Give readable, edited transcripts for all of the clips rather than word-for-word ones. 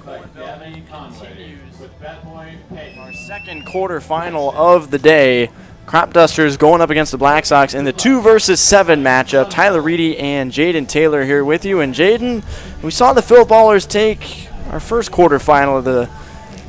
Our second quarterfinal of the day. Cropdusters going up against the Black Sox in the 2 versus 7 matchup. Tyler Reidy and Jaden Taylor here with you. And Jaden, we saw the Field Ballers take our first quarterfinal of the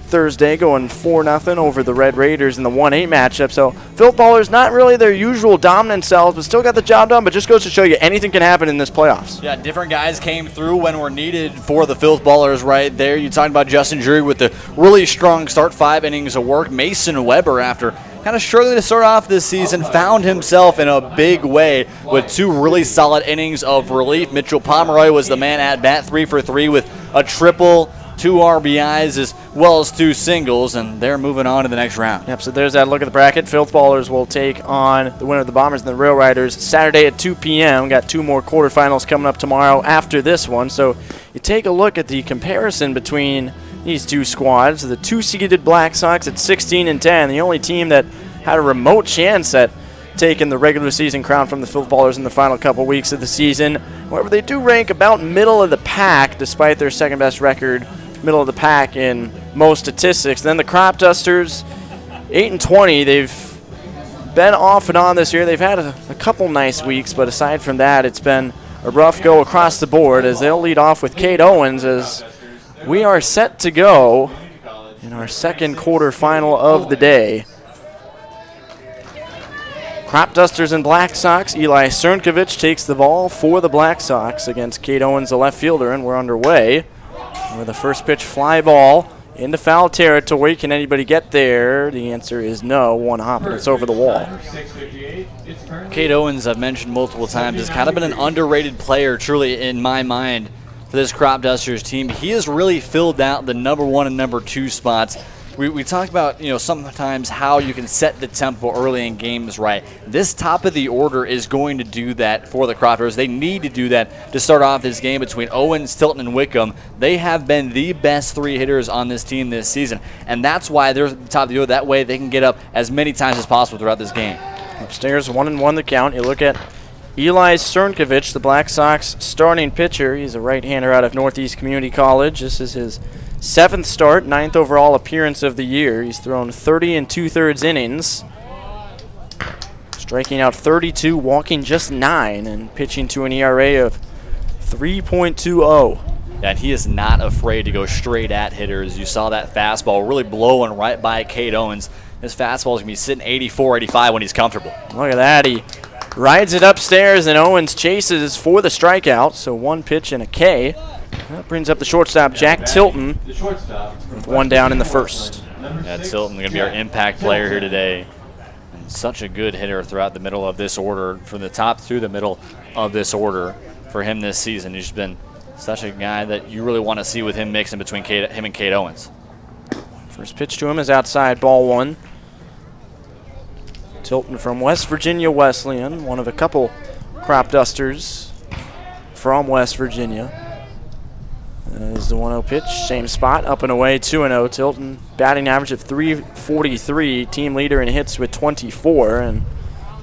Thursday, going 4-0 over the Red Raiders in the 1-8 matchup. So Field Ballers, not really their usual dominant selves, but still got the job done. But just goes to show you anything can happen in this playoffs. Yeah, different guys came through when were needed for the Field Ballers right there. You talked about Justin Drury with the really strong start, 5 innings of work. Mason Weber, after kind of struggling to start off this season, found himself in a big way with 2 really solid innings of relief. Mitchell Pomeroy was the man at bat, 3 for 3 with a triple, 2 RBIs, as well as 2 singles, and they're moving on to the next round. Yep, so there's that look at the bracket. Field Ballers will take on the winner of the Bombers and the Rail Riders Saturday at 2 p.m. Got 2 more quarterfinals coming up tomorrow after this one. So you take a look at the comparison between these 2 squads. The 2-seeded Black Sox at 16 and 10, the only team that had a remote chance at taking the regular season crown from the Field Ballers in the final couple weeks of the season. However, they do rank about middle of the pack despite their second best record, middle of the pack in most statistics. Then the Cropdusters, 8 and 20. They've been off and on this year. They've had a couple nice weeks, but aside from that, it's been a rough go across the board, as they'll lead off with Kate Owens as we are set to go in our second quarterfinal of the day. Cropdusters and Black Sox. Eli Cernkovich takes the ball for the Black Sox against Kate Owens, the left fielder, and we're underway with a first pitch fly ball into foul territory. Can anybody get there? The answer is no. One hop and it's over the wall. Kate Owens, I've mentioned multiple times, has kind of been an underrated player, truly, in my mind, for this Cropdusters team. He has really filled out the number 1 and number 2 spots. We talked about, sometimes how you can set the tempo early in games right. This top of the order is going to do that for the Cropdusters. They need to do that to start off this game between Owens, Tilton, and Wickham. They have been the best 3 hitters on this team this season, and that's why they're at the top of the order. That way they can get up as many times as possible throughout this game. Upstairs, 1-1 the count. You look at Eli Cernkovich, the Black Sox starting pitcher. He's a right-hander out of Northeast Community College. This is his 7th start, 9th overall appearance of the year. He's thrown 30 2/3 innings, striking out 32, walking just 9, and pitching to an ERA of 3.20. And he is not afraid to go straight at hitters. You saw that fastball really blowing right by Kate Owens. His fastball is going to be sitting 84, 85 when he's comfortable. Look at that. He rides it upstairs, and Owens chases for the strikeout. So 1 pitch and a K. That brings up the shortstop, Jack Tilton, with 1 down in the first. Yeah, Tilton going to be our impact player here today. And such a good hitter throughout the middle of this order, from the top through the middle of this order for him this season. He's been such a guy that you really want to see with him mixing between him and Kate Owens. First pitch to him is outside, ball 1. Tilton from West Virginia Wesleyan, one of a couple Cropdusters from West Virginia. That is the 1-0 pitch, same spot, up and away, 2-0. Tilton batting average of 343, team leader in hits with 24, and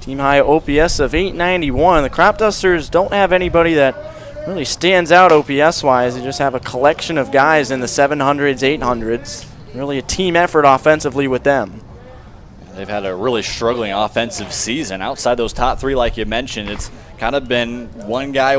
team high OPS of 891. The Cropdusters don't have anybody that really stands out OPS-wise. They just have a collection of guys in the 700s, 800s. Really a team effort offensively with them. They've had a really struggling offensive season. Outside those top 3, like you mentioned, it's kind of been one guy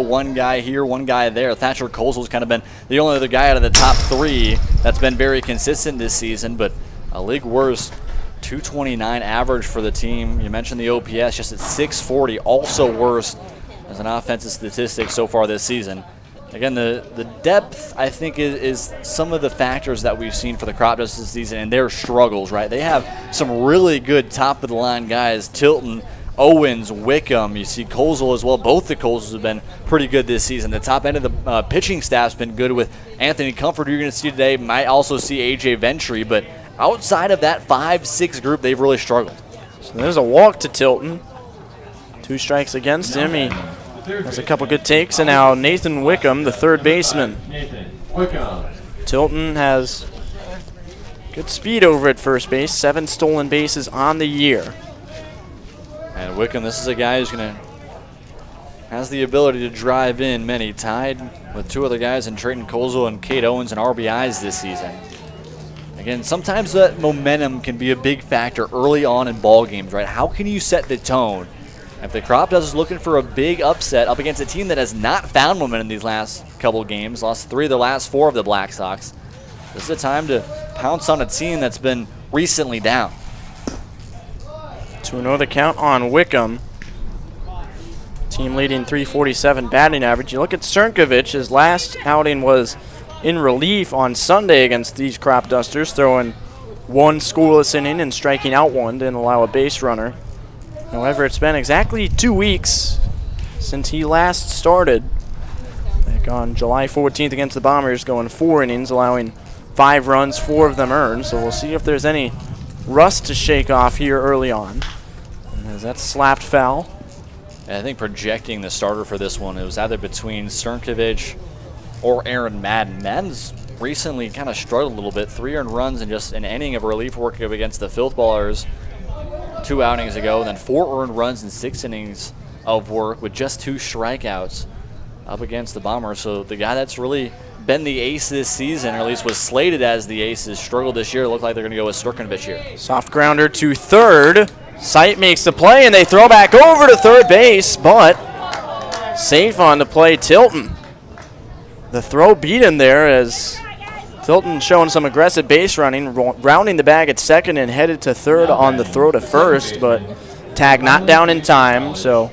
here, one guy there. Thatcher Colesville's kind of been the only other guy out of the top 3 that's been very consistent this season, but a league worst 229 average for the team. You mentioned the OPS, just at 640, also worst as an offensive statistic so far this season. Again, the depth, I think, is some of the factors that we've seen for the Cropdusters this season and their struggles, right? They have some really good top-of-the-line guys, Tilton, Owens, Wickham. You see Colesville as well. Both the Colesvilles have been pretty good this season. The top end of the pitching staff's been good with Anthony Comfort, who you're going to see today. Might also see A.J. Ventry, but outside of that 5-6 group, they've really struggled. So there's a walk to Tilton. 2 strikes against him. He has a couple good takes, and now Nathan Wickham, the third baseman. Tilton has good speed over at first base, 7 stolen bases on the year. And Wickham, this is a guy who's going to has the ability to drive in many, tied with two other guys in Trayton Kozel and Cade Owens in RBIs this season. Again, sometimes that momentum can be a big factor early on in ball games, right? How can you set the tone? If the Cropdusters is looking for a big upset up against a team that has not found momentum these last couple of games, lost 3 of the last 4 of the Black Sox, this is a time to pounce on a team that's been recently down. 2-0 the count on Wickham. Team leading 347 batting average. You look at Crnkovic, his last outing was in relief on Sunday against these Cropdusters, throwing 1 scoreless inning and striking out 1, didn't allow a base runner. However, it's been exactly 2 weeks since he last started. Back on July 14th against the Bombers, going 4 innings, allowing 5 runs, 4 of them earned. So we'll see if there's any rust to shake off here early on. As that's slapped foul. And I think projecting the starter for this one, it was either between Crnkovic or Aaron Madden. Madden's recently kind of struggled a little bit. 3 earned runs in just an inning of relief work against the Filth Ballers 2 outings ago, and then 4 earned runs in 6 innings of work with just 2 strikeouts up against the Bombers. So the guy that's really been the ace this season, or at least was slated as the ace, has struggled this year. Looked like they're going to go with Crnkovic here. Soft grounder to third. Sight makes the play, and they throw back over to third base, but safe on the play, Tilton. The throw beat him there as Tilton showing some aggressive base running, rounding the bag at second and headed to third on the throw to first, but tag not down in time, so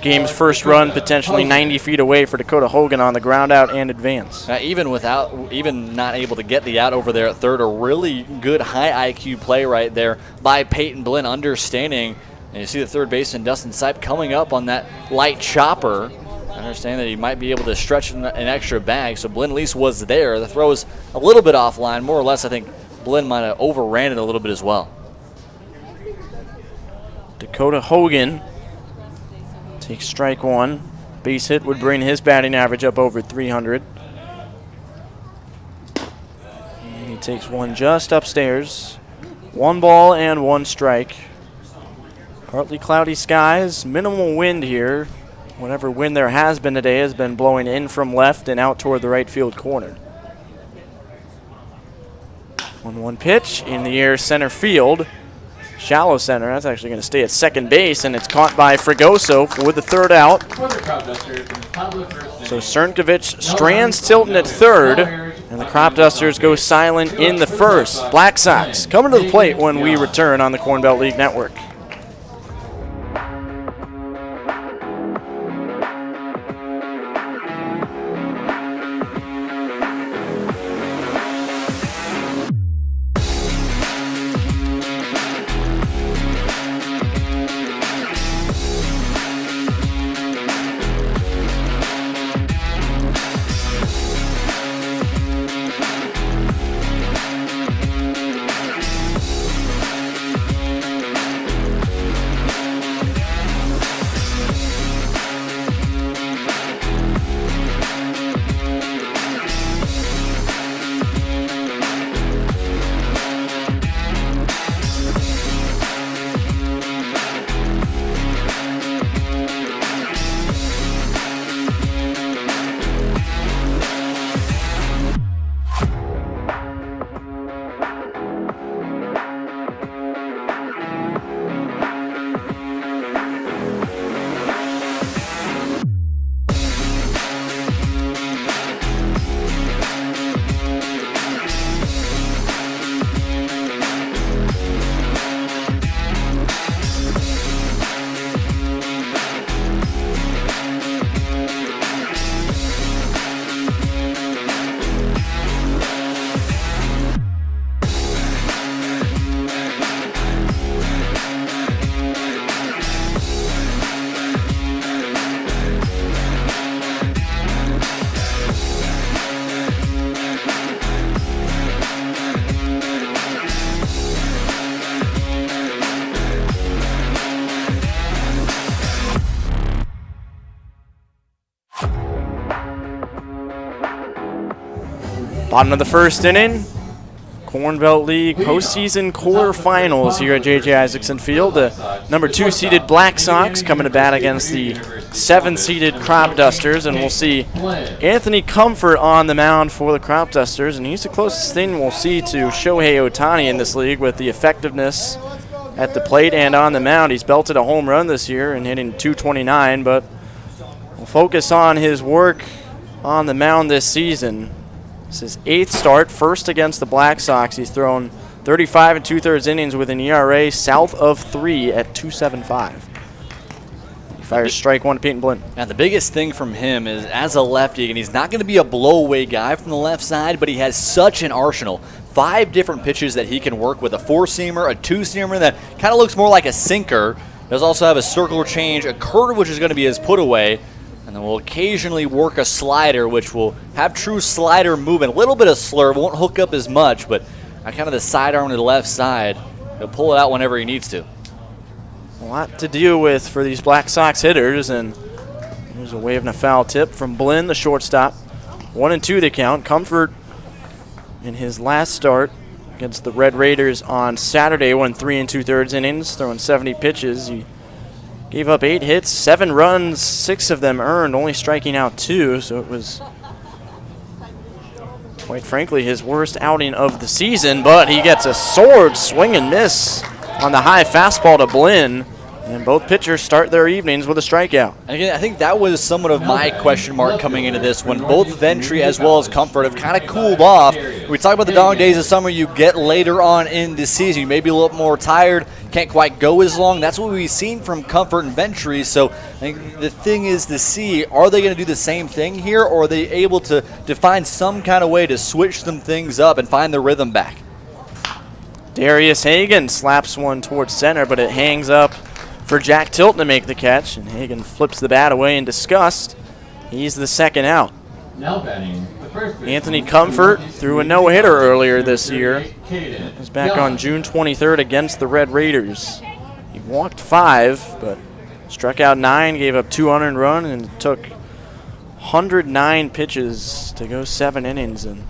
game's first run potentially 90 feet away for Dakota Hogan on the ground out and advance. Even not able to get the out over there at third, a really good high IQ play right there by Peyton Blinn, understanding. And you see the third baseman Dustin Sipe coming up on that light chopper. Understand that he might be able to stretch an extra bag, so Blinn at least was there. The throw was a little bit offline, more or less. I think Blinn might have overran it a little bit as well. Dakota Hogan takes strike 1. Base hit would bring his batting average up over 300. And he takes one just upstairs. 1 ball and 1 strike. Partly cloudy skies, minimal wind here. Whatever wind there has been today has been blowing in from left and out toward the right field corner. 1-1 pitch in the air, center field. Shallow center. That's actually going to stay at second base, and it's caught by Fregoso for the third out. So Crnkovic strands Tilton at third, and the Cropdusters go silent in the first. Black Sox coming to the plate when we return on the Corn Belt League Network. Bottom of the first inning. Corn Belt League Postseason quarterfinals here at JJ Isaacson Field. The number 2 seeded Black Sox coming to bat against the 7-seeded Cropdusters, and we'll see Anthony Comfort on the mound for the Cropdusters, and he's the closest thing we'll see to Shohei Ohtani in this league with the effectiveness at the plate and on the mound. He's belted a home run this year and hitting .229, but we'll focus on his work on the mound this season. This is his 8th start, first against the Black Sox. He's thrown 35 2/3 innings with an ERA south of 3 at .275. He fires strike one to Peyton Blinn. Now, the biggest thing from him is as a lefty, and he's not going to be a blow-away guy from the left side, but he has such an arsenal. 5 different pitches that he can work with, a 4-seamer, a 2-seamer that kind of looks more like a sinker. Does also have a circular change, a curve, which is going to be his put-away, and then we'll occasionally work a slider, which will have true slider movement. A little bit of slurve, won't hook up as much, but kind of the sidearm to the left side. He'll pull it out whenever he needs to. A lot to deal with for these Black Sox hitters, and there's a wave and a foul tip from Blinn, the shortstop. 1-2 the count. Comfort in his last start against the Red Raiders on Saturday went 3 2/3 innings, throwing 70 pitches. He gave up 8 hits, 7 runs, 6 of them earned, only striking out 2, so it was quite frankly his worst outing of the season, but he gets a sword swing and miss on the high fastball to Blinn, and both pitchers start their evenings with a strikeout. And again, I think that was somewhat of my question mark coming into this when both Ventry as well as Comfort have kind of cooled off. We talk about the dog days of summer you get later on in the season. You may be a little more tired, can't quite go as long. That's what we've seen from Comfort and Ventry. So I think the thing is to see, are they going to do the same thing here, or are they able to find some kind of way to switch some things up and find their rhythm back? Darius Hagan slaps one towards center, but it hangs up for Jack Tilton to make the catch, and Hagan flips the bat away in disgust. He's the second out. Now batting, the first Anthony Comfort threw a no-hitter earlier this year. He was back on June 23rd against the Red Raiders. He walked 5, but struck out 9, gave up 2 unearned runs, and it took 109 pitches to go 7 innings and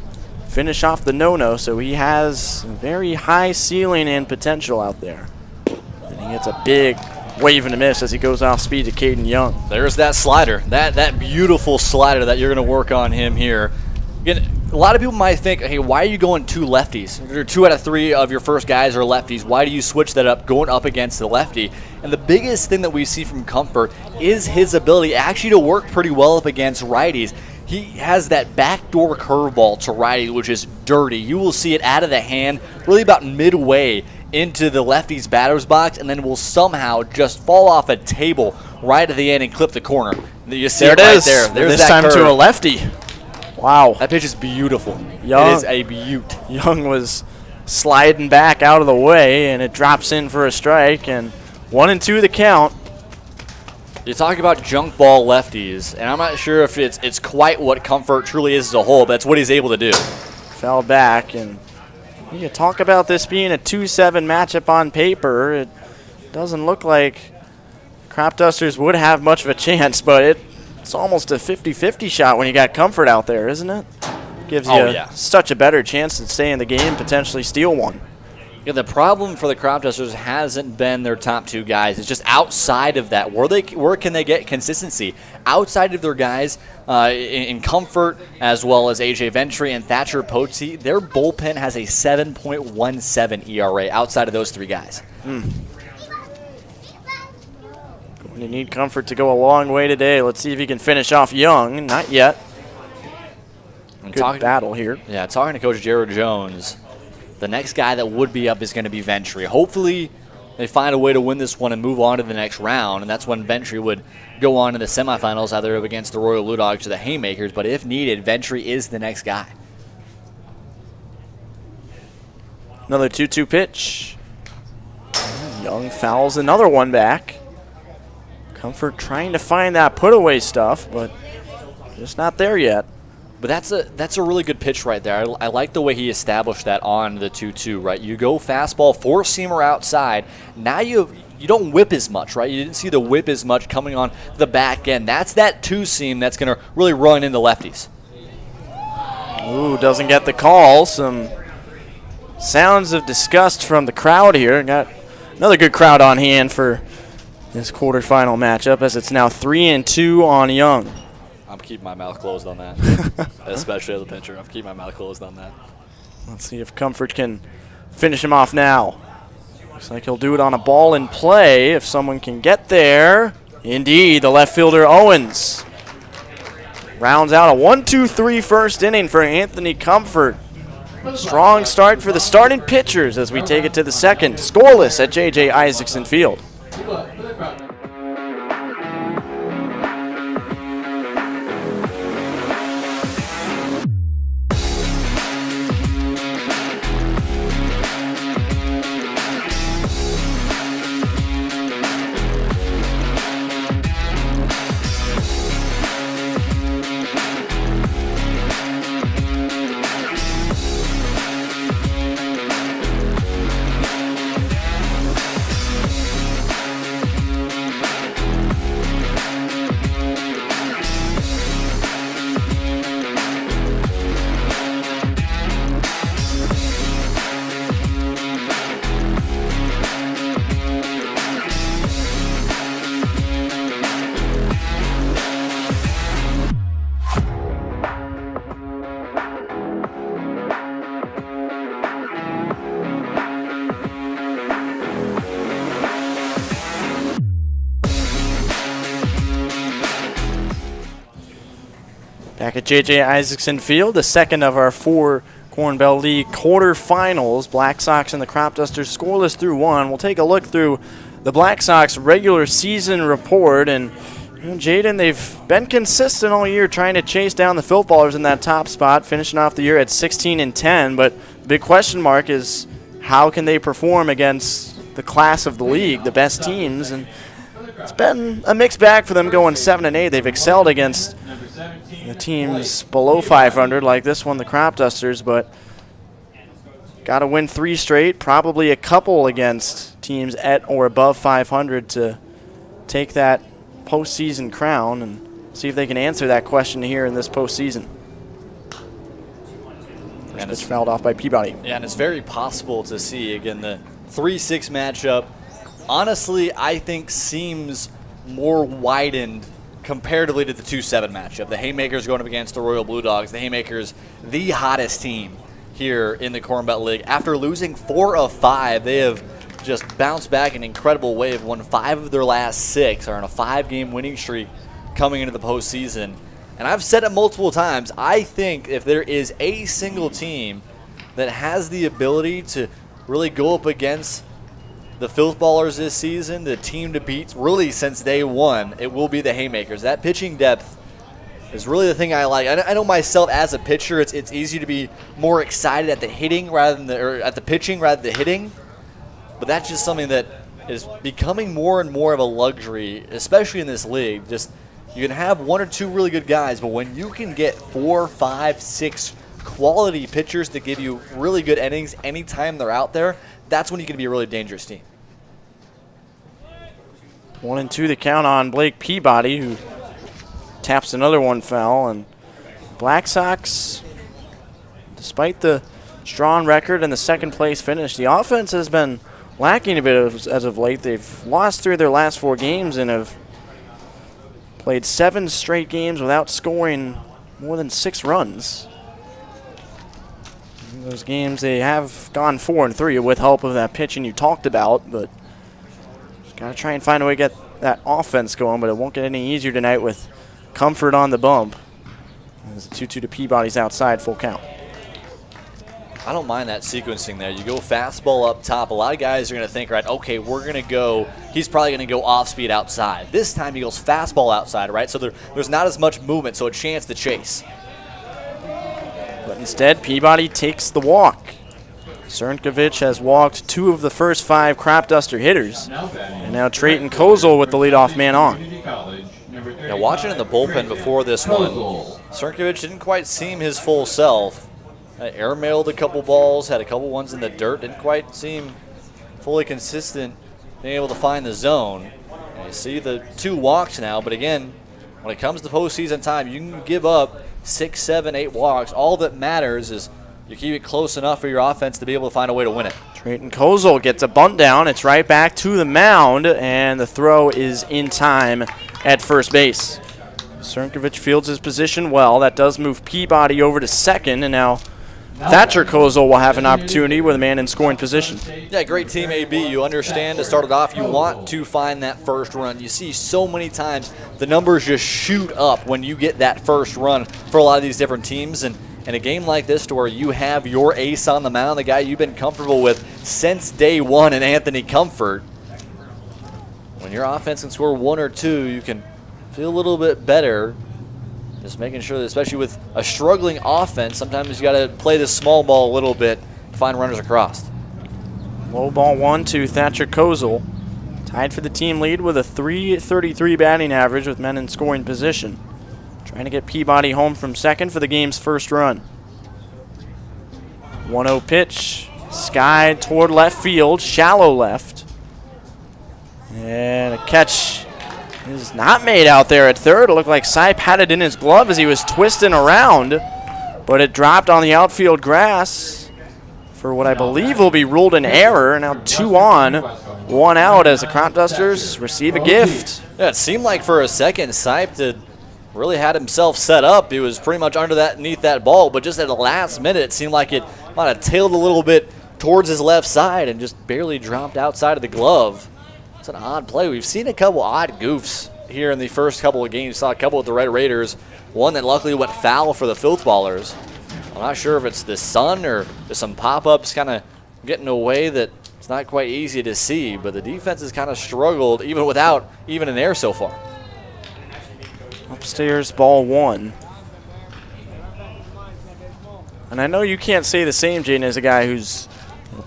finish off the no-no, so he has a very high ceiling and potential out there. And he gets a big wave and a miss as he goes off speed to Caden Young. There's that slider, that beautiful slider that you're going to work on him here. Again, a lot of people might think, hey, why are you going 2 lefties? 2 out of 3 of your first guys are lefties. Why do you switch that up going up against the lefty? And the biggest thing that we see from Comfort is his ability actually to work pretty well up against righties. He has that backdoor curveball to Reidy, which is dirty. You will see it out of the hand really about midway into the lefty's batter's box, and then will somehow just fall off a table right at the end and clip the corner. You see there it it right is. there. There's this that time curve. to a lefty. Wow. That pitch is beautiful. Young, it is a beaut. Young was sliding back out of the way, and it drops in for a strike, and 1-2 the count. You talk about junk ball lefties, and I'm not sure if it's quite what Comfort truly is as a whole, but that's what he's able to do. Fell back, and you talk about this being a 2-7 matchup on paper. It doesn't look like Cropdusters would have much of a chance, but it's almost a 50-50 shot when you got Comfort out there, isn't it? Gives you such a better chance to stay in the game, potentially steal one. Yeah, the problem for the Cropdusters hasn't been their top 2 guys. It's just outside of that. Where can they get consistency? Outside of their guys in Comfort, as well as AJ Ventry and Thatcher Potsi, their bullpen has a 7.17 ERA outside of those 3 guys. Going to need Comfort to go a long way today. Let's see if he can finish off Young. Not yet. Good battle here. Yeah, talking to Coach Jared Jones, the next guy that would be up is going to be Ventry. Hopefully they find a way to win this one and move on to the next round, and that's when Ventry would go on to the semifinals, either up against the Royal Blue Dogs or the Haymakers. But if needed, Ventry is the next guy. Another 2-2 pitch. Young fouls another one back. Comfort trying to find that put-away stuff, but just not there yet. But that's a really good pitch right there. I like the way he established that on the 2-2, right? You go fastball, 4-seamer outside. Now you don't whip as much, right? You didn't see the whip as much coming on the back end. That's that 2-seam that's going to really run into lefties. Ooh, doesn't get the call. Some sounds of disgust from the crowd here. Got another good crowd on hand for this quarterfinal matchup, as it's now 3-2 on Young. I'm keeping my mouth closed on that, especially as a pitcher. I'm keeping my mouth closed on that. Let's see if Comfort can finish him off now. Looks like he'll do it on a ball in play if someone can get there. Indeed, the left fielder Owens rounds out a 1-2-3 first inning for Anthony Comfort. Strong start for the starting pitchers as we take it to the second. Scoreless at JJ Isaacson Field. Back at JJ Isaacson Field, the second of our 4 Corn Belt League quarterfinals. Black Sox and the Cropdusters scoreless through 1. We'll take a look through the Black Sox regular season report. And Jaden, they've been consistent all year trying to chase down the Filth Ballers in that top spot, finishing off the year at 16-10. But the big question mark is how can they perform against the class of the league, the best teams? And it's been a mixed bag for them going 7-8. They've excelled against the teams below 500 like this one, the Cropdusters, but got to win 3 straight, probably a couple against teams at or above 500 to take that postseason crown, and see if they can answer that question here in this postseason. And it's fouled off by Peabody. Yeah, and it's very possible to see, again, the 3-6 matchup, honestly, I think seems more widened comparatively to the 2-7 matchup. The Haymakers going up against the Royal Blue Dogs. The Haymakers, the hottest team here in the Corn Belt League. After losing 4 of 5, they have just bounced back in an incredible way. Have won 5 of their last 6, are on a 5-game winning streak coming into the postseason. And I've said it multiple times, I think if there is a single team that has the ability to really go up against the Filth Ballers this season, the team to beat really since day one, it will be the Haymakers. That pitching depth is really the thing I like. I know myself as a pitcher, it's easy to be more excited at the hitting rather than at the pitching rather than the hitting, but that's just something that is becoming more and more of a luxury, especially in this league. Just you can have 1 or 2 really good guys, but when you can get 4, 5, 6 quality pitchers that give you really good innings anytime they're out there, that's when you can be a really dangerous team. 1-2 the count on Blake Peabody, who taps another one foul. And Black Sox, despite the strong record and the second place finish, the offense has been lacking a bit as of late. They've lost 3 of their last 4 games and have played 7 straight games without scoring more than 6 runs. In those games they have gone 4-3 with help of that pitching you talked about, but got to try and find a way to get that offense going, but it won't get any easier tonight with Comfort on the bump. As the 2-2 to Peabody's outside, full count. I don't mind that sequencing there. You go fastball up top. A lot of guys are going to think, right, okay, we're going to go, he's probably going to go off speed outside. This time he goes fastball outside, right? So there's not as much movement, so a chance to chase. But instead, Peabody takes the walk. Cernkovich has walked 2 of the first 5 Cropduster hitters. And now Trayton Kozel with the leadoff man on. Now watching in the bullpen before this one, Cernkovich didn't quite seem his full self. Airmailed a couple balls, had a couple ones in the dirt, didn't quite seem fully consistent, being able to find the zone. And you see the 2 walks now, but again, when it comes to postseason time, you can give up 6, 7, 8 walks. All that matters is you keep it close enough for your offense to be able to find a way to win it. Drayton Kozel gets a bunt down. It's right back to the mound, and the throw is in time at first base. Srnkovic fields his position well. That does move Peabody over to second, and now Thatcher Kozel will have an opportunity with a man in scoring position. Yeah, great team, AB. You understand to start it off, you want to find that first run. You see so many times the numbers just shoot up when you get that first run for a lot of these different teams. And in a game like this to where you have your ace on the mound, the guy you've been comfortable with since day one in Anthony Comfort, when your offense can score 1 or 2, you can feel a little bit better. Just making sure that, especially with a struggling offense, sometimes you got to play the small ball a little bit to find runners across. Low ball 1 to Thatcher Kozel. Tied for the team lead with a .333 batting average with men in scoring position. Trying to get Peabody home from second for the game's first run. 1-0 pitch. Sky toward left field, shallow left. And a catch is not made out there at third. It looked like Sipe had it in his glove as he was twisting around, but it dropped on the outfield grass for what I believe will be ruled an error. Now 2 on, 1 out as the Cropdusters receive a gift. Yeah, it seemed like for a second Sipe had really had himself set up. He was pretty much underneath that ball, but just at the last minute it seemed like it might have tailed a little bit towards his left side and just barely dropped outside of the glove. It's an odd play. We've seen a couple odd goofs here in the first couple of games. Saw a couple with the Red Raiders. One that luckily went foul for the Filth Ballers. I'm not sure if it's the sun or just some pop-ups kind of getting away that it's not quite easy to see, but the defense has kind of struggled even without even an error so far. Upstairs, ball 1. And I know you can't say the same, Jaden, as a guy who's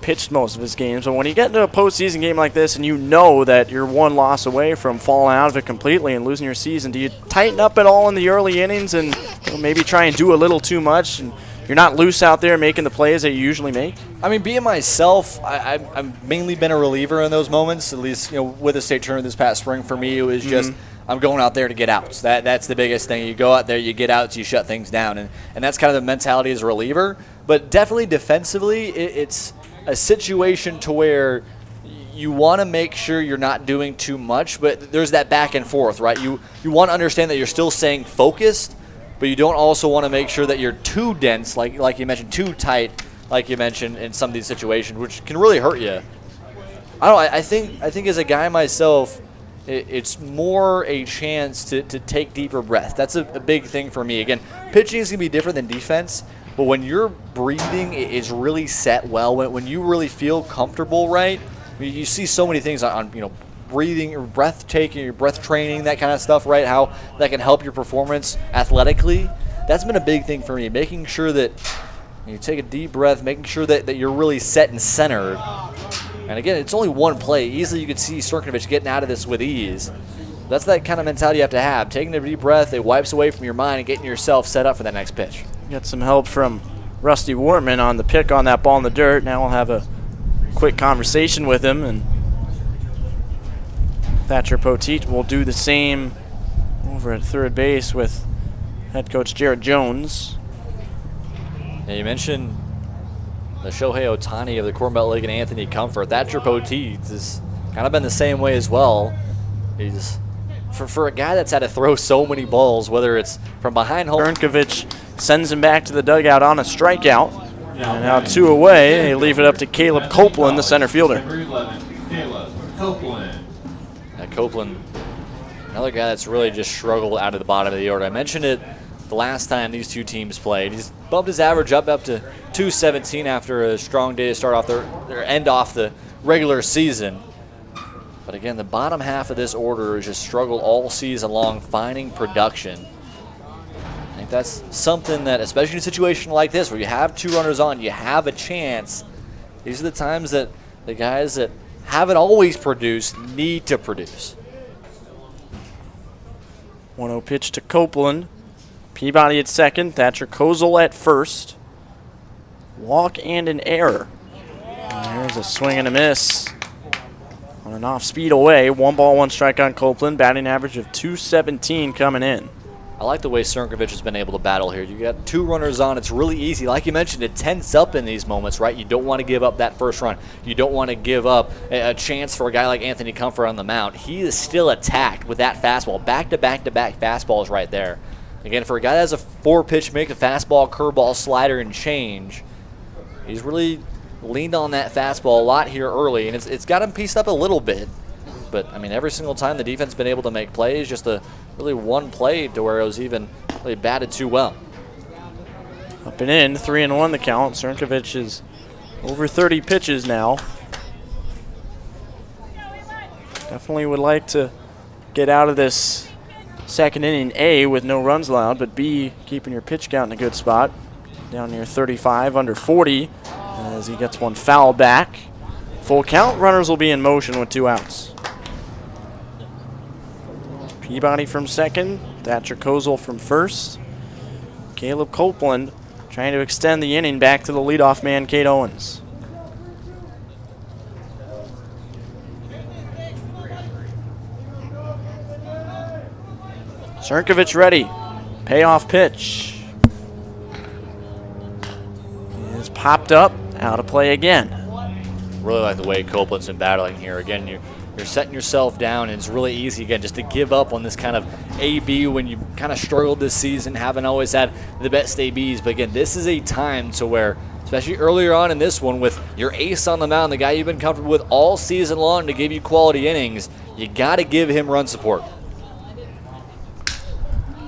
pitched most of his games, but when you get into a postseason game like this and you know that you're 1 loss away from falling out of it completely and losing your season, do you tighten up at all in the early innings and maybe try and do a little too much, and you're not loose out there making the plays that you usually make? I mean, being myself, I've mainly been a reliever in those moments, at least with the state tournament this past spring. For me, it was just I'm going out there to get outs. That's the biggest thing. You go out there, you get outs, you shut things down, and that's kind of the mentality as a reliever. But definitely defensively, it's a situation to where you want to make sure you're not doing too much, but there's that back and forth, right? You want to understand that you're still staying focused, but you don't also want to make sure that you're too dense, like you mentioned, too tight, like you mentioned in some of these situations, which can really hurt you. I think as a guy myself, it's more a chance to take deeper breath. That's a big thing for me. Again, pitching is going to be different than defense, but when your breathing is really set well, when you really feel comfortable, right? You see so many things on breathing or breath taking, breath training, that kind of stuff, right? How that can help your performance athletically. That's been a big thing for me, making sure that you take a deep breath, making sure that you're really set and centered. And again, it's only 1 play. Easily you can see Srnkovic getting out of this with ease. That's that kind of mentality you have to have. Taking a deep breath, it wipes away from your mind and getting yourself set up for that next pitch. Got some help from Rusty Wortman on the pick on that ball in the dirt. Now we'll have a quick conversation with him, and Thatcher Poteet will do the same over at third base with head coach Jarrett Jones. Yeah, you mentioned the Shohei Ohtani of the Corn Belt League and Anthony Comfort. Thatcher Poteet has kind of been the same way as well. He's for a guy that's had to throw so many balls, whether it's from behind home. Srnkovic sends him back to the dugout on a strikeout. And now 2 away. They leave it up to Caleb Copeland, the center fielder. Copeland, another guy that's really just struggled out of the bottom of the order. I mentioned it the last time these two teams played. He's bumped his average up to 217 after a strong day to start off their end off the regular season. But again, the bottom half of this order has just struggled all season long finding production. I think that's something that, especially in a situation like this where you have 2 runners on, you have a chance. These are the times that the guys that haven't always produced need to produce. 1-0 pitch to Copeland. Peabody at second. Thatcher Kozel at first. Walk and an error. And there's a swing and a miss on an off-speed away. 1 ball, 1 strike on Copeland. Batting average of .217 coming in. I like the way Crnkovic has been able to battle here. You got 2 runners on. It's really easy. Like you mentioned, it tense up in these moments, right? You don't want to give up that first run. You don't want to give up a chance for a guy like Anthony Comfort on the mound. He is still attacked with that fastball. Back-to-back-to-back fastballs right there. Again, for a guy that has a 4-pitch mix, a fastball, curveball, slider, and change, he's really leaned on that fastball a lot here early, and it's got him pieced up a little bit. But, I mean, every single time the defense has been able to make plays, just really one play to where it was even really batted too well. Up and in, 3-1 the count. Crnkovic is over 30 pitches now. Definitely would like to get out of this second inning, A, with no runs allowed, but B, keeping your pitch count in a good spot. Down near 35, under 40, as he gets one foul back. Full count, runners will be in motion with 2 outs. Peabody from second, Thatcher Kozel from first. Caleb Copeland trying to extend the inning back to the leadoff man, Cade Owens. Crnkovic ready. Payoff pitch. Is popped up, out of play again. Really like the way Copeland's been battling here. Again, you're setting yourself down, and it's really easy, again, just to give up on this kind of AB when you kind of struggled this season, haven't always had the best ABs. But again, this is a time to where, especially earlier on in this one, with your ace on the mound, the guy you've been comfortable with all season long to give you quality innings, you got to give him run support.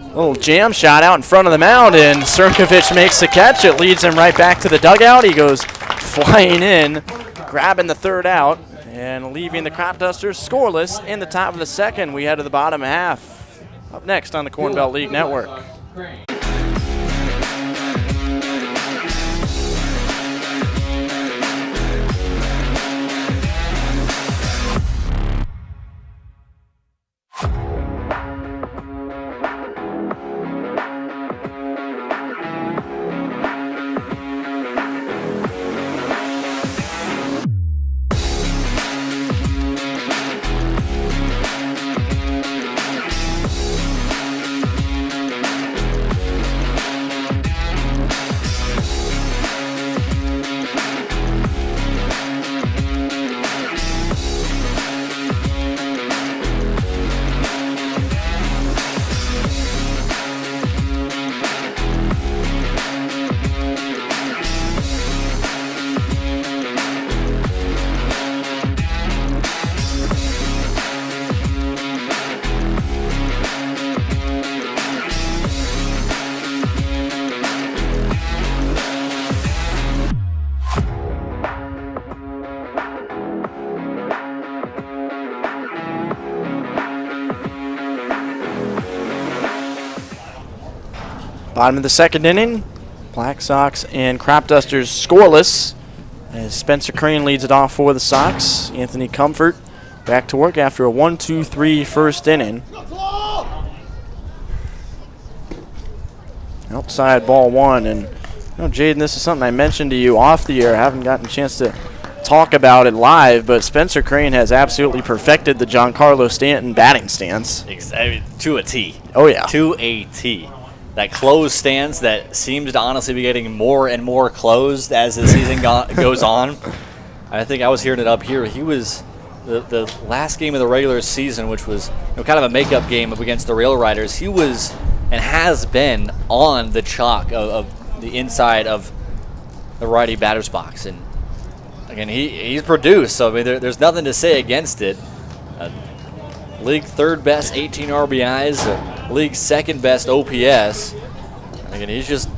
Little jam shot out in front of the mound, and Crnkovic makes the catch. It leads him right back to the dugout. He goes flying in, grabbing the 3rd out, and leaving the Cropdusters scoreless in the top of the second. We head to the bottom half. Up next on the Corn Belt League Network. Bottom of the second inning, Black Sox and Cropdusters scoreless as Spencer Crane leads it off for the Sox. Anthony Comfort back to work after a 1-2-3 first inning. Outside ball 1, and Jaden, this is something I mentioned to you off the air. I haven't gotten a chance to talk about it live, but Spencer Crane has absolutely perfected the Giancarlo Stanton batting stance. To a T. Oh, yeah. To a T. That closed stance that seems to honestly be getting more and more closed as the season goes on. I think I was hearing it up here. He was the last game of the regular season, which was kind of a makeup game against the Rail Riders. He was and has been on the chalk of the inside of the Reidy batter's box. And again, he's produced, so I mean, there's nothing to say against it. League 3rd best 18 RBIs, league 2nd best OPS. And again, he's just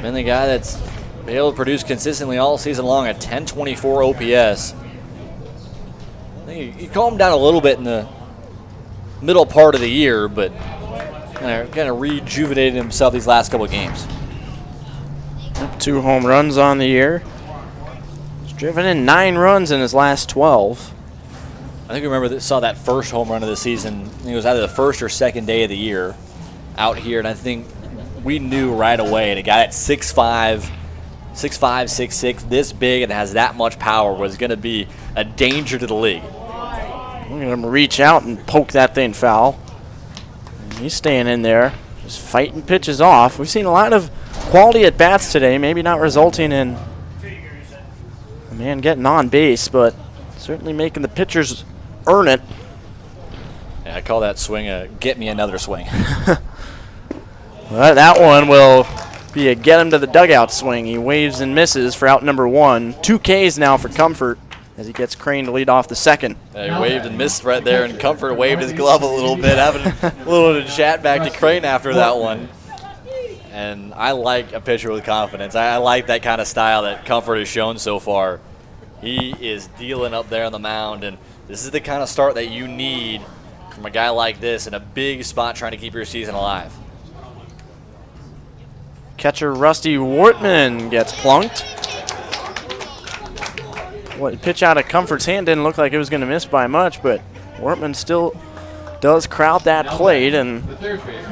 been the guy that's been able to produce consistently all season long at 1024 OPS. I think he calmed down a little bit in the middle part of the year, but kind of rejuvenated himself these last couple of games. 2 home runs on the year. He's driven in 9 runs in his last 12. I think saw that first home run of the season. I think it was either the first or second day of the year out here, and I think we knew right away. And a guy at 6'5", 6'6", this big and has that much power was going to be a danger to the league. We're going to reach out and poke that thing foul. And he's staying in there. just fighting pitches off. We've seen a lot of quality at bats today, maybe not resulting in a man getting on base, but certainly making the pitchers earn it. Yeah, I call that swing a get me another swing. Well, that one will be a get him to the dugout swing. He waves and misses for out number 1. 2 Ks now for Comfort as he gets Crane to lead off the second. He waved and missed right there, and Comfort waved his glove a little bit, having a little chat back to Crane after that one. And I like a pitcher with confidence. I like that kind of style that Comfort has shown so far. He is dealing up there on the mound, and this is the kind of start that you need from a guy like this in a big spot trying to keep your season alive. Catcher Rusty Wortman gets plunked. What pitch out of Comfort's hand didn't look like it was going to miss by much, but Wortman still does crowd that plate and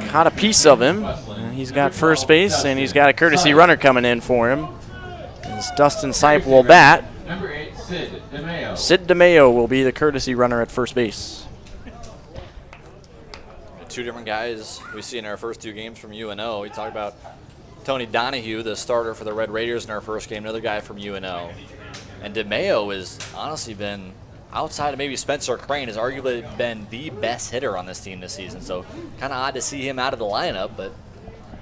caught a piece of him. And he's got first base, and he's got a courtesy runner coming in for him. As Dustin Sipe will bat. Number 8, Sid DeMayo. Sid DeMayo will be the courtesy runner at first base. 2 different guys we see in our first 2 games from UNO. We talked about Tony Donahue, the starter for the Red Raiders in our first game, another guy from UNO. And DeMayo has honestly been, outside of maybe Spencer Crane, has arguably been the best hitter on this team this season. So kind of odd to see him out of the lineup, but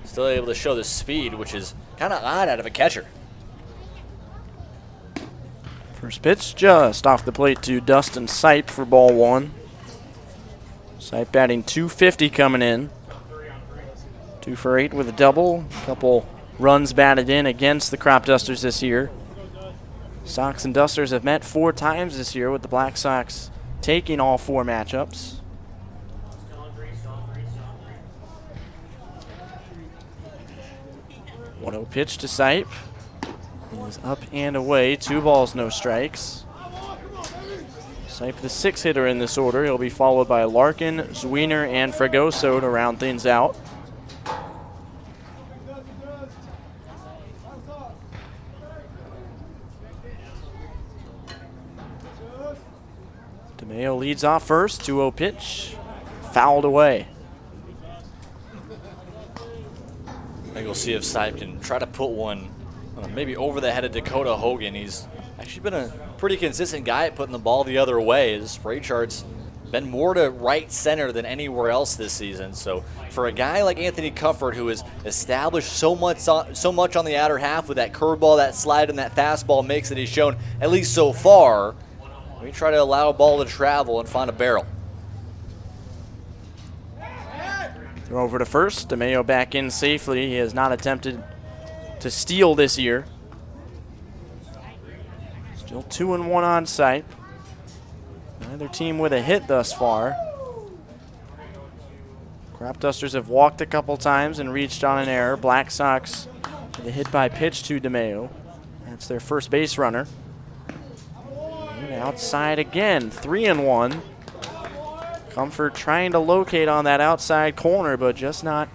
still able to show the speed, which is kind of odd out of a catcher. First pitch just off the plate to Dustin Sipe for ball 1. Sipe batting .250 coming in. 2 for 8 with a double. A couple runs batted in against the Cropdusters this year. Sox and Dusters have met 4 times this year, with the Black Sox taking all 4 matchups. One-oh pitch to Sipe. He's up and away. 2 balls, no strikes. Sipe the 6th hitter in this order. He'll be followed by Larkin, Zwiener, and Fragoso to round things out. DeMayo leads off first. 2-0 pitch. Fouled away. I think we'll see if Sipe can try to put one maybe over the head of Dakota Hogan. He's actually been a pretty consistent guy at putting the ball the other way. His spray chart's been more to right center than anywhere else this season. So for a guy like Anthony Comfort, who has established so much on the outer half with that curveball, that slide, and that fastball mix that he's shown, at least so far, we try to allow a ball to travel and find a barrel. Throw over to first. DeMayo back in safely. He has not attempted to steal this year. Still 2-1 on Sipe. Neither team with a hit thus far. Cropdusters have walked a couple times and reached on an error. Black Sox with a hit by pitch to DeMayo. That's their first base runner. And outside again, 3-1. Comfort trying to locate on that outside corner, but just not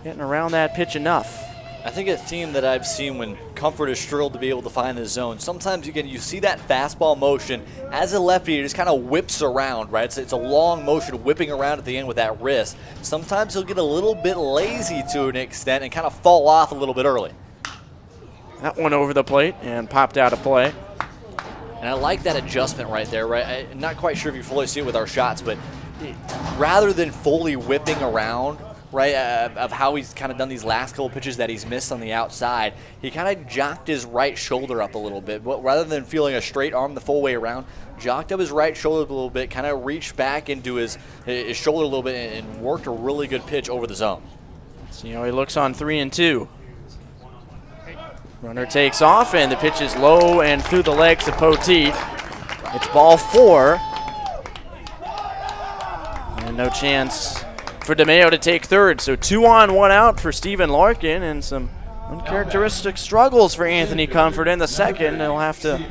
getting around that pitch enough. I think a theme that I've seen when Comfort has struggled to be able to find the zone, sometimes you see that fastball motion as a lefty, it just kind of whips around, right? It's a long motion whipping around at the end with that wrist. Sometimes he'll get a little bit lazy to an extent and kind of fall off a little bit early. That one over the plate and popped out of play. And I like that adjustment right there, right? I'm not quite sure if you fully see it with our shots, but rather than fully whipping around, right, of how he's kind of done these last couple pitches that he's missed on the outside, he kind of jocked his right shoulder up a little bit. But rather than feeling a straight arm the full way around, jocked up his right shoulder a little bit, kind of reached back into his shoulder a little bit and worked a really good pitch over the zone. See how he looks on 3-2. Runner takes off, and the pitch is low and through the legs to Poteet. It's ball 4. And no chance for DeMayo to take third. So 2 on, 1 out for Stephen Larkin, and some uncharacteristic struggles for Anthony Comfort in the second. He'll have to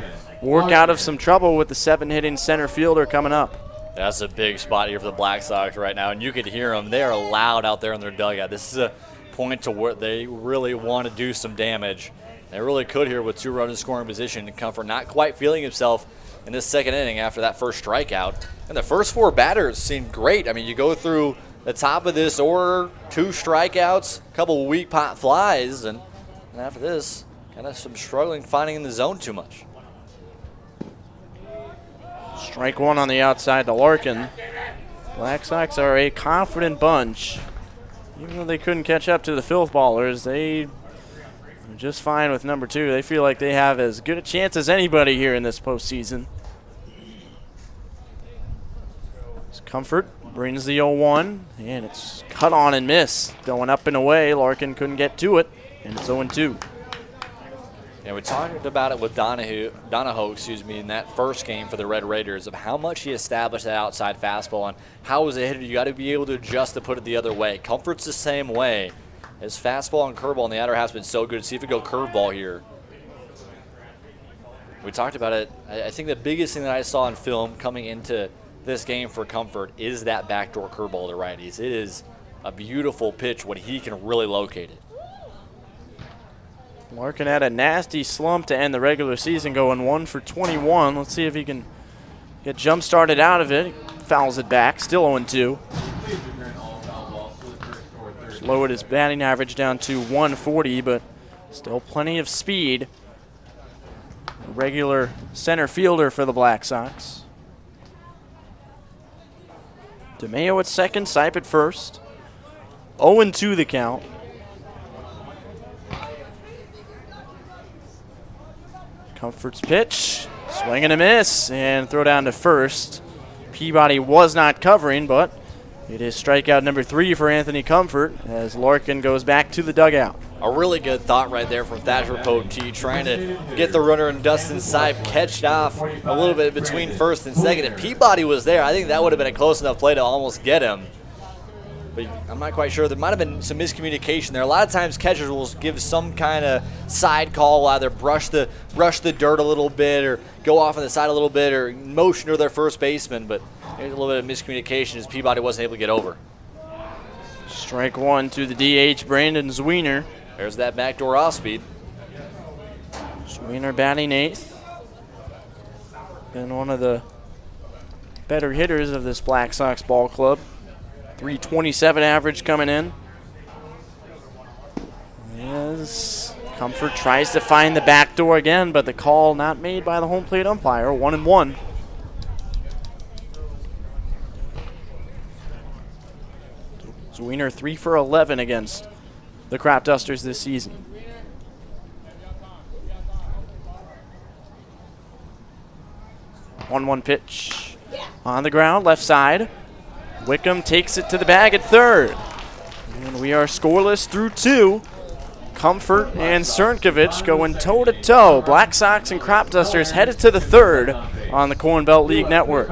work out of some trouble with the 7-hitting center fielder coming up. That's a big spot here for the Black Sox right now, and you could hear them. They are loud out there in their dugout. This is a point to where they really want to do some damage. They really could here with 2 runners in scoring position. Comfort not quite feeling himself in this second inning after that first strikeout. And the first 4 batters seemed great. I mean, you go through the top of this order, 2 strikeouts, a couple of weak pot flies, and after this, kind of some struggling finding in the zone too much. Strike 1 on the outside to Larkin. Black Sox are a confident bunch. Even though they couldn't catch up to the filth ballers, they are just fine with number 2. They feel like they have as good a chance as anybody here in this postseason. Comfort brings the 0-1, and it's cut on and miss. Going up and away, Larkin couldn't get to it, and it's 0-2. Yeah, we talked about it with Donahoe, in that first game for the Red Raiders of how much he established that outside fastball and how as a hitter you got to be able to adjust to put it the other way. Comfort's the same way. His fastball and curveball on the outer half has been so good. See if we go curveball here. We talked about it. I think the biggest thing that I saw in film coming into this game for Comfort is that backdoor curveball to righties. It is a beautiful pitch when he can really locate it. Larkin had a nasty slump to end the regular season, going 1 for 21. Let's see if he can get jump-started out of it. Fouls it back, still 0-2. Just lowered his batting average down to 140, but still plenty of speed. A regular center fielder for the Black Sox. DeMayo at second, Sipe at first. 0-2 the count. Comfort's pitch, swing and a miss, and throw down to first. Peabody was not covering, but it is strikeout number 3 for Anthony Comfort as Larkin goes back to the dugout. A really good thought right there from Thatcher Poteet, trying to get the runner and Dustin Sipe catched off a little bit between first and second. If Peabody was there, I think that would have been a close enough play to almost get him. But I'm not quite sure. There might have been some miscommunication there. A lot of times catchers will give some kind of side call, either brush the dirt a little bit or go off on the side a little bit or motion to their first baseman. But there's a little bit of miscommunication as Peabody wasn't able to get over. Strike 1 to the DH, Brandon Zwiener. There's that backdoor off speed. Zwiener batting 8th. Been one of the better hitters of this Black Sox ball club. 327 average coming in. As Comfort tries to find the back door again, but the call not made by the home plate umpire. 1-1. Zwiener 3 for 11 against the Cropdusters this season. One pitch on the ground, left side. Wickham takes it to the bag at third. And we are scoreless through 2. Comfort and Cernkovich going toe-to-toe. Black Sox and Cropdusters headed to the 3rd on the Corn Belt League Network.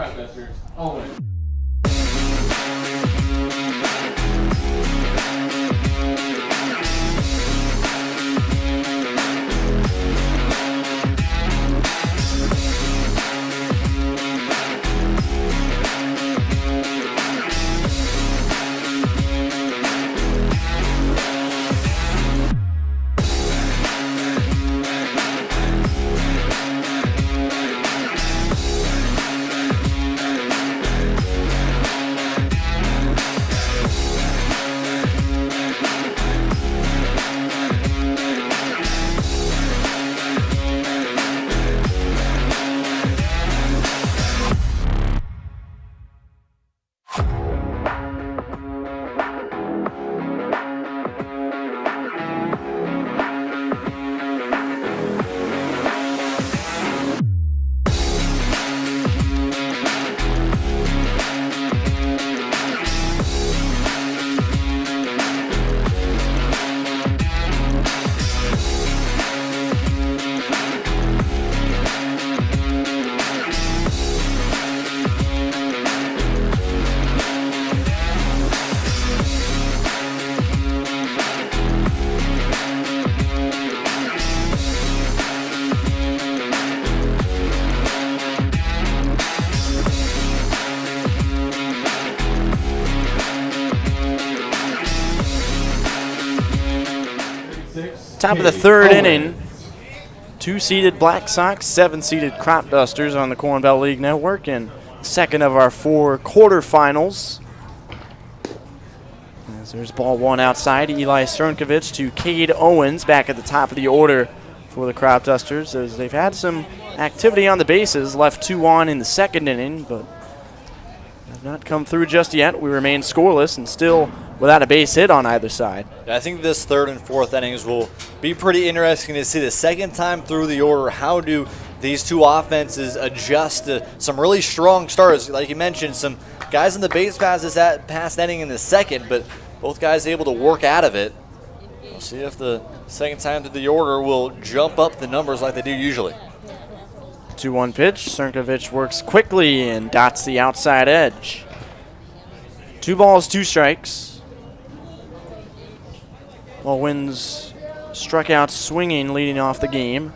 Top of the 3rd inning. 2-seeded Black Sox, 7-seeded Cropdusters on the Corn Belt League Network, and second of our 4 quarterfinals. As there's ball one outside, Eli Sternkovich to Cade Owens back at the top of the order for the Cropdusters, as they've had some activity on the bases, left 2 on in the second inning, but have not come through just yet. We remain scoreless and still without a base hit on either side. I think this third and fourth innings will be pretty interesting to see. The second time through the order, how do these two offenses adjust to some really strong starters? Like you mentioned, some guys in the base passes that past inning in the second, but both guys able to work out of it. We'll see if the second time through the order will jump up the numbers like they do usually. 2-1 pitch. Sternkovich works quickly and dots the outside edge. 2 balls, 2 strikes. Owens struck out swinging leading off the game.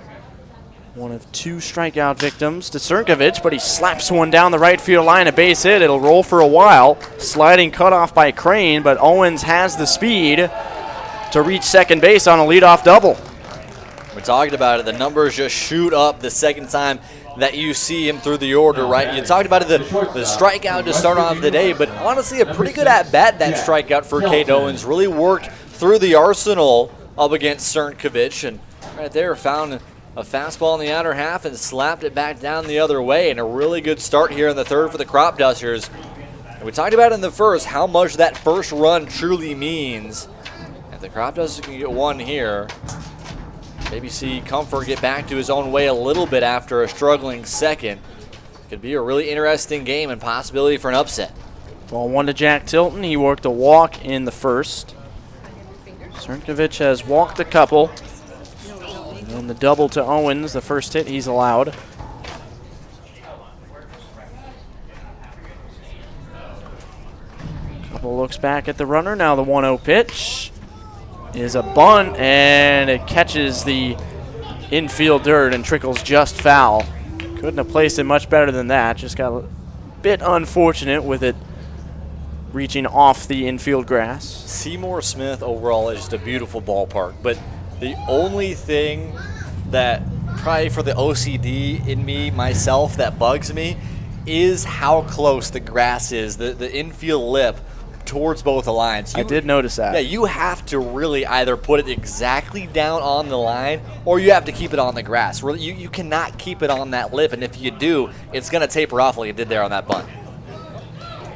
One of 2 strikeout victims to Sternkovich, but he slaps one down the right field line, a base hit. It'll roll for a while. Sliding cutoff by Crane, but Owens has the speed to reach second base on a leadoff double. We're talking about it. The numbers just shoot up the second time that you see him through the order, right? You talked about it, the strikeout to start off the day, but honestly, a pretty good at-bat, that strikeout for Cade Owens. Really worked through the arsenal up against Sternkovich, and right there found a fastball in the outer half and slapped it back down the other way, and a really good start here in the third for the Cropdusters. And we talked about in the first how much that first run truly means. If the Cropdusters can get one here, maybe see Comfort get back to his own way a little bit after a struggling second. Could be a really interesting game and possibility for an upset. Ball 1 to Jack Tilton. He worked a walk in the first. Sternkovich has walked a couple. And the double to Owens, the first hit he's allowed. Couple looks back at the runner. Now the 1-0 pitch is a bunt, and it catches the infield dirt and trickles just foul. Couldn't have placed it much better than that. Just got a bit unfortunate with it reaching off the infield grass. Seymour Smith overall is just a beautiful ballpark, but the only thing that probably for the OCD in me, myself, that bugs me is how close the grass is, the infield lip towards both the lines. I did notice that. Yeah, you have to really either put it exactly down on the line or you have to keep it on the grass. Really, you cannot keep it on that lip, and if you do, it's going to taper off like it did there on that bunt.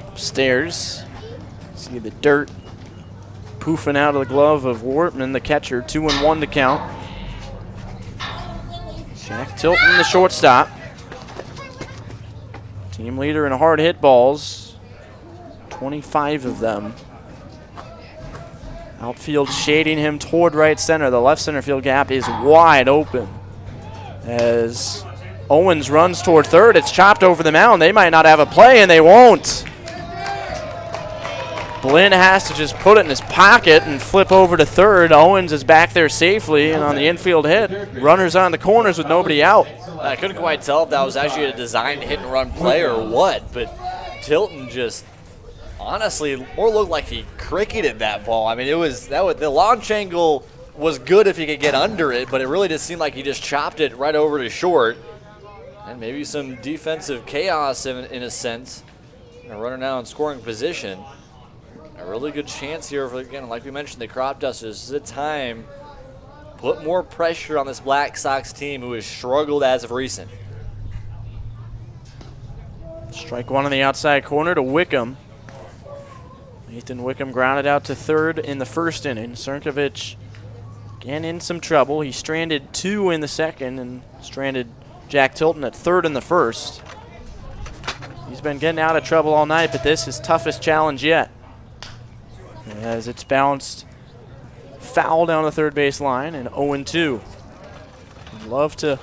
Upstairs, see the dirt poofing out of the glove of Wortman, the catcher. 2-1 to count. Jack Tilton, the shortstop. Team leader in hard hit balls. 25 of them. Outfield shading him toward right center. The left center field gap is wide open. As Owens runs toward third, it's chopped over the mound. They might not have a play, and they won't. Blinn has to just put it in his pocket and flip over to third. Owens is back there safely, and on the infield hit, runners on the corners with nobody out. I couldn't quite tell if that was actually a designed hit and run play or what, but Tilton just honestly more looked like he cricketed that ball. I mean, the launch angle was good if he could get under it, but it really just seemed like he just chopped it right over to short. And maybe some defensive chaos in a sense. A runner now in scoring position. A really good chance here for, again, like we mentioned, the Cropdusters. This is a time put more pressure on this Black Sox team who has struggled as of recent. Strike one on the outside corner to Wickham. Nathan Wickham grounded out to third in the first inning. Sternkovich again in some trouble. He stranded 2 in the second and stranded Jack Tilton at third in the first. He's been getting out of trouble all night, but this is his toughest challenge yet. As it's bounced foul down the third base line, and 0-2. Love to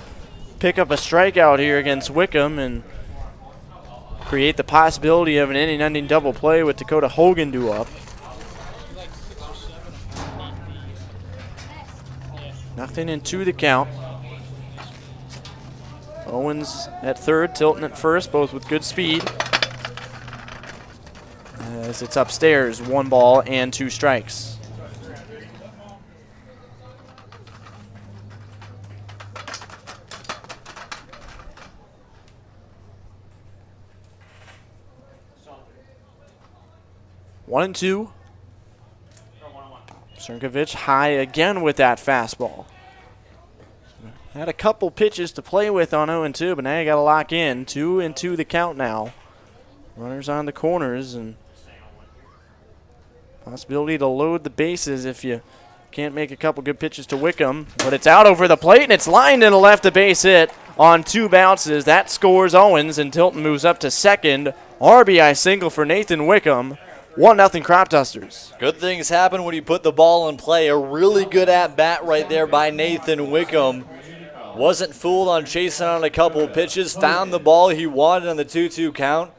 pick up a strikeout here against Wickham and create the possibility of an inning-ending double play with Dakota Hogan due up. Nothing in 2 the count. Owens at third, Tilton at first, both with good speed. As it's upstairs, 1 ball and 2 strikes. One and 2. Crnkovic high again with that fastball. Had a couple pitches to play with on 0-2, but now you got to lock in. 2-2 the count now. Runners on the corners, and possibility to load the bases if you can't make a couple good pitches to Wickham. But it's out over the plate, and it's lined in a left base hit on 2 bounces. That scores Owens, and Tilton moves up to second. RBI single for Nathan Wickham. 1-0 Cropdusters. Good things happen when you put the ball in play. A really good at-bat right there by Nathan Wickham. Wasn't fooled on chasing on a couple of pitches. Found the ball he wanted on the 2-2 count.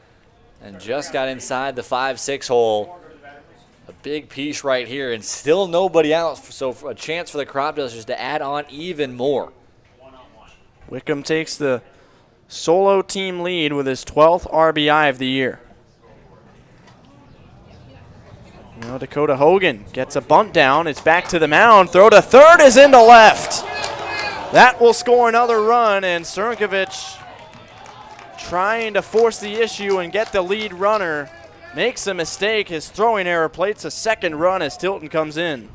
And just got inside the 5-6 hole. A big piece right here. And still nobody out. So a chance for the Cropdusters to add on even more. Wickham takes the solo team lead with his 12th RBI of the year. Now Dakota Hogan gets a bunt down. It's back to the mound. Throw to third is into left. That will score another run, and Crnkovic trying to force the issue and get the lead runner. Makes a mistake. His throwing error plates a second run as Tilton comes in.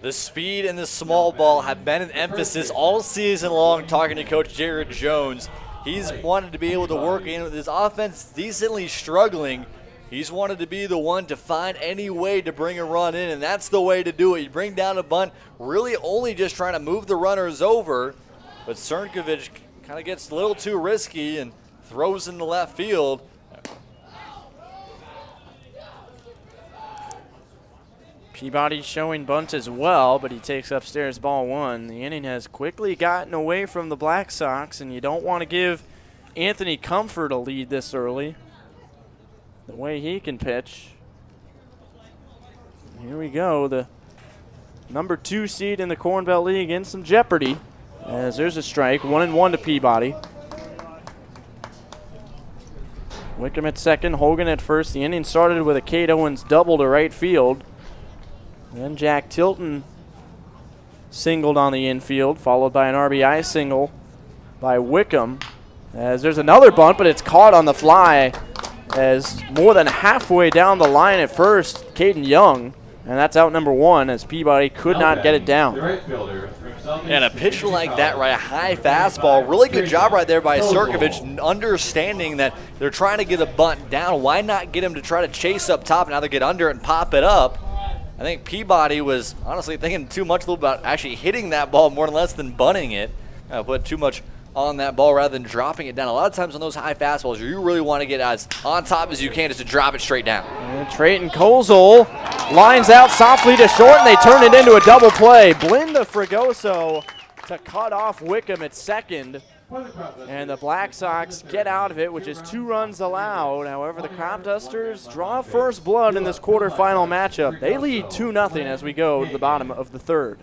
The speed and the small ball have been an emphasis all season long, talking to Coach Jared Jones. He's wanted to be able to work in with his offense decently struggling. He's wanted to be the one to find any way to bring a run in, and that's the way to do it. You bring down a bunt, really only just trying to move the runners over, but Crnkovic kind of gets a little too risky and throws in the left field. Peabody showing bunt as well, but he takes upstairs ball 1. The inning has quickly gotten away from the Black Sox, and you don't want to give Anthony Comfort a lead this early. The way he can pitch. Here we go. The number 2 seed in the Corn Belt League in some jeopardy. As there's a strike. 1-1 to Peabody. Wickham at second. Hogan at first. The inning started with a Kate Owens double to right field. Then Jack Tilton singled on the infield, followed by an RBI single by Wickham. As there's another bunt, but it's caught on the fly. As more than halfway down the line at first, Caden Young, and that's out number 1 as Peabody could not get it down. And a pitch like that, right, a high fastball, really good job right there by Crnkovic, understanding that they're trying to get a bunt down. Why not get him to try to chase up top and either get under it and pop it up? I think Peabody was honestly thinking too much about actually hitting that ball more or less than bunting it. Put too much on that ball rather than dropping it down. A lot of times on those high fastballs, you really want to get as on top as you can just to drop it straight down. And Trayton Kozel lines out softly to short, and they turn it into a double play. Blinda Fregoso to cut off Wickham at second. And the Black Sox get out of it, which is 2 runs allowed. However, the Cropdusters draw first blood in this quarterfinal matchup. They lead 2-0 as we go to the bottom of the 3rd.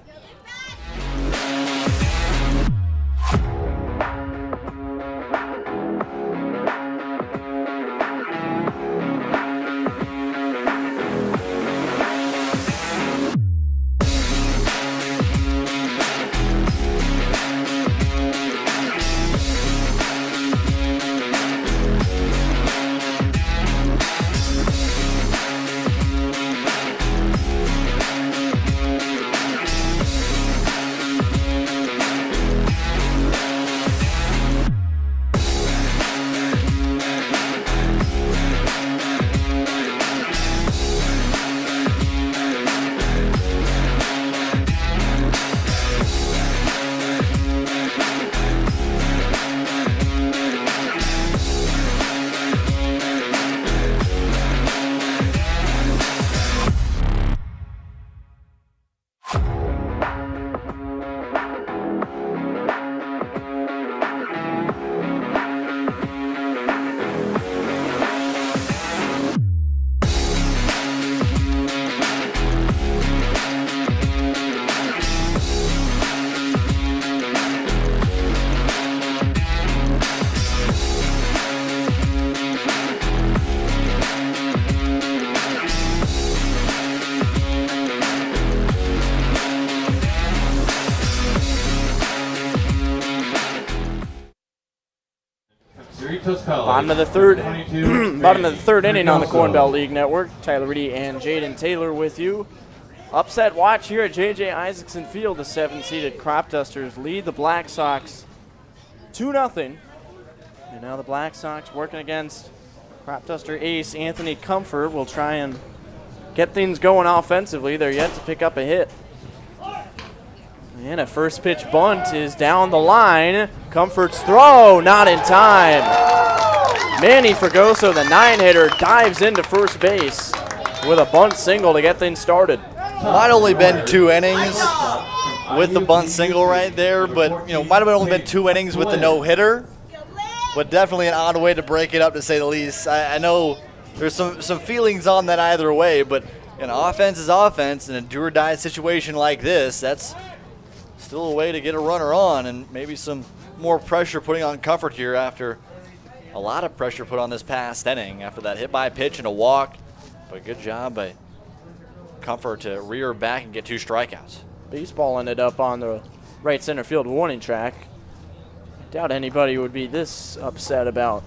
Bottom of the third inning on the Corn Belt League Network. Tyler Reidy and Jaden Taylor with you. Upset watch here at JJ Isaacson Field. The 7-seeded Cropdusters lead the Black Sox 2-0. And now the Black Sox working against Cropduster ace Anthony Comfort will try and get things going offensively. They're yet to pick up a hit. And a first pitch bunt is down the line. Comfort's throw, not in time. Manny Fregoso, the 9-hitter, dives into first base with a bunt single to get things started. Might only been 2 innings with the bunt single right there, but might have only been 2 innings with the no-hitter. But definitely an odd way to break it up, to say the least. I know there's some feelings on that either way, but offense is offense. In a do-or-die situation like this, that's still a way to get a runner on, and maybe some more pressure putting on Comfort here after a lot of pressure put on this past inning after that hit by pitch and a walk. But good job by Comfort to rear back and get 2 strikeouts. Baseball ended up on the right center field warning track. Doubt anybody would be this upset about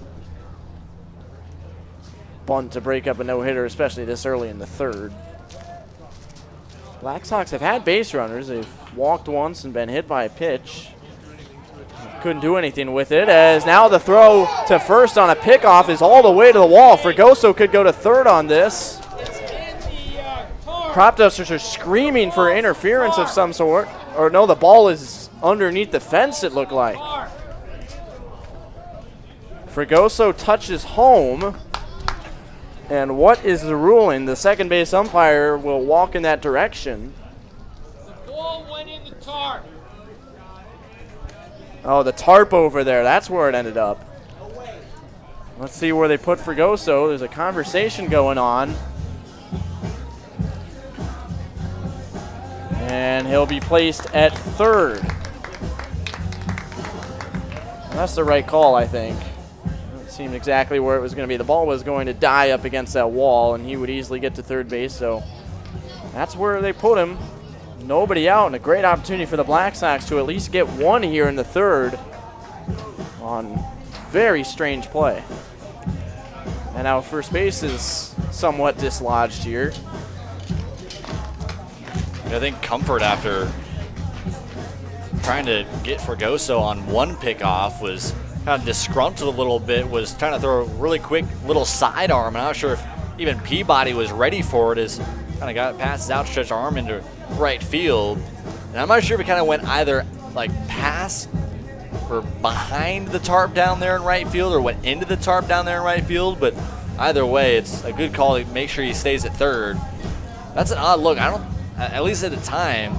bunt to break up a no-hitter, especially this early in the third. Black Sox have had base runners. They've walked once and been hit by a pitch. Couldn't do anything with it, as now the throw to first on a pickoff is all the way to the wall. Fregoso could go to third on this. Cropdusters are screaming for interference of some sort. Or no, the ball is underneath the fence, it looked like. Fregoso touches home. And what is the ruling? The second base umpire will walk in that direction. The ball went in the tarp. Oh, the tarp over there. That's where it ended up. Let's see where they put Fregoso. There's a conversation going on. And he'll be placed at third. That's the right call, I think. It seemed exactly where it was going to be. The ball was going to die up against that wall, and he would easily get to third base. So that's where they put him. Nobody out, and a great opportunity for the Black Sox to at least get one here in the third on very strange play. And now first base is somewhat dislodged here. I think Comfort, after trying to get Fregoso on one pickoff, was kind of disgruntled a little bit, was trying to throw a really quick little sidearm. I'm not sure if even Peabody was ready for it, as kind of got past his outstretched arm into right field. And I'm not sure if it kind of went either like past or behind the tarp down there in right field, or went into the tarp down there in right field, but either way, it's a good call to make sure he stays at third. That's an odd look. At least at the time,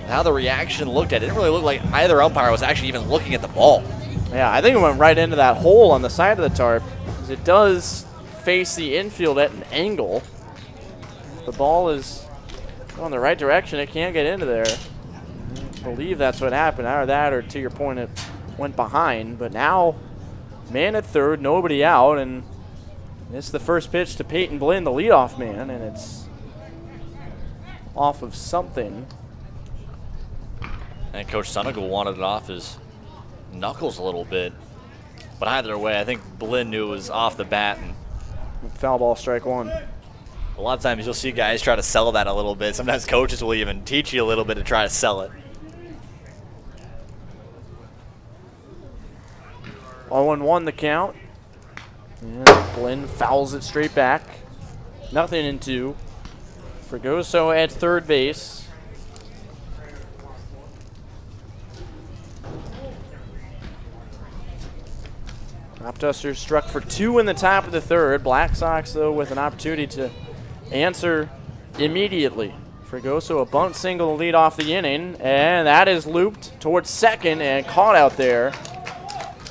how the reaction looked at it, didn't really look like either umpire was actually even looking at the ball. Yeah, I think it went right into that hole on the side of the tarp, because it does face the infield at an angle. The ball is going the right direction. It can't get into there. I believe that's what happened. Either that, or to your point, it went behind. But now, man at third, nobody out, and it's the first pitch to Peyton Blinn, the leadoff man, and it's off of something. And Coach Sunigal wanted it off his knuckles a little bit. But either way, I think Blinn knew it was off the bat. And foul ball, strike one. A lot of times you'll see guys try to sell that a little bit. Sometimes coaches will even teach you a little bit to try to sell it. 0-1 the count. And Blinn fouls it straight back. Nothing in 2. Fregoso at third base. Cropdusters struck for 2 in the top of the third. Black Sox, though, with an opportunity to answer immediately. Fregoso a bunt single to lead off the inning, and that is looped towards second and caught out there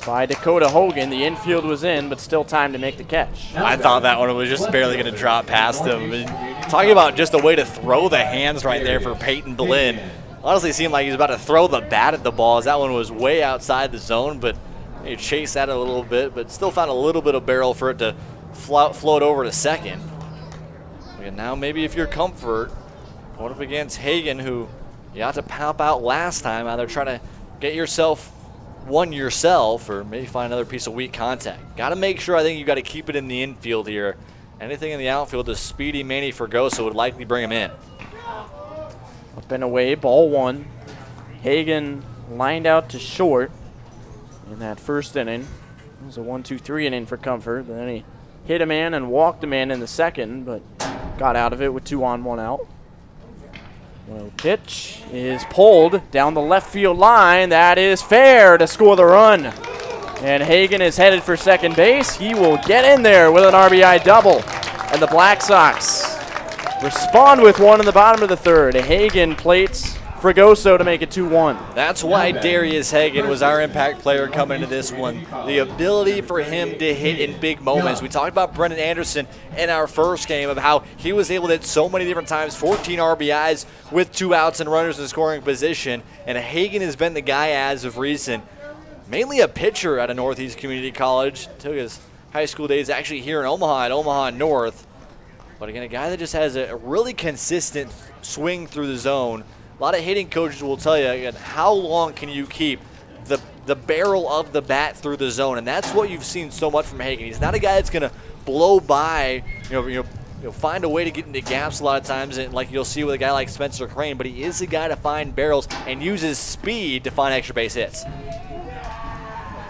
by Dakota Hogan. The infield was in, but still time to make the catch. I thought that one was just barely going to drop past him. And talking about just a way to throw the hands right there for Peyton Blinn. Honestly, it seemed like he was about to throw the bat at the ball, as that one was way outside the zone, but he chased at it a little bit, but still found a little bit of barrel for it to float over to second. And now maybe if you're Comfort, going up against Hagan, who you had to pop out last time, either try to get yourself one yourself or maybe find another piece of weak contact. Got to make sure, I think you got to keep it in the infield here. Anything in the outfield, the speedy Manny Fregoso would likely bring him in. and away, ball one. Hagen lined out to short in that first inning. It was a 1-2-3 inning for Comfort, but then he hit a man and walked a man in the second, but got out of it with 2 on, 1 out. The pitch is pulled down the left field line. That is fair to score the run. And Hagen is headed for second base. He will get in there with an RBI double. And the Black Sox respond with one in the bottom of the third. Hagen plates Fregoso to make it 2-1. That's why Darius Hagen was our impact player coming into this one. The ability for him to hit in big moments. We talked about Brendan Anderson in our first game of how he was able to hit so many different times, 14 RBIs with 2 outs and runners in scoring position. And Hagen has been the guy as of recent. Mainly a pitcher at a Northeast Community College. Took his high school days actually here in Omaha at Omaha North. But again, a guy that just has a really consistent swing through the zone. A lot of hitting coaches will tell you, again, how long can you keep the barrel of the bat through the zone? And that's what you've seen so much from Hagen. He's not a guy that's going to blow by, find a way to get into gaps a lot of times, and like you'll see with a guy like Spencer Crane, but he is a guy to find barrels and uses speed to find extra base hits.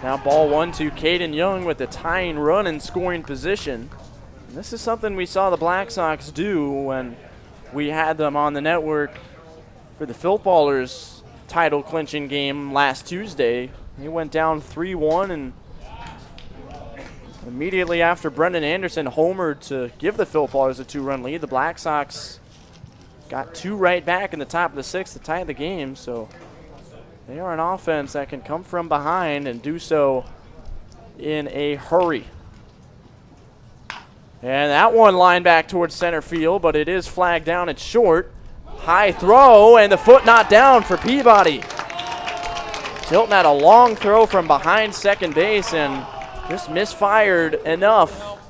Now ball 1 to Caden Young with the tying run in scoring position. And this is something we saw the Black Sox do when we had them on the network for the Filtballers title clinching game last Tuesday. They went down 3-1, and immediately after Brendan Anderson homered to give the Filtballers a 2-run lead, the Black Sox got 2 right back in the top of the 6th to tie the game. So they are an offense that can come from behind and do so in a hurry. And that one lined back towards center field, but it is flagged down at short. High throw, and the foot not down for Peabody. Tilton had a long throw from behind second base and just misfired enough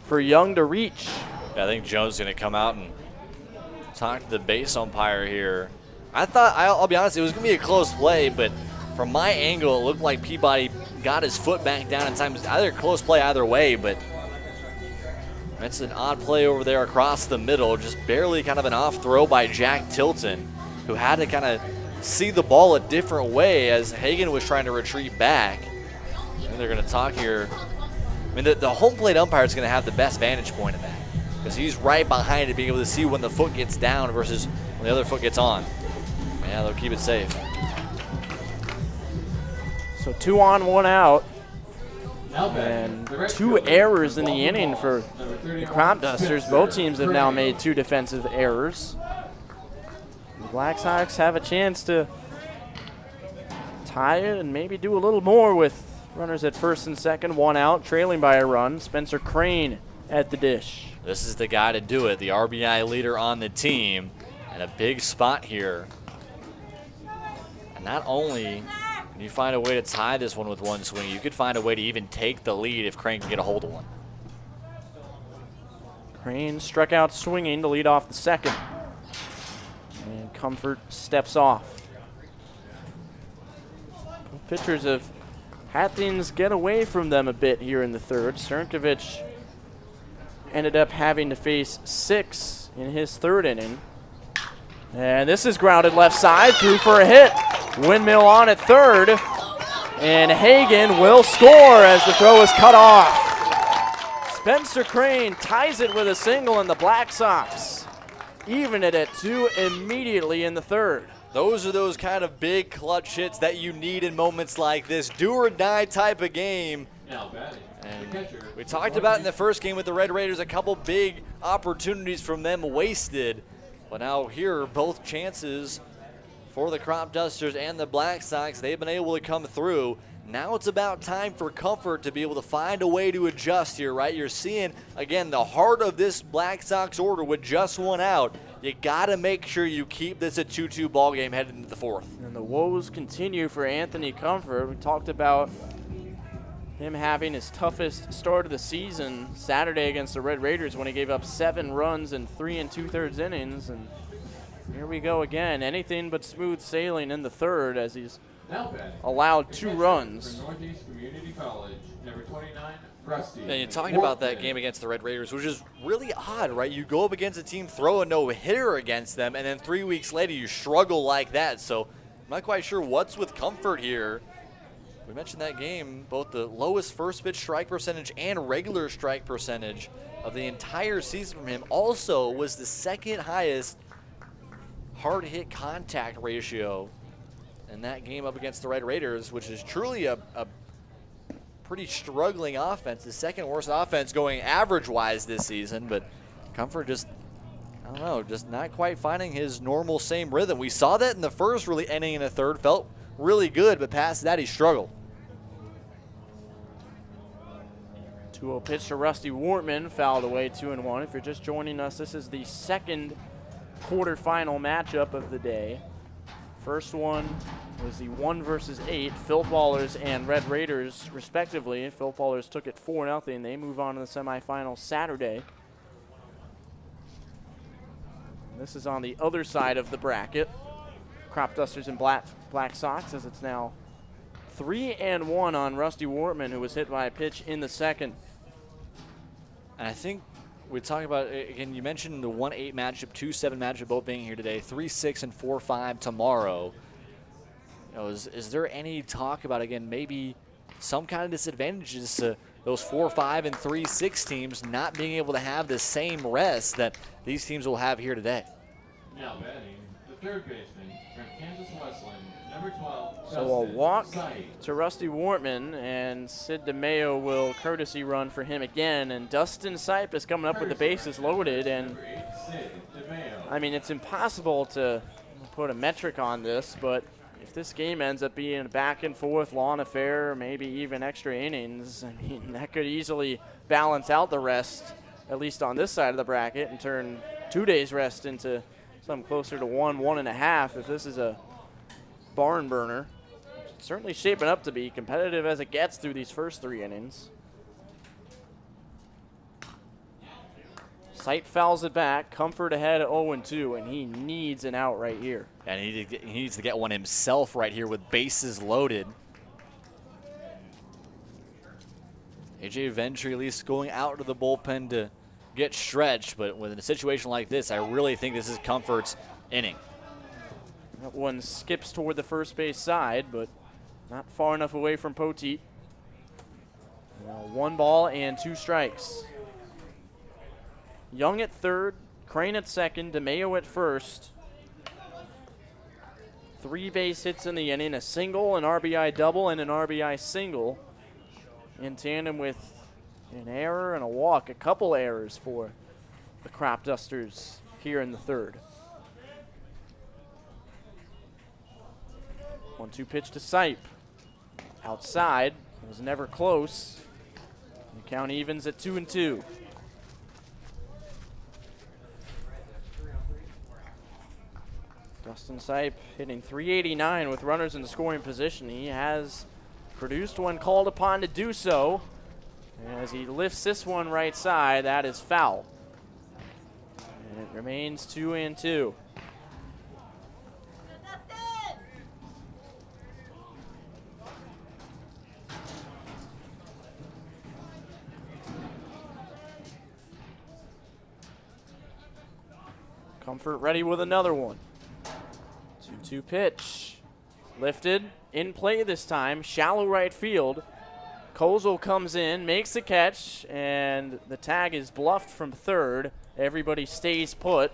for Young to reach. Yeah, I think Jones is going to come out and talk to the base umpire here. I thought, I'll be honest, it was going to be a close play, but from my angle, it looked like Peabody got his foot back down in time. It was either a close play either way, but that's an odd play over there across the middle. Just barely kind of an off throw by Jack Tilton, who had to kind of see the ball a different way as Hagen was trying to retreat back. And they're going to talk here. I mean, the home plate umpire is going to have the best vantage point in that, because he's right behind it, being able to see when the foot gets down versus when the other foot gets on. Yeah, they'll keep it safe. So 2 on, 1 out. And 2 errors in the inning for the Cropdusters. Both teams have now made 2 defensive errors. The Black Sox have a chance to tie it and maybe do a little more with runners at first and second, 1 out, trailing by a run. Spencer Crane at the dish. This is the guy to do it, the RBI leader on the team, and a big spot here. And not only can you find a way to tie this one with 1 swing, you could find a way to even take the lead if Crane can get a hold of one. Crane struck out swinging to lead off the second. And Comfort steps off. Both pitchers have had things get away from them a bit here in the third. Sternkovich ended up having to face 6 in his third inning. And this is grounded left side, through for a hit. Windmill on at third, and Hagen will score as the throw is cut off. Spencer Crane ties it with a single, and the Black Sox even it at 2 immediately in the third. Those are those kind of big clutch hits that you need in moments like this. Do or die type of game. And we talked about in the first game with the Red Raiders, a couple big opportunities from them wasted. But now here are both chances for the Cropdusters and the Black Sox. They've been able to come through. Now it's about time for Comfort to be able to find a way to adjust here, right? You're seeing, again, the heart of this Black Sox order with just 1 out. You got to make sure you keep this a 2-2 ball game headed into the 4th. And the woes continue for Anthony Comfort. We talked about him having his toughest start of the season Saturday against the Red Raiders when he gave up 7 runs in 3 2/3 innings. And Here we go again. Anything but smooth sailing in the third as he's Now batting. allowed 2 Catcher runs. For Northeast Community College, number 29, Rusty. And you're talking about that game against the Red Raiders, which is really odd, right? You go up against a team, throw a no-hitter against them, and then 3 weeks later you struggle like that. So I'm not quite sure what's with Comfort here. We mentioned that game, both the lowest first pitch strike percentage and regular strike percentage of the entire season from him. Also was the second highest hard hit contact ratio in that game up against the Red Raiders, which is truly a pretty struggling offense. The second worst offense going average-wise this season, but Comfort just, I don't know, just not quite finding his normal same rhythm. We saw that in the first really inning and the third. Felt really good, but past that he struggled. 2-0 pitch to Rusty Wortman, fouled away 2-1. If you're just joining us, this is the second quarterfinal matchup of the day. First one was the 1 versus 8, Filth Ballers and Red Raiders, respectively. Filth Ballers took it 4-0. They move on to the semifinals Saturday. And this is on the other side of the bracket. Cropdusters and Black Sox, as it's now 3-1 on Rusty Wortman, who was hit by a pitch in the second. And I think we're talking about, again, you mentioned the 1-8 matchup, 2-7 matchup both being here today, 3-6 and 4-5 tomorrow. You know, is there any talk about, again, maybe some kind of disadvantages to those 4-5 and 3-6 teams not being able to have the same rest that these teams will have here today? Now batting, the third baseman from Kansas Westland, number 12, So a walk Sipe. to Rusty Wortman, and Sid DeMayo will courtesy run for him again. And Dustin Sipe is coming up with the bases loaded. And Number 8, Sid DeMayo. I mean, it's impossible to put a metric on this, but if this game ends up being a back and forth lawn affair, maybe even extra innings, I mean, that could easily balance out the rest, at least on this side of the bracket, and turn 2 days rest into something closer to 1.5 if this is a barn burner. It's certainly shaping up to be competitive as it gets through these first 3 innings. Sipe fouls it back. Comfort ahead at 0-2, and he needs an out right here. And he needs to get one himself right here with bases loaded. AJ Ventry at least going out to the bullpen to get stretched, but with a situation like this, I really think this is Comfort's inning. That one skips toward the first base side, but not far enough away from Poteet. Now 1 ball and 2 strikes. Young at third, Crane at second, DeMayo at first. 3 base hits in the inning, a single, an RBI double, and an RBI single, in tandem with an error and a walk. A couple errors for the Cropdusters here in the third. 1-2 pitch to Sipe. Outside, it was never close. The count evens at 2-2. Dustin Sipe hitting .389 with runners in the scoring position. He has produced when called upon to do so. As he lifts this one right side, that is foul. And it remains 2-2. Comfort ready with another one. 2-2 pitch. Lifted, in play this time, shallow right field. Kozel comes in, makes the catch, and the tag is bluffed from third. Everybody stays put.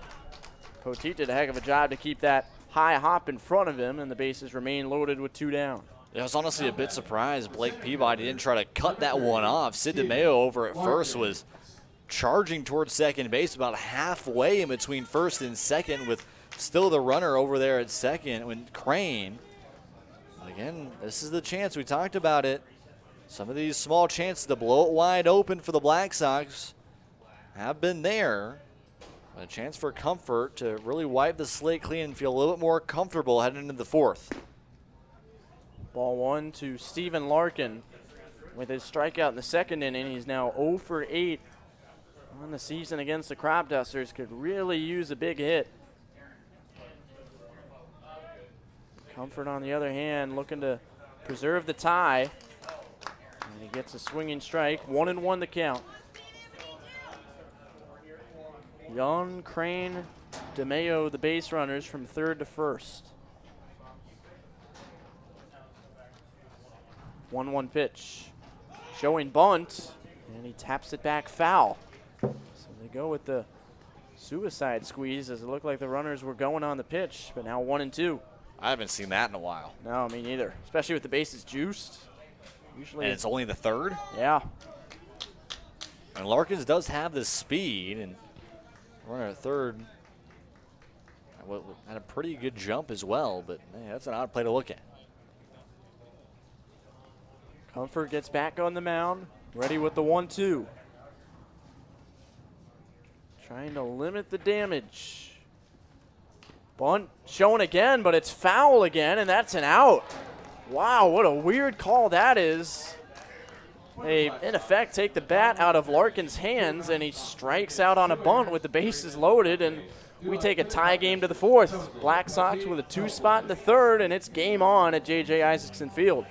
Poteet did a heck of a job to keep that high hop in front of him, and the bases remain loaded with 2 down. I was honestly a bit surprised Blake Peabody didn't try to cut that one off. Sid DeMayo over at first was charging towards second base about halfway in between first and second with still the runner over there at second when Crane. Again, this is the chance. We talked about it. Some of these small chances to blow it wide open for the Black Sox have been there. A chance for Comfort to really wipe the slate clean and feel a little bit more comfortable heading into the fourth. Ball 1 to Stephen Larkin. With his strikeout in the second inning, he's now 0 for 8 on the season against the Cropdusters. Could really use a big hit. Comfort, on the other hand, looking to preserve the tie. And he gets a swinging strike. 1-1 the count. Young, Crane, DeMayo, the base runners from third to first. 1-1 pitch. Showing bunt, and he taps it back foul. So they go with the suicide squeeze as it looked like the runners were going on the pitch, but now 1-2. I haven't seen that in a while. No, me neither, especially with the bases juiced. Usually, And it's only the third? Yeah. And Larkins does have the speed, and runner at third had a pretty good jump as well, but man, that's an odd play to look at. Comfort gets back on the mound, ready with the 1-2. Trying to limit the damage. Bunt shown again, but it's foul again, and that's an out. Wow, what a weird call that is. They, in effect, take the bat out of Larkin's hands, and he strikes out on a bunt with the bases loaded, and we take a tie game to the fourth. Black Sox with a 2 spot in the third, and it's game on at JJ Isaacson Field.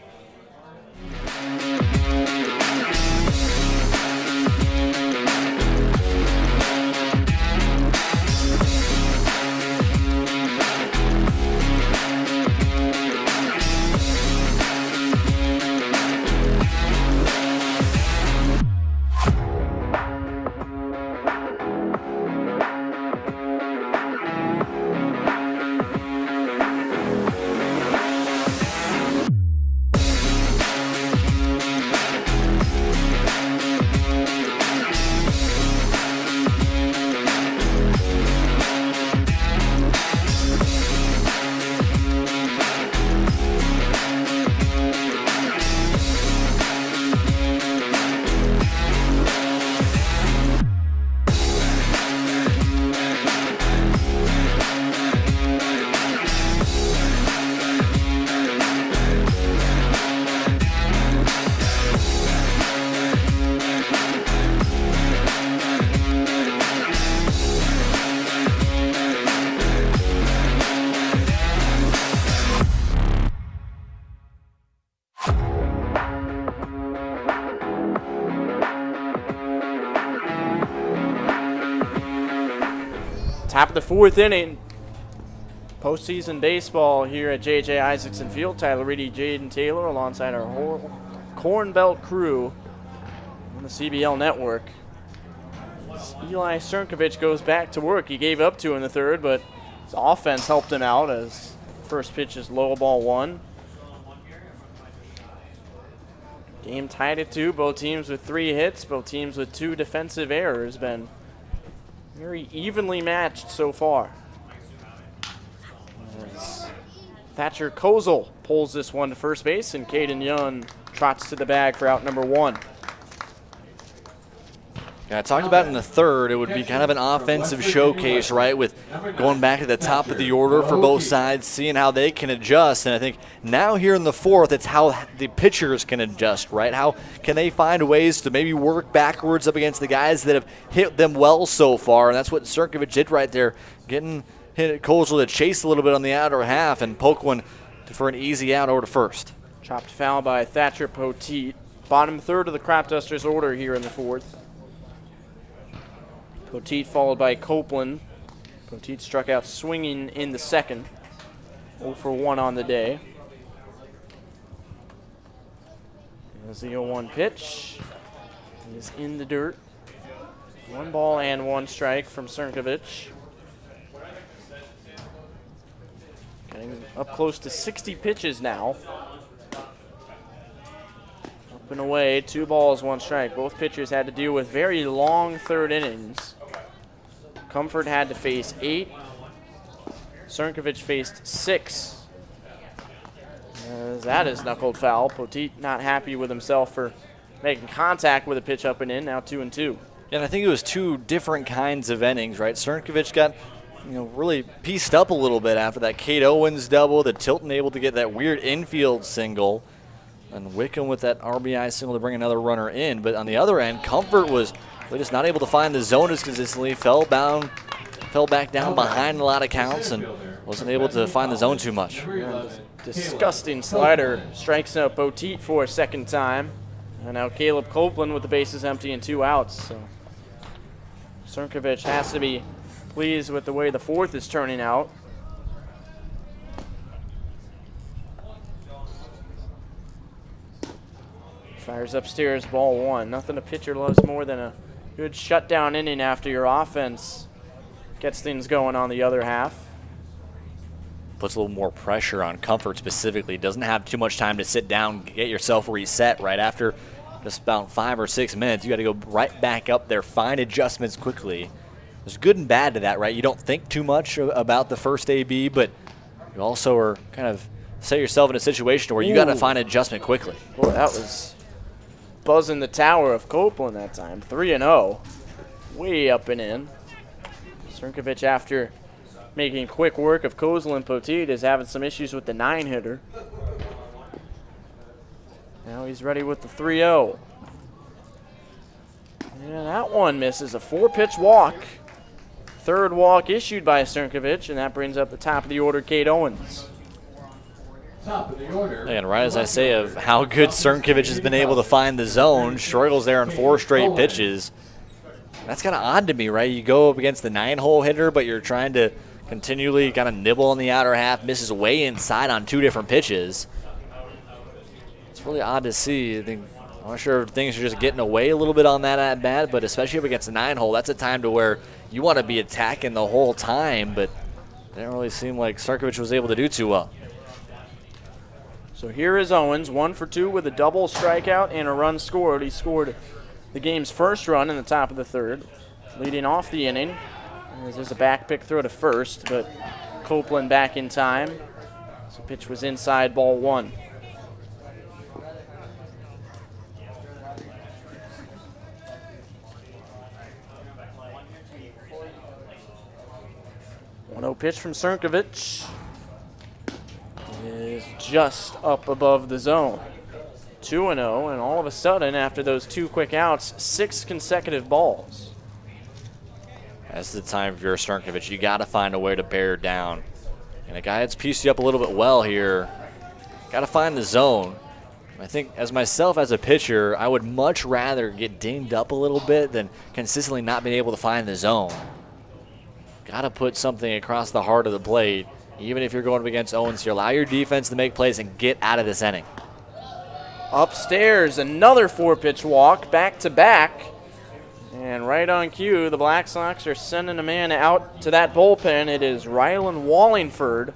Top of the fourth inning. Postseason baseball here at JJ Isaacson Field. Tyler Reidy, Jaden Taylor alongside our whole Corn Belt crew on the CBL network. Eli Srnkovic goes back to work. He gave up 2 in the third, but his offense helped him out as first pitch is low, ball 1. Game tied at 2. Both teams with 3 hits. Both teams with 2 defensive errors. Been very evenly matched so far. As Thatcher Kozel pulls this one to first base, and Caden Young trots to the bag for out number 1. Yeah, I talked about in the third, it would be kind of an offensive showcase, right, with going back to the top of the order for both sides, seeing how they can adjust. And I think now here in the fourth, it's how the pitchers can adjust, right? How can they find ways to maybe work backwards up against the guys that have hit them well so far? And that's what Srnkovic did right there, getting hit Kozel to chase a little bit on the outer half and poke one for an easy out over to first. Chopped foul by Thatcher Poteet. Bottom third of the Cropdusters order here in the fourth. Poteet followed by Copeland. Poteet struck out swinging in the second. 0 for 1 on the day. There's the 0-1 pitch. He is in the dirt. 1 ball and 1 strike from Srnkovic. Getting up close to 60 pitches now. Up and away, 2 balls, 1 strike. Both pitchers had to deal with very long third innings. Comfort had to face 8. Srnkovic faced 6. That is knuckled foul. Poteet not happy with himself for making contact with a pitch up and in, now 2-2. And I think it was 2 different kinds of innings, right? Srnkovic got, really pieced up a little bit after that Kate Owens double, the Tilton able to get that weird infield single, and Wickham with that RBI single to bring another runner in. But on the other end, Comfort was just not able to find the zone as consistently, fell back down behind a lot of counts, and wasn't able to find the zone too much. Number 11, Disgusting slider strikes out Poteet for a second time. And now Caleb Copeland with the bases empty and 2 outs. So Srnkovic has to be pleased with the way the fourth is turning out. Fires upstairs, ball 1. Nothing a pitcher loves more than a good shutdown inning after your offense gets things going on the other half. Puts a little more pressure on Comfort specifically. Doesn't have too much time to sit down, get yourself reset right after just about 5 or 6 minutes. You got to go right back up there, find adjustments quickly. There's good and bad to that, right? You don't think too much about the first AB, but you also are kind of set yourself in a situation where you got to find adjustment quickly. Boy, that was buzzing the tower of Copeland that time. 3-0, way up and in. Srnkovic, after making quick work of Kozel and Poteet, is having some issues with the 9-hitter. Now he's ready with the 3-0. And that one misses. A 4-pitch walk. Third walk issued by Srnkovic, and that brings up the top of the order, Cade Owens. top of the order. And right as I say of how good Srnkovic has been able to find the zone, struggles there in 4 straight pitches. That's kind of odd to me, right? You go up against the 9-hole hitter, but you're trying to continually kind of nibble on the outer half, misses way inside on 2 different pitches. It's really odd to see. I'm not sure if things are just getting away a little bit on that at bat, but especially up against the 9-hole, that's a time to where you want to be attacking the whole time, but it didn't really seem like Srnkovic was able to do too well. So here is Owens, 1 for 2 with a double strikeout and a run scored. He scored the game's first run in the top of the third, leading off the inning. As there's a back pick throw to first, but Copeland back in time. So pitch was inside, ball 1. One-0 pitch from Srnkovic is just up above the zone. 2-0, and all of a sudden, after those 2 quick outs, 6 consecutive balls. That's the time for your Srnkovic. You got to find a way to bear down. And a guy that's pieced you up a little bit well here, got to find the zone. I think as myself as a pitcher, I would much rather get dinged up a little bit than consistently not being able to find the zone. Got to put something across the heart of the plate, even if you're going up against Owens here. Allow your defense to make plays and get out of this inning. Upstairs, another 4-pitch walk, back-to-back. And right on cue, the Black Sox are sending a man out to that bullpen. It is Rylan Wallingford.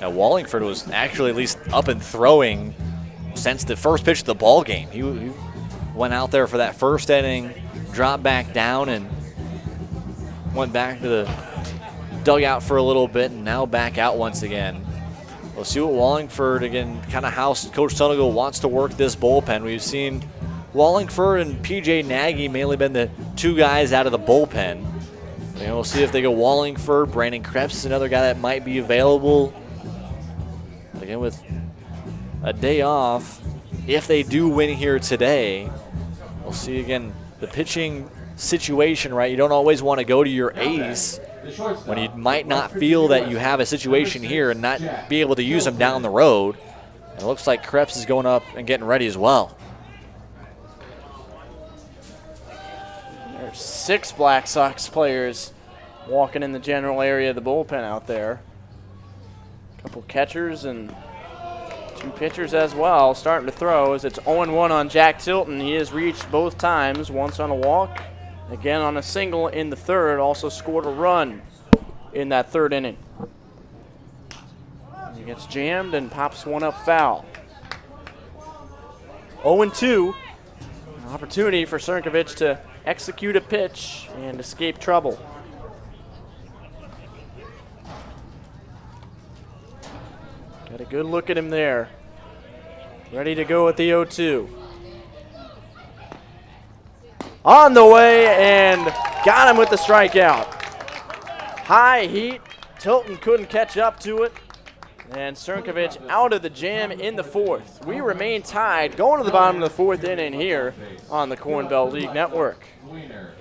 Now, Wallingford was actually at least up and throwing since the first pitch of the ball game. He went out there for that first inning, dropped back down, and went back to the dugout for a little bit, and now back out once again. We'll see what Wallingford, again, kind of how Coach Tunnegall wants to work this bullpen. We've seen Wallingford and P.J. Nagy mainly been the 2 guys out of the bullpen. We'll see if they go Wallingford. Brandon Krebs is another guy that might be available. Again, with a day off, if they do win here today, we'll see again the pitching situation, right? You don't always want to go to your ace when you might not feel that you have a situation here and not be able to use them down the road. And it looks like Krebs is going up and getting ready as well. There's 6 Black Sox players walking in the general area of the bullpen out there. A couple catchers and 2 pitchers as well starting to throw as it's 0-1 on Jack Tilton. He has reached both times, once on a walk, again on a single in the third, also scored a run in that third inning. He gets jammed and pops one up foul. 0-2, an opportunity for Srnkovic to execute a pitch and escape trouble. Got a good look at him there. Ready to go at the 0-2. On the way and got him with the strikeout. High heat. Tilton couldn't catch up to it. And Srnkovic out of the jam in the 4th. We remain tied going to the bottom of the 4th inning here on the Corn Belt League Network. Wiener.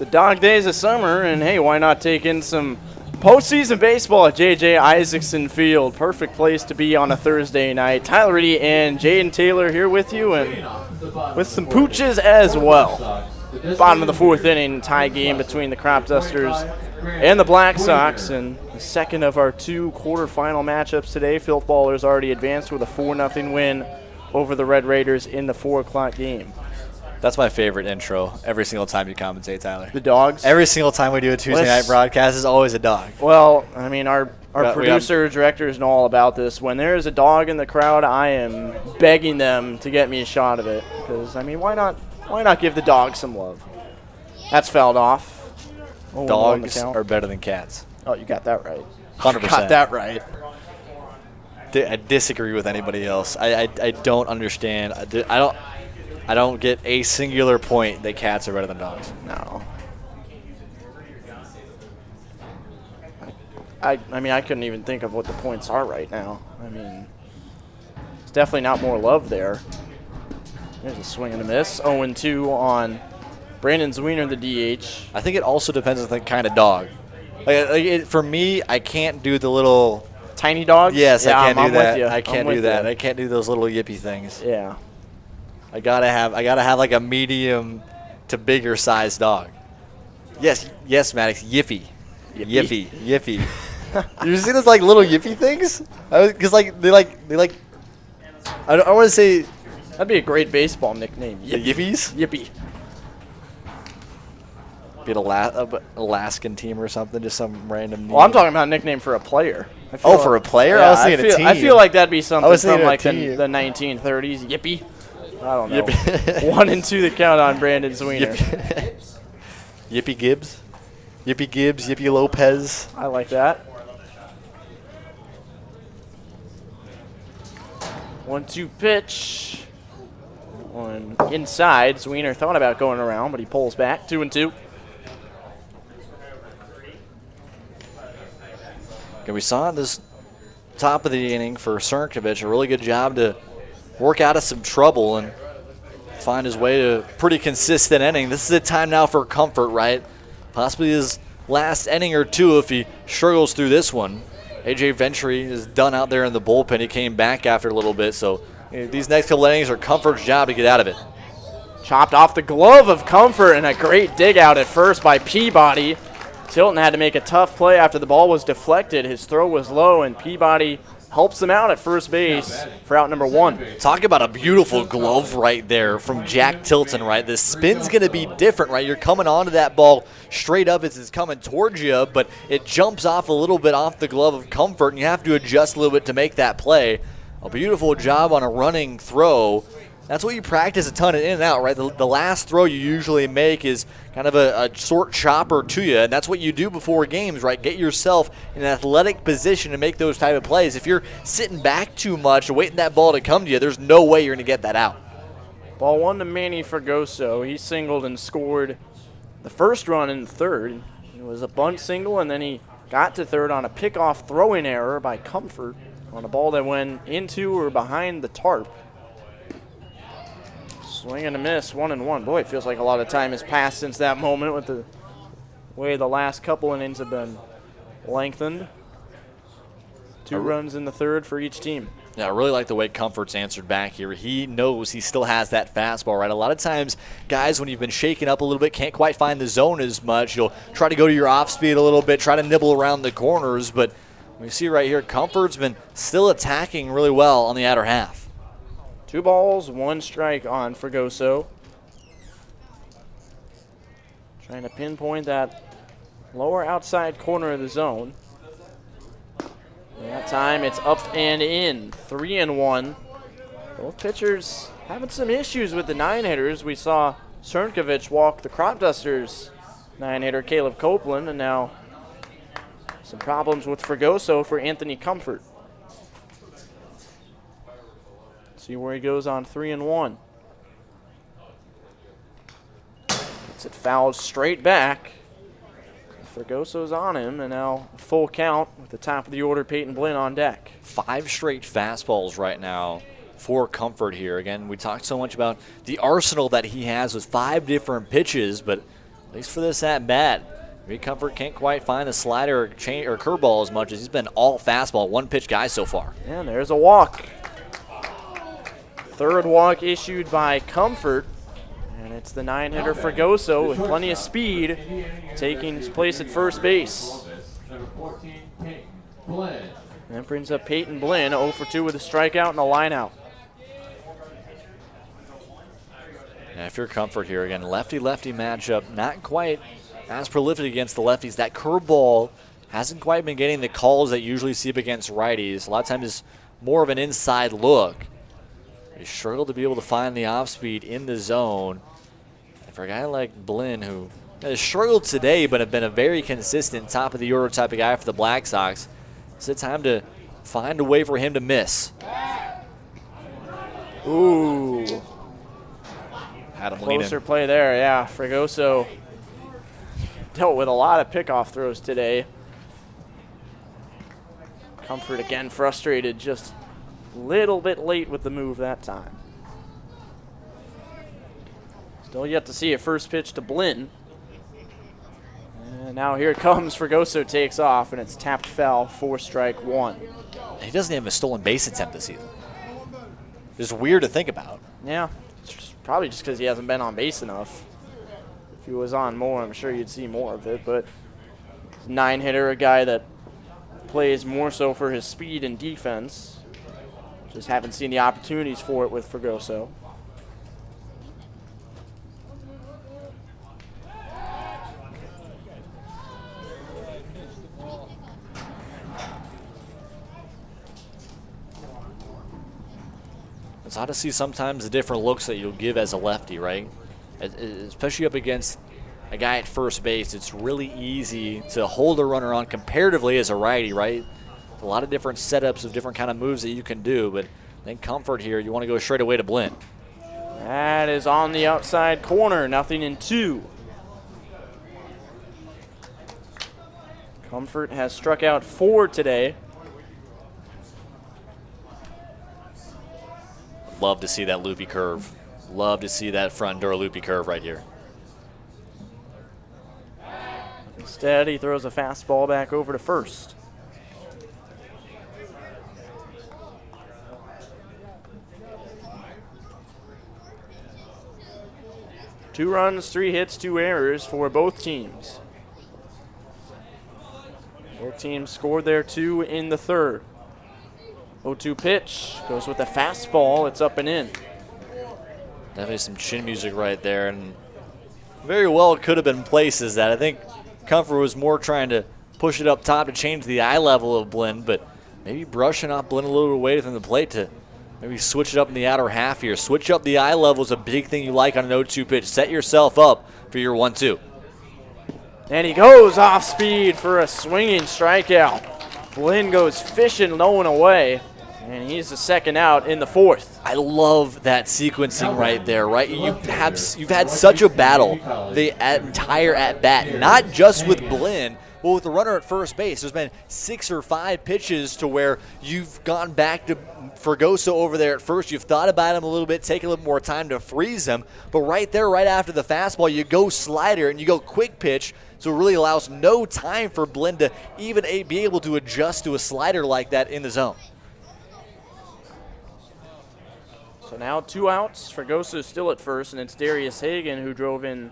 the dog days of summer, and hey, why not take in some postseason baseball at JJ Isaacson Field? Perfect place to be on a Thursday night. Tyler Reidy and Jaden Taylor here with you, and with some pooches as well. Bottom of the fourth inning, tie game between the Cropdusters and the Black Sox, and the second of our two quarterfinal matchups today. Filth Ballers already advanced with a 4-0 win over the Red Raiders in the 4 o'clock game. That's my favorite intro every single time you commentate, Tyler. The dogs? Every single time we do a Tuesday night broadcast is always a dog. Well, I mean, our producer, directors know all about this. When there is a dog in the crowd, I am begging them to get me a shot of it. Because, I mean, why not give the dog some love? That's fouled off. Oh, dogs are better than cats. Oh, you got that right. 100%. Got that right. I disagree with anybody else. I don't understand. I don't get a singular point that cats are better than dogs. No. I mean, I couldn't even think of what the points are right now. I mean, it's definitely not more love there. There's a swing and a miss. 0-2 on Brandon Zwiener, the DH. I think it also depends on the kind of dog. For me, I can't do the little tiny dogs. Yes, yeah, I can't do that. With you. I can't do that. I can't do those little yippy things. Yeah. I gotta have like a medium to bigger size dog. Yes, Maddox. Yippy. You see those like little yippy things? Because they like. I want to say. That'd be a great baseball nickname. Yippies. Yippy. Be an Alaskan team or something, just some random name. Well, I'm talking about a nickname for a player. For a player? Yeah, I was thinking a team. I feel like that'd be something from like the 1930s. Yippee. I don't know. 1-2 the count on Brandon Zwiener. Yippee Gibbs. Yippee Lopez. I like that. 1-2 pitch. One inside. Zwiener thought about going around, but he pulls back. 2-2. Okay, we saw this top of the inning for Srnkovic, a really good job to work out of some trouble and find his way to a pretty consistent inning. This is a time now for comfort, right? Possibly his last inning or two if he struggles through this one. AJ Ventry is done out there in the bullpen. He came back after a little bit, so these next couple innings are Comfort's job to get out of it. Chopped off the glove of Comfort, and a great dig out at first by Peabody. Tilton had to make a tough play after the ball was deflected. His throw was low, and Peabody helps him out at first base for out number 1. Talk about a beautiful glove right there from Jack Tilton, right? The spin's going to be different, right? You're coming onto that ball straight up as it's coming towards you, but it jumps off a little bit off the glove of Comfort, and you have to adjust a little bit to make that play. A beautiful job on a running throw. That's what you practice a ton of in and out, right? The last throw you usually make is kind of a short chopper to you, and that's what you do before games, right? Get yourself in an athletic position to make those type of plays. If you're sitting back too much, waiting that ball to come to you, there's no way you're going to get that out. Ball 1 to Manny Fregoso. He singled and scored the first run in the third. It was a bunt single, and then he got to third on a pickoff throwing error by Comfort on a ball that went into or behind the tarp. Swing and a miss, 1-1. Boy, it feels like a lot of time has passed since that moment with the way the last couple innings have been lengthened. 2 runs in the third for each team. Yeah, I really like the way Comfort's answered back here. He knows he still has that fastball, right? A lot of times, guys, when you've been shaken up a little bit, can't quite find the zone as much. You'll try to go to your off speed a little bit, try to nibble around the corners, but we see right here, Comfort's been still attacking really well on the outer half. 2 balls, 1 strike on Fregoso. Trying to pinpoint that lower outside corner of the zone. And that time it's up and in, 3-1. Both pitchers having some issues with the 9-hitters. We saw Srnkovic walk the Cropdusters 9-hitter Caleb Copeland, and now some problems with Fregoso for Anthony Comfort. See where he goes on 3-1. Gets it fouled straight back. Fregoso's on him, and now full count with the top of the order, Peyton Blinn on deck. 5 straight fastballs right now for Comfort here. Again, we talked so much about the arsenal that he has with 5 different pitches, but At least for this at bat. Reed Comfort can't quite find the slider or curveball as much as he's been all fastball, one pitch guy so far. And there's a walk. Third walk issued by Comfort. And it's the 9-hitter Fregoso with plenty of speed taking his place at first base. Number 14, Peyton Blinn. And that brings up Peyton Blinn, 0 for 2 with a strikeout and a lineout. And if you're Comfort here, again, lefty-lefty matchup, not quite as prolific against the lefties. That curveball hasn't quite been getting the calls that you usually see up against righties. A lot of times it's more of an inside look. He struggled to be able to find the off-speed in the zone. And for a guy like Blinn, who has struggled today but have been a very consistent top-of-the-order type of guy for the Black Sox, it's the time to find a way for him to miss. Ooh. Had him Closer leaning. play there, yeah. Fregoso dealt with a lot of pickoff throws today. Comfort again frustrated, just a little bit late with the move that time. Still yet to see a first pitch to Blinn. And now here it comes. Fregoso takes off, and it's tapped foul, 4-1. He doesn't have a stolen base attempt this season. It's weird to think about. Yeah, it's probably just because he hasn't been on base enough. If he was on more, I'm sure you'd see more of it. But 9-hitter, a guy that plays more so for his speed and defense. Just haven't seen the opportunities for it with Fregoso. It's odd to see sometimes the different looks that you'll give as a lefty, right? Especially up against a guy at first base. It's really easy to hold a runner on comparatively as a righty, right? A lot of different setups of different kind of moves that you can do, but I think Comfort here, you want to go straight away to Blinn. That is on the outside corner, 0-2. Comfort has struck out 4 today. Love to see that loopy curve. Love to see that front door loopy curve right here. Instead, he throws a fastball back over to first. Two runs, 3 hits, 2 errors for both teams. Both teams scored their 2 in the third. 0-2 pitch, goes with a fastball, it's up and in. Definitely some chin music right there, and very well could have been places that I think Comfort was more trying to push it up top to change the eye level of Blinn, but maybe brushing off Blinn a little bit away from the plate to maybe switch it up in the outer half here. Switch up the eye level is a big thing you like on an 0-2 pitch. Set yourself up for your 1-2. And he goes off speed for a swinging strikeout. Blinn goes fishing low and away, and he's the second out in the fourth. I love that sequencing right there, right? You've had such a battle the entire at-bat, not just with Blinn, but with the runner at first base. There's been 6 or 5 pitches to where you've gone back to Fregoso over there at first. You've thought about him a little bit, taking a little more time to freeze him. But right there, right after the fastball, you go slider and you go quick pitch. So it really allows no time for Blinn to even be able to adjust to a slider like that in the zone. So now 2 outs. Fregoso still at first, and it's Darius Hagan who drove in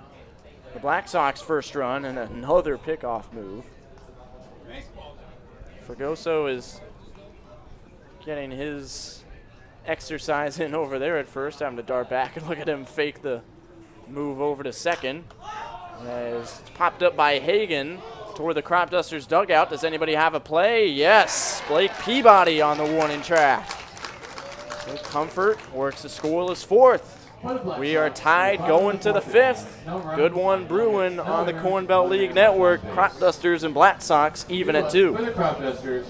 the Black Sox first run and another pickoff move. Fregoso is getting his exercise in over there at first. Time to dart back and look at him fake the move over to second. As it's popped up by Hagan toward the Cropdusters dugout. Does anybody have a play? Yes, Blake Peabody on the warning track. So Comfort works the scoreless fourth. We are tied going to the 5th. Good one brewing on the Corn Belt League Network. Cropdusters and Black Sox even at 2. For the Cropdusters.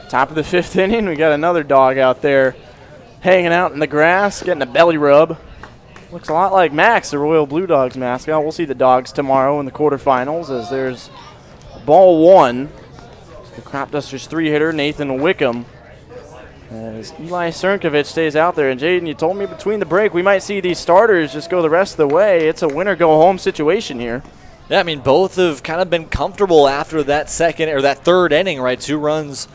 Top of the 5th inning, we got another dog out there hanging out in the grass, getting a belly rub. Looks a lot like Max, the Royal Blue Dogs mascot. We'll see the dogs tomorrow in the quarterfinals as there's ball 1. The Cropdusters 3-hitter, Nathan Wickham. As Eli Sernkovich stays out there. And Jaden, you told me between the break we might see these starters just go the rest of the way. It's a winner-go-home situation here. Yeah, I mean, both have kind of been comfortable after that third inning, right? 2 runs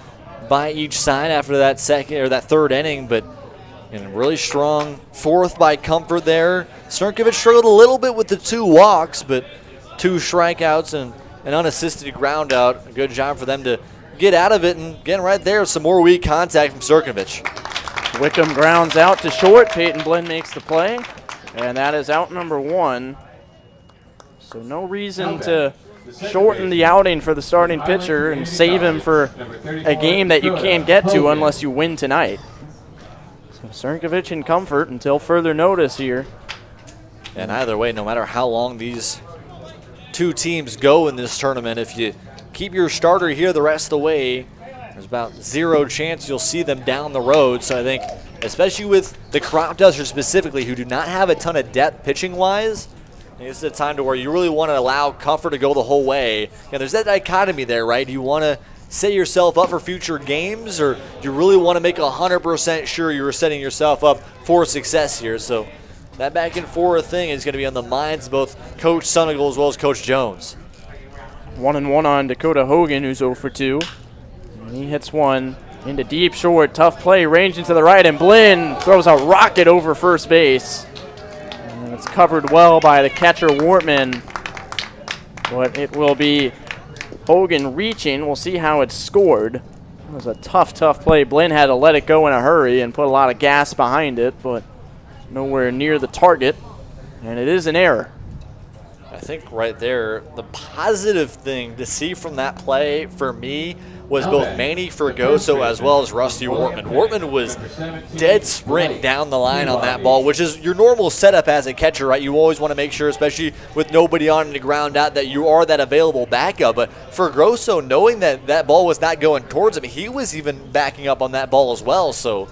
by each side after that third inning, but really strong 4th by Comfort there. Sernkovich struggled a little bit with the 2 walks, but 2 strikeouts and an unassisted ground out. A good job for them to get out of it, and again, right there, some more weak contact from Sernkovich. Wickham grounds out to short. Peyton Blinn makes the play, and that is out number 1. So no reason to shorten the outing for the starting pitcher and save him for a game that you can't get to unless you win tonight. So Sernkovich in Comfort until further notice here. And either way, no matter how long these 2 teams go in this tournament, if you keep your starter here the rest of the way, there's about 0 chance you'll see them down the road. So I think, especially with the Cropdusters specifically, who do not have a ton of depth pitching-wise, this is a time to where you really want to allow Comfort to go the whole way. And there's that dichotomy there, right? Do you want to set yourself up for future games, or do you really want to make 100% sure you're setting yourself up for success here? So that back and forth thing is going to be on the minds of both Coach Sunigal as well as Coach Jones. 1-1 on Dakota Hogan, who's 0 for 2. And he hits one into deep short. Tough play, ranging to the right, and Blinn throws a rocket over first base. And it's covered well by the catcher, Wortman. But it will be Hogan reaching. We'll see how it's scored. It was a tough play. Blinn had to let it go in a hurry and put a lot of gas behind it, but nowhere near the target. And it is an error. I think right there, the positive thing to see from that play for me was both Manny Fergoso as well as Rusty Wortman. Wortman was dead sprint down the line on that ball, which is your normal setup as a catcher, right? You always want to make sure, especially with nobody on the ground out, that you are that available backup. But Fergoso, knowing that that ball was not going towards him, he was even backing up on that ball as well. So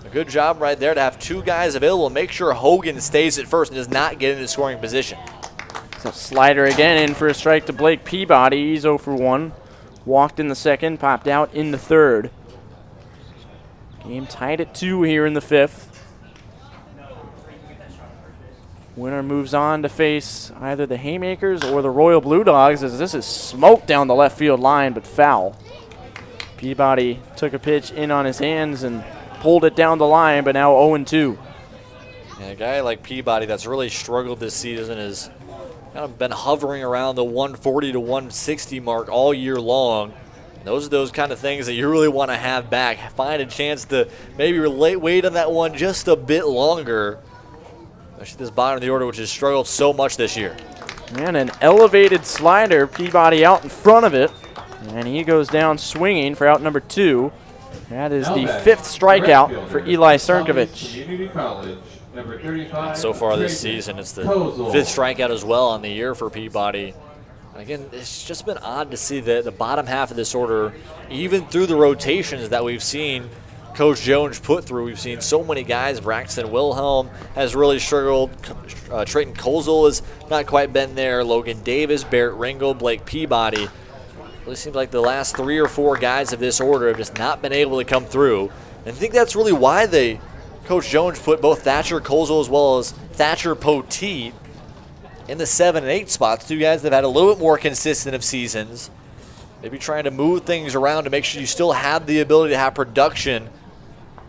a good job right there to have 2 guys available and make sure Hogan stays at first and does not get into scoring position. So slider again in for a strike to Blake Peabody. He's 0 for 1. Walked in the 2nd, popped out in the 3rd. Game tied at 2 here in the 5th. Winner moves on to face either the Haymakers or the Royal Blue Dogs, as this is smoked down the left field line, but foul. Peabody took a pitch in on his hands and pulled it down the line, but now 0-2. And a guy like Peabody that's really struggled this season is kind of been hovering around the 140 to 160 mark all year long. And those are those kind of things that you really want to have back. Find a chance to maybe wait on that one just a bit longer. Especially this bottom of the order, which has struggled so much this year. And an elevated slider, Peabody out in front of it. And he goes down swinging for out number 2. That is the 5th strikeout for Eli Sernkovich. And so far this season, it's the 5th strikeout as well on the year for Peabody. Again, it's just been odd to see the bottom half of this order, even through the rotations that we've seen Coach Jones put through. We've seen so many guys. Braxton Wilhelm has really struggled. Trayton Kozel has not quite been there. Logan Davis, Barrett Ringel, Blake Peabody. It really seems like the last 3 or 4 guys of this order have just not been able to come through. And I think that's really why Coach Jones put both Thatcher Kozel as well as Thatcher Poteet in the 7 and 8 spots. 2 guys that have had a little bit more consistent of seasons. Maybe trying to move things around to make sure you still have the ability to have production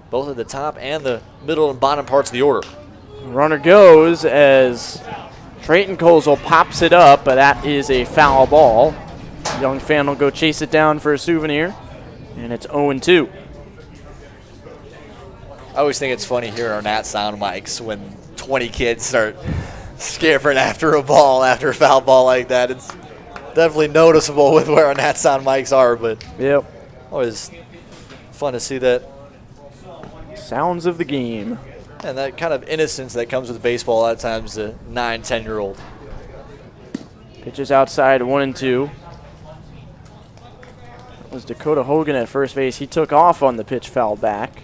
both at the top and the middle and bottom parts of the order. Runner goes as Trayton Kozel pops it up, but that is a foul ball. Young fan will go chase it down for a souvenir, and it's 0-2. I always think it's funny hearing our Nat sound mics when 20 kids start scampering after a ball, after a foul ball like that. It's definitely noticeable with where our Nat sound mics are, but yep, always fun to see that. Sounds of the game. And that kind of innocence that comes with baseball a lot of times, a 9, 10-year-old. Pitches outside, 1-2. was Dakota Hogan at first base. He took off on the pitch, fouled back.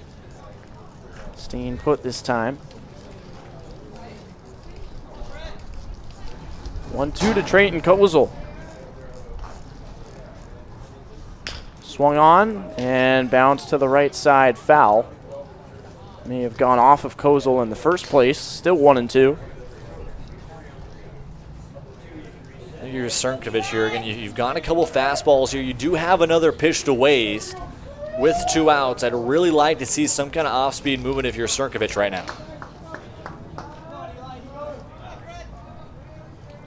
Steen put this time. 1-2 to Trayton Kozel. Swung on and bounced to the right side, foul. May have gone off of Kozel in the first place. Still 1-2. Here's Srnkovic here again. You've gotten a couple fastballs here. You do have another pitch to waste with 2 outs. I'd really like to see some kind of off-speed movement if you're Srnkovic right now.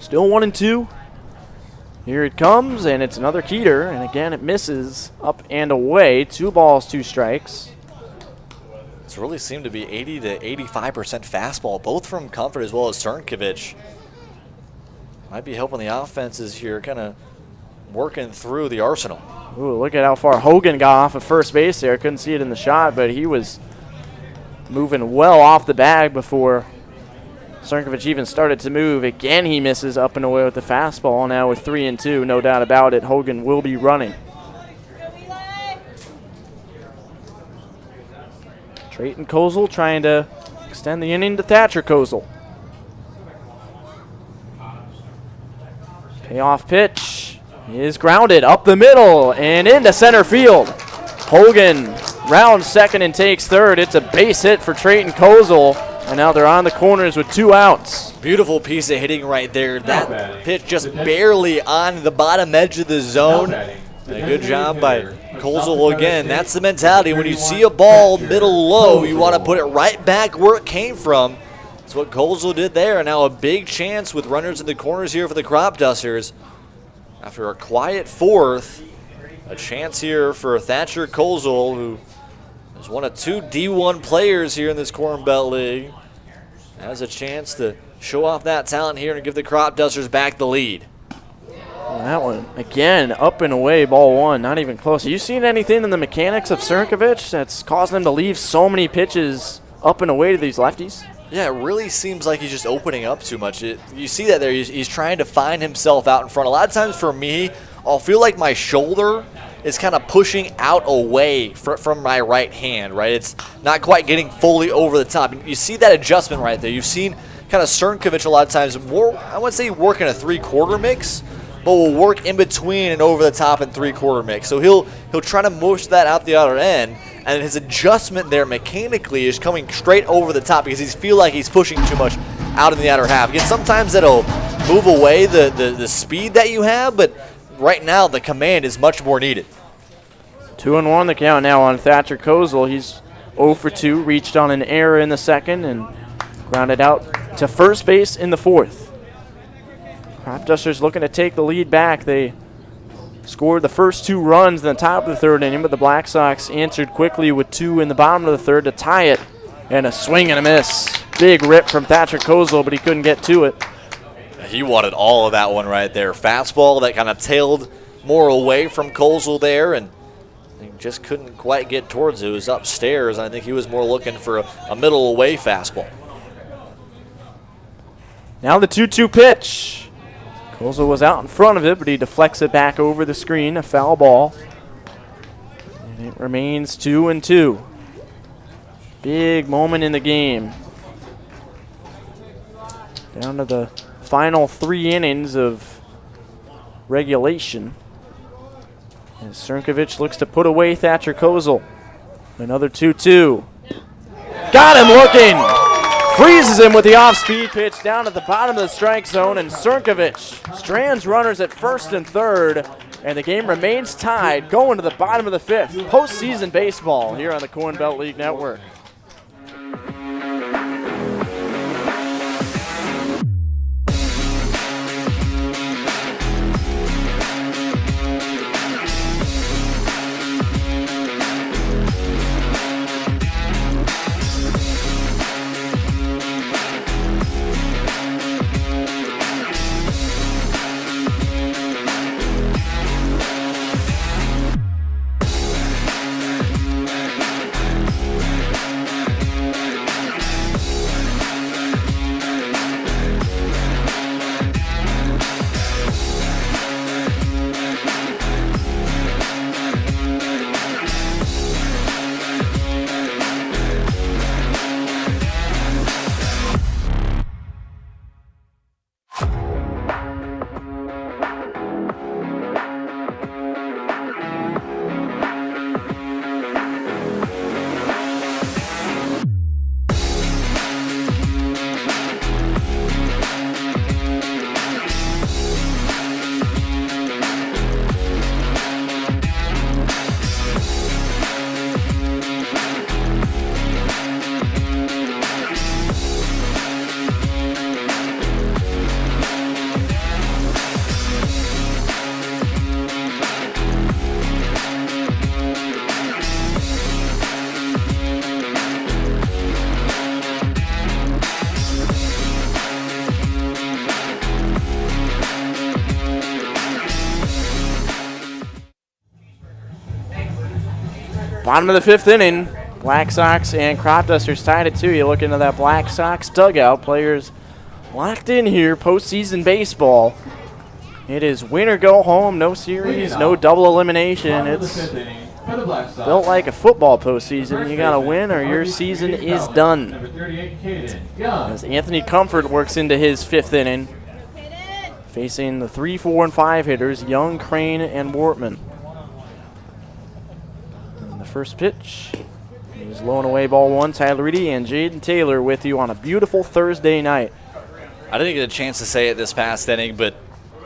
Still 1-2. Here it comes, and it's another Keeter, and again it misses up and away. 2 balls, 2 strikes. It's really seemed to be 80 to 85% fastball, both from Comfort as well as Srnkovic. Might be helping the offenses here, kind of working through the arsenal. Ooh, look at how far Hogan got off of first base there. Couldn't see it in the shot, but he was moving well off the bag before Srnkovic even started to move. Again, he misses up and away with the fastball. Now with 3-2, no doubt about it, Hogan will be running. Trayton Kozel trying to extend the inning to Thatcher Kozel. Payoff pitch is grounded up the middle and into center field. Hogan rounds second and takes third. It's a base hit for Trayton Kozel, and now they're on the corners with 2 outs. Beautiful piece of hitting right there. That pitch just barely on the bottom edge of the zone. And a good job by Kozel again. That's the mentality. When you see a ball middle low, you want to put it right back where it came from. That's what Kozel did there. Now a big chance with runners in the corners here for the Cropdusters. After a quiet 4th, a chance here for Thatcher Kozel, who is one of 2 D1 players here in this Corn Belt League. Has a chance to show off that talent here and give the Cropdusters back the lead. Well, that one, again, up and away, ball 1, not even close. Have you seen anything in the mechanics of Srnkovic that's caused him to leave so many pitches up and away to these lefties? Yeah, it really seems like he's just opening up too much. You see that there. He's trying to find himself out in front. A lot of times for me, I'll feel like my shoulder is kind of pushing out away from my right hand, right? It's not quite getting fully over the top. You see that adjustment right there. You've seen kind of Srnkovic a lot of times more, I wouldn't say work in a 3/4 mix, but will work in between and over the top and 3/4 mix. So he'll try to mush that out the other end, and his adjustment there mechanically is coming straight over the top because he feels like he's pushing too much out in the outer half. Again, sometimes that'll move away the speed that you have, but right now the command is much more needed. 2-1 the count now on Thatcher Kozel. He's 0 for 2, reached on an error in the second and grounded out to first base in the 4th. Cropdusters looking to take the lead back. They scored the first 2 runs in the top of the 3rd inning, but the Black Sox answered quickly with 2 in the bottom of the 3rd to tie it, and a swing and a miss. Big rip from Thatcher Kozel, but he couldn't get to it. He wanted all of that one right there. Fastball that kind of tailed more away from Kozel there, and he just couldn't quite get towards it. It was upstairs. I think he was more looking for a middle away fastball. Now the 2-2 pitch. Kozel was out in front of it, but he deflects it back over the screen, a foul ball. And it remains 2-2. Big moment in the game. Down to the final 3 innings of regulation. As Srnkovic looks to put away Thatcher Kozel. Another 2-2. Got him looking! Freezes him with the off-speed pitch down at the bottom of the strike zone, and Srnkovic strands runners at 1st and 3rd, and the game remains tied going to the bottom of the 5th. Postseason baseball here on the Corn Belt League Network. Bottom of the 5th inning. Black Sox and Cropdusters tied at 2. You look into that Black Sox dugout. Players locked in here. Postseason baseball. It is win or go home. No series, no double elimination. It's built like a football postseason. You got to win or your season is done. As Anthony Comfort works into his 5th inning, facing the 3, 4, and 5 hitters, Young, Crane, and Wortman. And the first pitch is low and away, ball 1. Tyler Reidy and Jaden Taylor with you on a beautiful Thursday night. I didn't get a chance to say it this past inning, but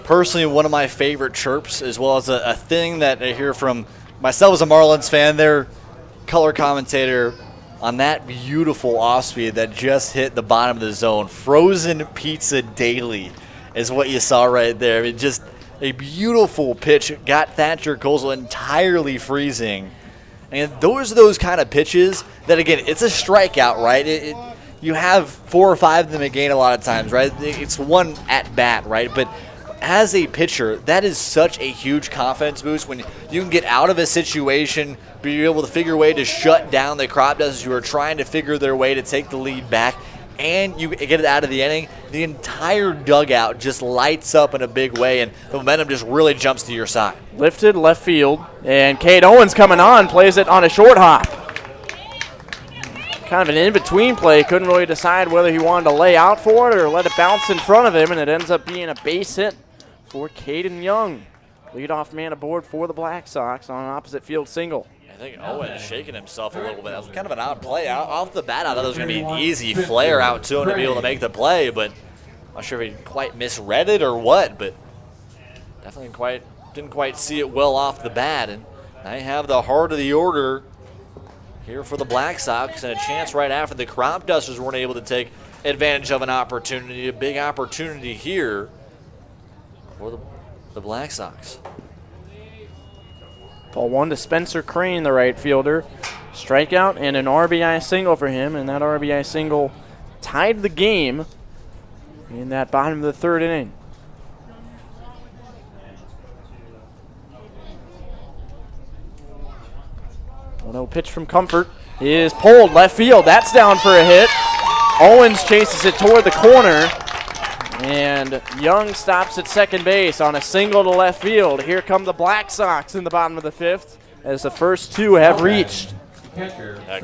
personally one of my favorite chirps, as well as a thing that I hear from myself as a Marlins fan, their color commentator on that beautiful off-speed that just hit the bottom of the zone. Frozen pizza daily is what you saw right there. I mean, just a beautiful pitch. Got Thatcher Kozel entirely freezing. And those are those kind of pitches that, again, it's a strikeout, right? You have 4 or 5 of them a game a lot of times, right? It's one at bat, right? But as a pitcher, that is such a huge confidence boost when you can get out of a situation, be able to figure a way to shut down the Cropdusters who are trying to figure their way to take the lead back, and you get it out of the inning. The entire dugout just lights up in a big way, and the momentum just really jumps to your side. Lifted left field, and Cade Owens coming on, plays it on a short hop. Kind of an in-between play. Couldn't really decide whether he wanted to lay out for it or let it bounce in front of him, and it ends up being a base hit for Caden Young. Leadoff man aboard for the Black Sox on an opposite field single. I think Owens shaking himself a little bit. That was kind of an odd play. Off the bat, I thought it was going to be an easy flare out to him to be able to make the play, but I'm not sure if he quite misread it or what, but definitely didn't quite see it well off the bat. And now you have the heart of the order here for the Black Sox, and a chance right after the Cropdusters weren't able to take advantage of an opportunity, a big opportunity here for the Black Sox. Ball 1 to Spencer Crane, the right fielder. Strikeout and an RBI single for him, and that RBI single tied the game in that bottom of the 3rd inning. 1-0 pitch from Comfort is pulled left field. That's down for a hit. Owens chases it toward the corner, and Young stops at second base on a single to left field. Here come the Black Sox in the bottom of the 5th as the first 2 have reached.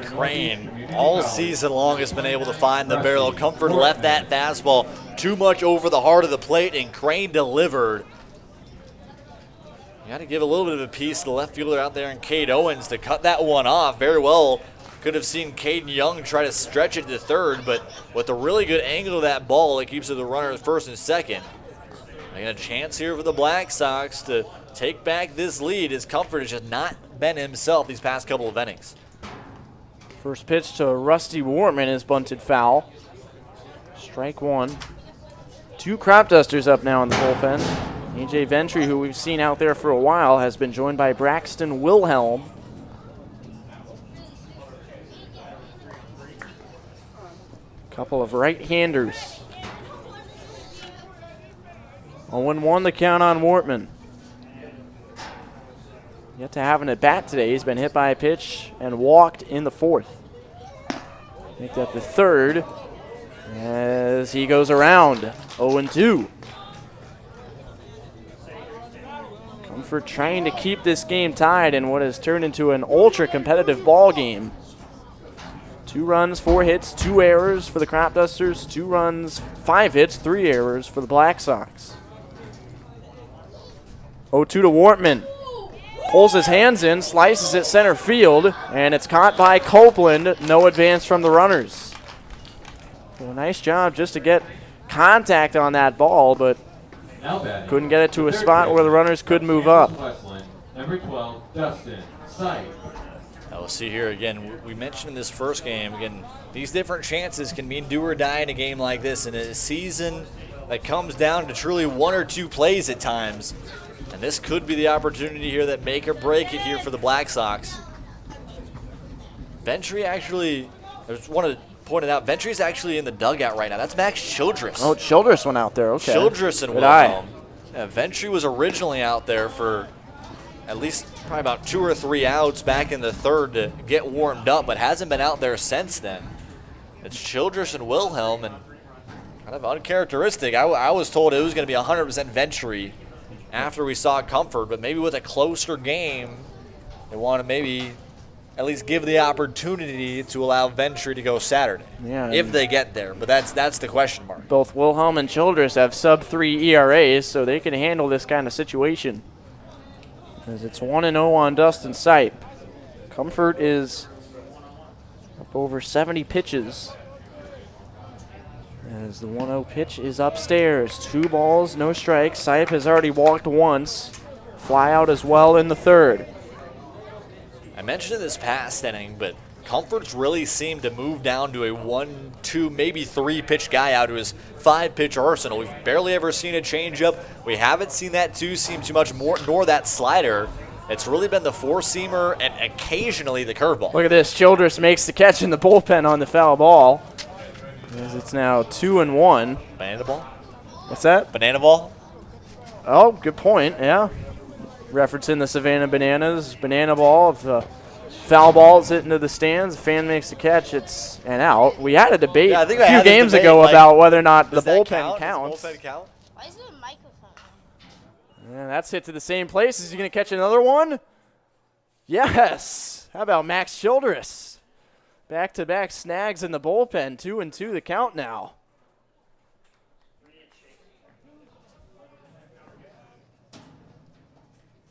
Crane all season long has been able to find the barrel. Comfort left that fastball too much over the heart of the plate, and Crane delivered. You got to give a little bit of a piece to the left fielder out there in Cade Owens to cut that one off. Very well could have seen Caden Young try to stretch it to third, but with a really good angle of that ball, it keeps it the runner at first and second. Making a chance here for the Black Sox to take back this lead, as Comfort has just not been himself these past couple of innings. First pitch to Rusty Wortman is bunted foul. Strike 1. 2 Cropdusters up now in the bullpen. AJ Ventry, who we've seen out there for a while, has been joined by Braxton Wilhelm. Couple of right-handers. 0-1 the count on Wortman. Yet to have an at-bat today. He's been hit by a pitch and walked in the 4th. Make that the 3rd as he goes around. 0-2. Comfort trying to keep this game tied in what has turned into an ultra-competitive ball game. 2 runs, 4 hits, 2 errors for the Cropdusters. 2 runs, 5 hits, 3 errors for the Black Sox. 0-2 to Wortman. Pulls his hands in, slices it center field, and it's caught by Copeland. No advance from the runners. Well, nice job just to get contact on that ball, but couldn't get it to a spot where the runners could move up. Number 12, Dustin Sight. Now we'll see here again. We mentioned in this first game, again, these different chances can mean do or die in a game like this. In a season that comes down to truly 1 or 2 plays at times. And this could be the opportunity here that make or break it here for the Black Sox. Ventry actually, I just want to point it out, Ventry's actually in the dugout right now. That's Max Childress. Oh, Childress went out there, okay. Childress and Good eye. Wilhelm. Yeah, Ventry was originally out there for at least probably about 2 or 3 outs back in the third to get warmed up, but hasn't been out there since then. It's Childress and Wilhelm, and kind of uncharacteristic. I was told it was going to be 100% Ventry after we saw Comfort, but maybe with a closer game, they want to maybe at least give the opportunity to allow Ventry to go Saturday, if they get there. But that's the question mark. Both Wilhelm and Childress have sub-3 ERAs, so they can handle this kind of situation. As it's 1-0 on Dustin Sipe. Comfort is up over 70 pitches. As the 1-0 pitch is upstairs. 2 balls, no strikes. Sipe has already walked once. Fly out as well in the third. I mentioned in this past inning, but Comfort's really seemed to move down to a 1, 2, maybe 3 pitch guy out of his 5 pitch arsenal. We've barely ever seen a changeup. We haven't seen that 2-seam too much more, nor that slider. It's really been the 4-seamer and occasionally the curveball. Look at this. Childress makes the catch in the bullpen on the foul ball. As it's now 2-1. Banana ball? What's that? Banana ball? Oh, good point. Yeah. Referencing the Savannah Bananas banana ball. If the foul ball is hit into the stands, the fan makes the catch, it's an out. We had a debate a few games ago about whether or not the bullpen counts. Does the bullpen count? Why is there a microphone? Yeah, that's hit to the same place. Is he going to catch another one? Yes. How about Max Childress? Back-to-back snags in the bullpen. 2-2 the count now.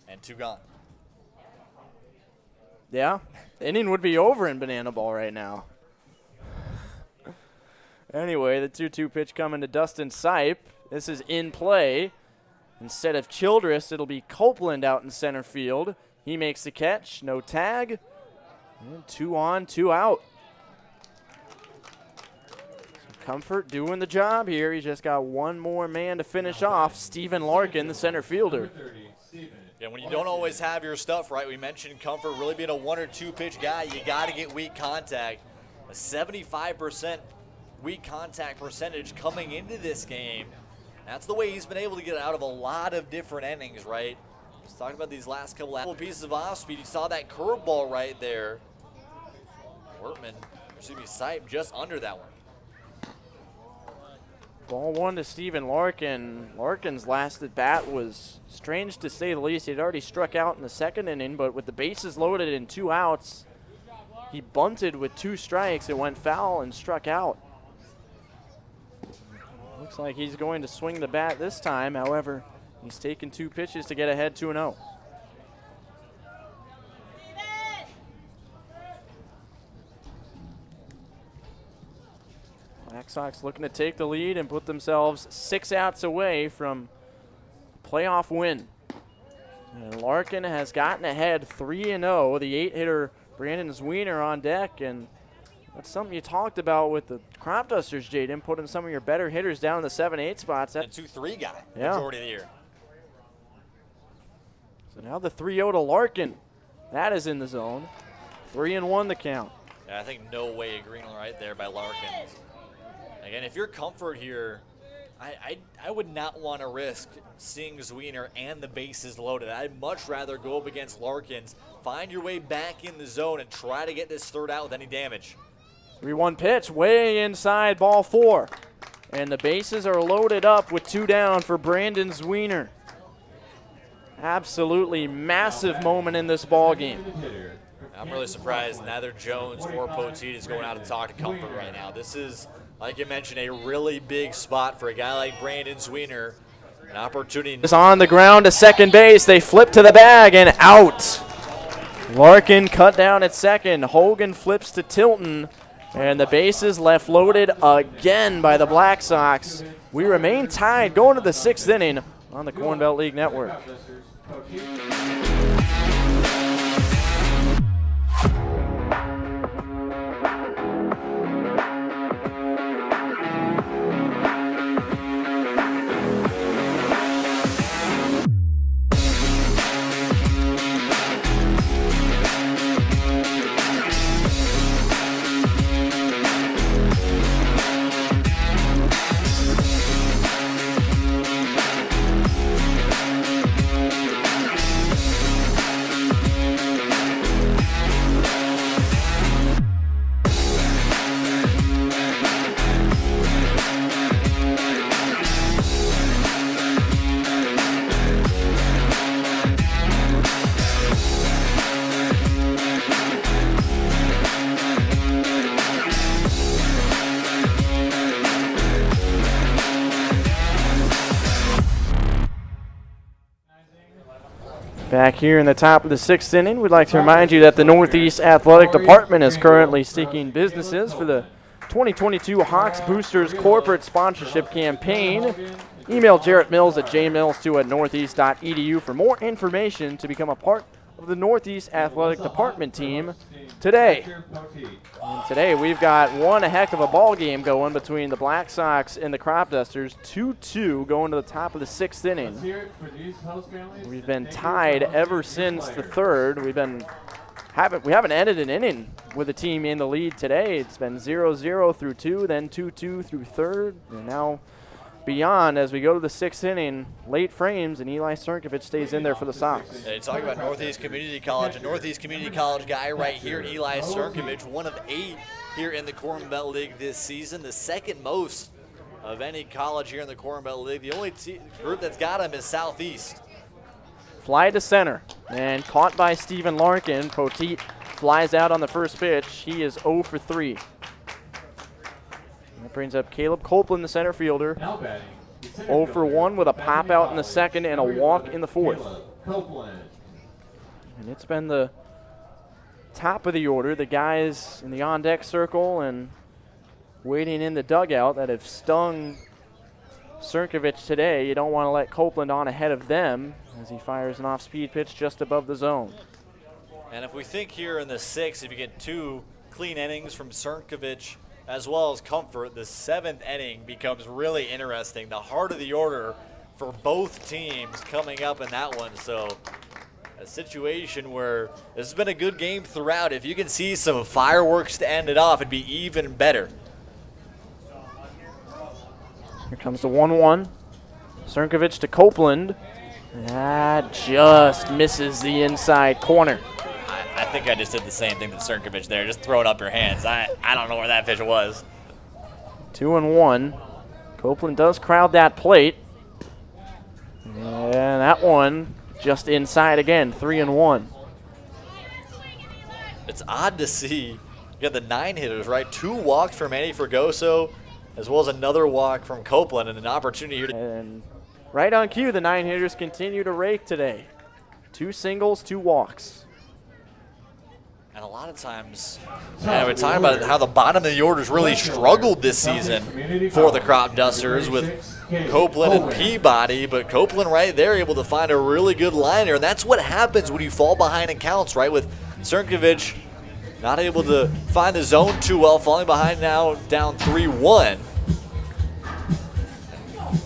And 2 gone. Yeah, the inning would be over in banana ball right now. Anyway, the 2-2 pitch coming to Dustin Sipe. This is in play. Instead of Childress, it'll be Copeland out in center field. He makes the catch, no tag. And 2 on, 2 out. Comfort doing the job here. He's just got one more man to finish off. Stephen Larkin, the center fielder. Yeah, when you don't always have your stuff right, we mentioned Comfort really being a 1 or 2 pitch guy. You got to get weak contact. A 75% weak contact percentage coming into this game. That's the way he's been able to get out of a lot of different innings, right? Just talking about these last couple pieces of off speed. You saw that curveball right there. Sipe just under that one. Ball 1 to Stephen Larkin. Larkin's last at bat was strange to say the least. He'd already struck out in the second inning, but with the bases loaded and 2 outs, he bunted with 2 strikes. It went foul and struck out. Looks like he's going to swing the bat this time. However, he's taken 2 pitches to get ahead 2-0. Black Sox looking to take the lead and put themselves 6 outs away from a playoff win. And Larkin has gotten ahead 3-0. The 8-hitter Brandon Zwiener on deck, and that's something you talked about with the Cropdusters, Jaden, putting some of your better hitters down in the 7-8 spots. That's a 2-3 guy majority of the year. So now the 3-0 to Larkin. That is in the zone. 3-1 the count. Yeah, I think no way a green right there by Larkin. Again, if you're Comfort here, I would not want to risk seeing Zwiener and the bases loaded. I'd much rather go up against Larkins, find your way back in the zone, and try to get this third out with any damage. 3-1 pitch, way inside, ball 4. And the bases are loaded up with 2 down for Brandon Zwiener. Absolutely massive moment in this ball game. I'm really surprised neither Jones or Poteet is going out to talk to Comfort right now. This is, like you mentioned, a really big spot for a guy like Brandon Zwiener. An opportunity. Is on the ground to second base. They flip to the bag and out. Larkin cut down at second. Hogan flips to Tilton. And the bases left loaded again by the Black Sox. We remain tied going to the 6th inning on the Corn Belt League Network. Back here in the top of the 6th inning, we'd like to remind you that the Northeast Athletic Department is currently seeking businesses for the 2022 Hawks Boosters Corporate Sponsorship Campaign. Email Jarrett Mills at jmills2@northeast.edu for more information to become a part of the Northeast Athletic Department team today. And today we've got one heck of a ball game going between the Black Sox and the Cropdusters. 2-2 going to the top of the 6th inning. We've been tied ever since the 3rd. We haven't ended an inning with a team in the lead today. It's been 0-0 through 2, then 2-2 through 3rd, and now beyond as we go to the 6th inning. Late frames, and Eli Srnkovic stays in there for the Sox. Hey, talking about Northeast Community College, a Northeast Community College guy right here, Eli Srnkovic, one of 8 here in the Corn Belt League this season, the second most of any college here in the Corn Belt League. The only group that's got him is Southeast. Fly to center, and caught by Steven Larkin. Poteet flies out on the first pitch. He is 0 for 3. That brings up Caleb Copeland, the center fielder. 0 for 1 with a pop out in the 2nd and a walk in the 4th. And it's been the top of the order, the guys in the on-deck circle and waiting in the dugout that have stung Srnkovic today. You don't want to let Copeland on ahead of them as he fires an off-speed pitch just above the zone. And if we think here in the 6th, if you get 2 clean innings from Srnkovic as well as Comfort, the 7th inning becomes really interesting. The heart of the order for both teams coming up in that one. So a situation where this has been a good game throughout. If you can see some fireworks to end it off, it'd be even better. Here comes the 1-1. Srnkovic to Copeland. That just misses the inside corner. I think I just did the same thing to Srnkovic there, just throwing up your hands. I don't know where that pitch was. 2-1. Copeland does crowd that plate. And that one just inside again, 3-1. It's odd to see. You got the 9 hitters, right? 2 walks from Manny Fregoso, as well as another walk from Copeland, and an opportunity here to. And right on cue, the 9 hitters continue to rake today. 2 singles, 2 walks. And a lot of times, we're talking about how the bottom of the order's really struggled this season for the Cropdusters with Copeland and Peabody, but Copeland right there able to find a really good liner, and that's what happens when you fall behind in counts, right? With Srnkovic not able to find the zone too well, falling behind now, down 3-1.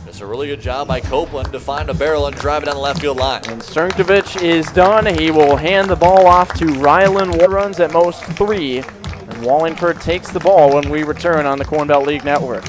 It's a really good job by Copeland to find a barrel and drive it down the left field line. And Srnkovic is done. He will hand the ball off to Rylan. Runs at most 3. And Wallingford takes the ball when we return on the Corn Belt League Network.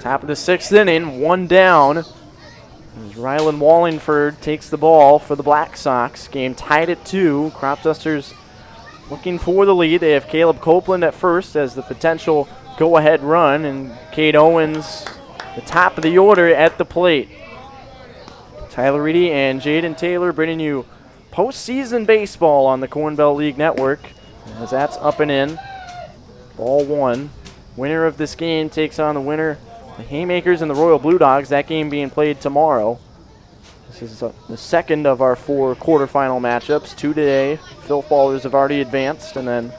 Top of the 6th inning, 1 down. As Rylan Wallingford takes the ball for the Black Sox. Game tied at 2. Cropdusters looking for the lead. They have Caleb Copeland at first as the potential go-ahead run, and Cade Owens, the top of the order at the plate. Tyler Reidy and Jaden Taylor bringing you postseason baseball on the Corn Belt League Network, as that's up and in. Ball one. Winner of this game takes on the winner, the Haymakers and the Royal Blue Dogs, that game being played tomorrow. This is the second of our 4 quarterfinal matchups. 2 today. Filth Ballers have already advanced, and then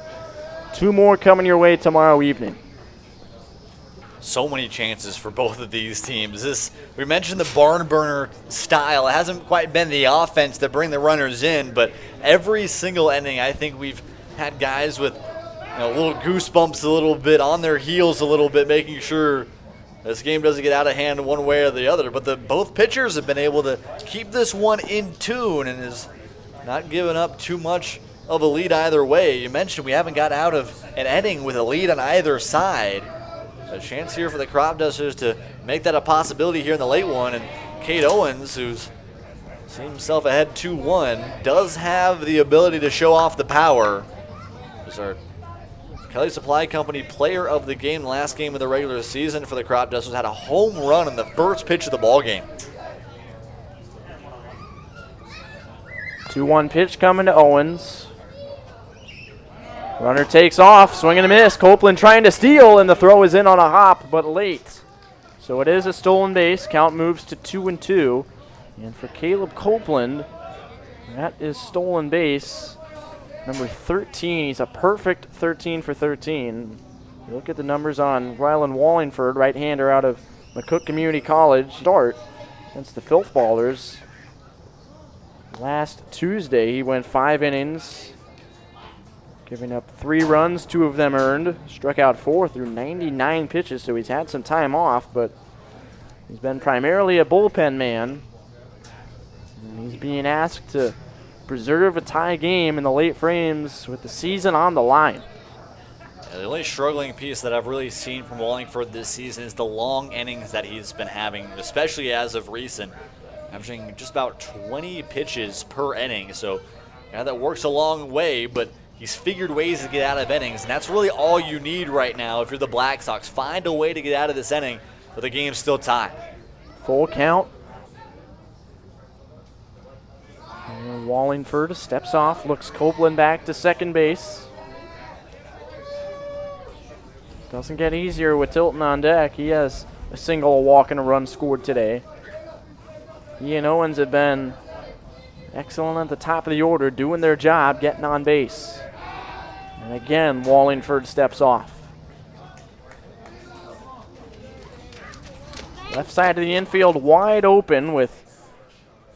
2 more coming your way tomorrow evening. So many chances for both of these teams. We mentioned the barn burner style. It hasn't quite been the offense that bring the runners in, but every single inning I think we've had guys with little goosebumps a little bit, on their heels a little bit, making sure this game doesn't get out of hand one way or the other. But both pitchers have been able to keep this one in tune and is not giving up too much of a lead either way. You mentioned we haven't got out of an inning with a lead on either side. A chance here for the Cropdusters to make that a possibility here in the late one. And Cade Owens, who's seen himself ahead 2-1, does have the ability to show off the power. There's our Kelly Supply Company player of the game, last game of the regular season for the Cropdusters, had a home run in the first pitch of the ball game. 2-1 pitch coming to Owens. Runner takes off, swing and a miss. Copeland trying to steal, and the throw is in on a hop, but late. So it is a stolen base. Count moves to 2-2. And for Caleb Copeland, that is stolen base number 13. He's a perfect 13 for 13. You look at the numbers on Rylan Wallingford, right-hander out of McCook Community College. Start against the Filth Ballers. Last Tuesday, he went 5 innings, giving up 3 runs, 2 of them earned. Struck out 4 through 99 pitches, so he's had some time off, but he's been primarily a bullpen man. And he's being asked to preserve a tie game in the late frames with the season on the line. Yeah, the only struggling piece that I've really seen from Wallingford this season is the long innings that he's been having, especially as of recent, averaging just about 20 pitches per inning. So yeah, that works a long way, but he's figured ways to get out of innings, and that's really all you need right now if you're the Black Sox. Find a way to get out of this inning, but the game's still tied. Full count. And Wallingford steps off, looks Copeland back to second base. Doesn't get easier with Tilton on deck. He has a single, a walk, and a run scored today. He and Owens have been excellent at the top of the order, doing their job, getting on base. And again, Wallingford steps off. Left side of the infield wide open with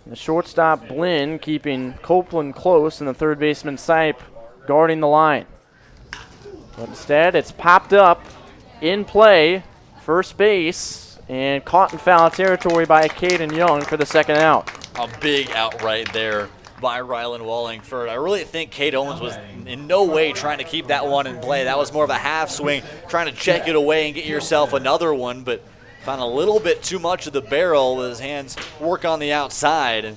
the shortstop Blinn keeping Copeland close and the third baseman Sipe guarding the line. But instead, it's popped up in play, first base, and caught in foul territory by Caden Young for the second out. A big out right there by Rylan Wallingford. I really think Cade Owens was in no way trying to keep that one in play. That was more of a half swing, trying to check it away and get yourself another one, but found a little bit too much of the barrel with his hands work on the outside. And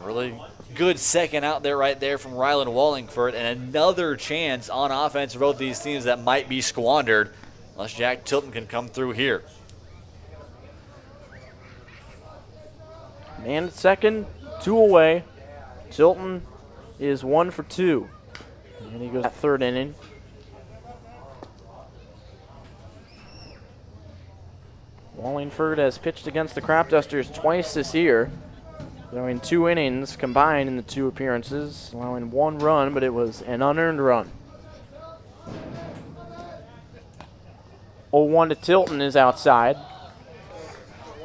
a really good second out there right there from Rylan Wallingford, and another chance on offense for both these teams that might be squandered unless Jack Tilton can come through here. Man at second, 2 away. Tilton is 1 for 2. And he goes that third inning. Wallingford has pitched against the Cropdusters twice this year, throwing 2 innings combined in the 2 appearances, allowing 1 run, but it was an unearned run. 0-1 to Tilton is outside.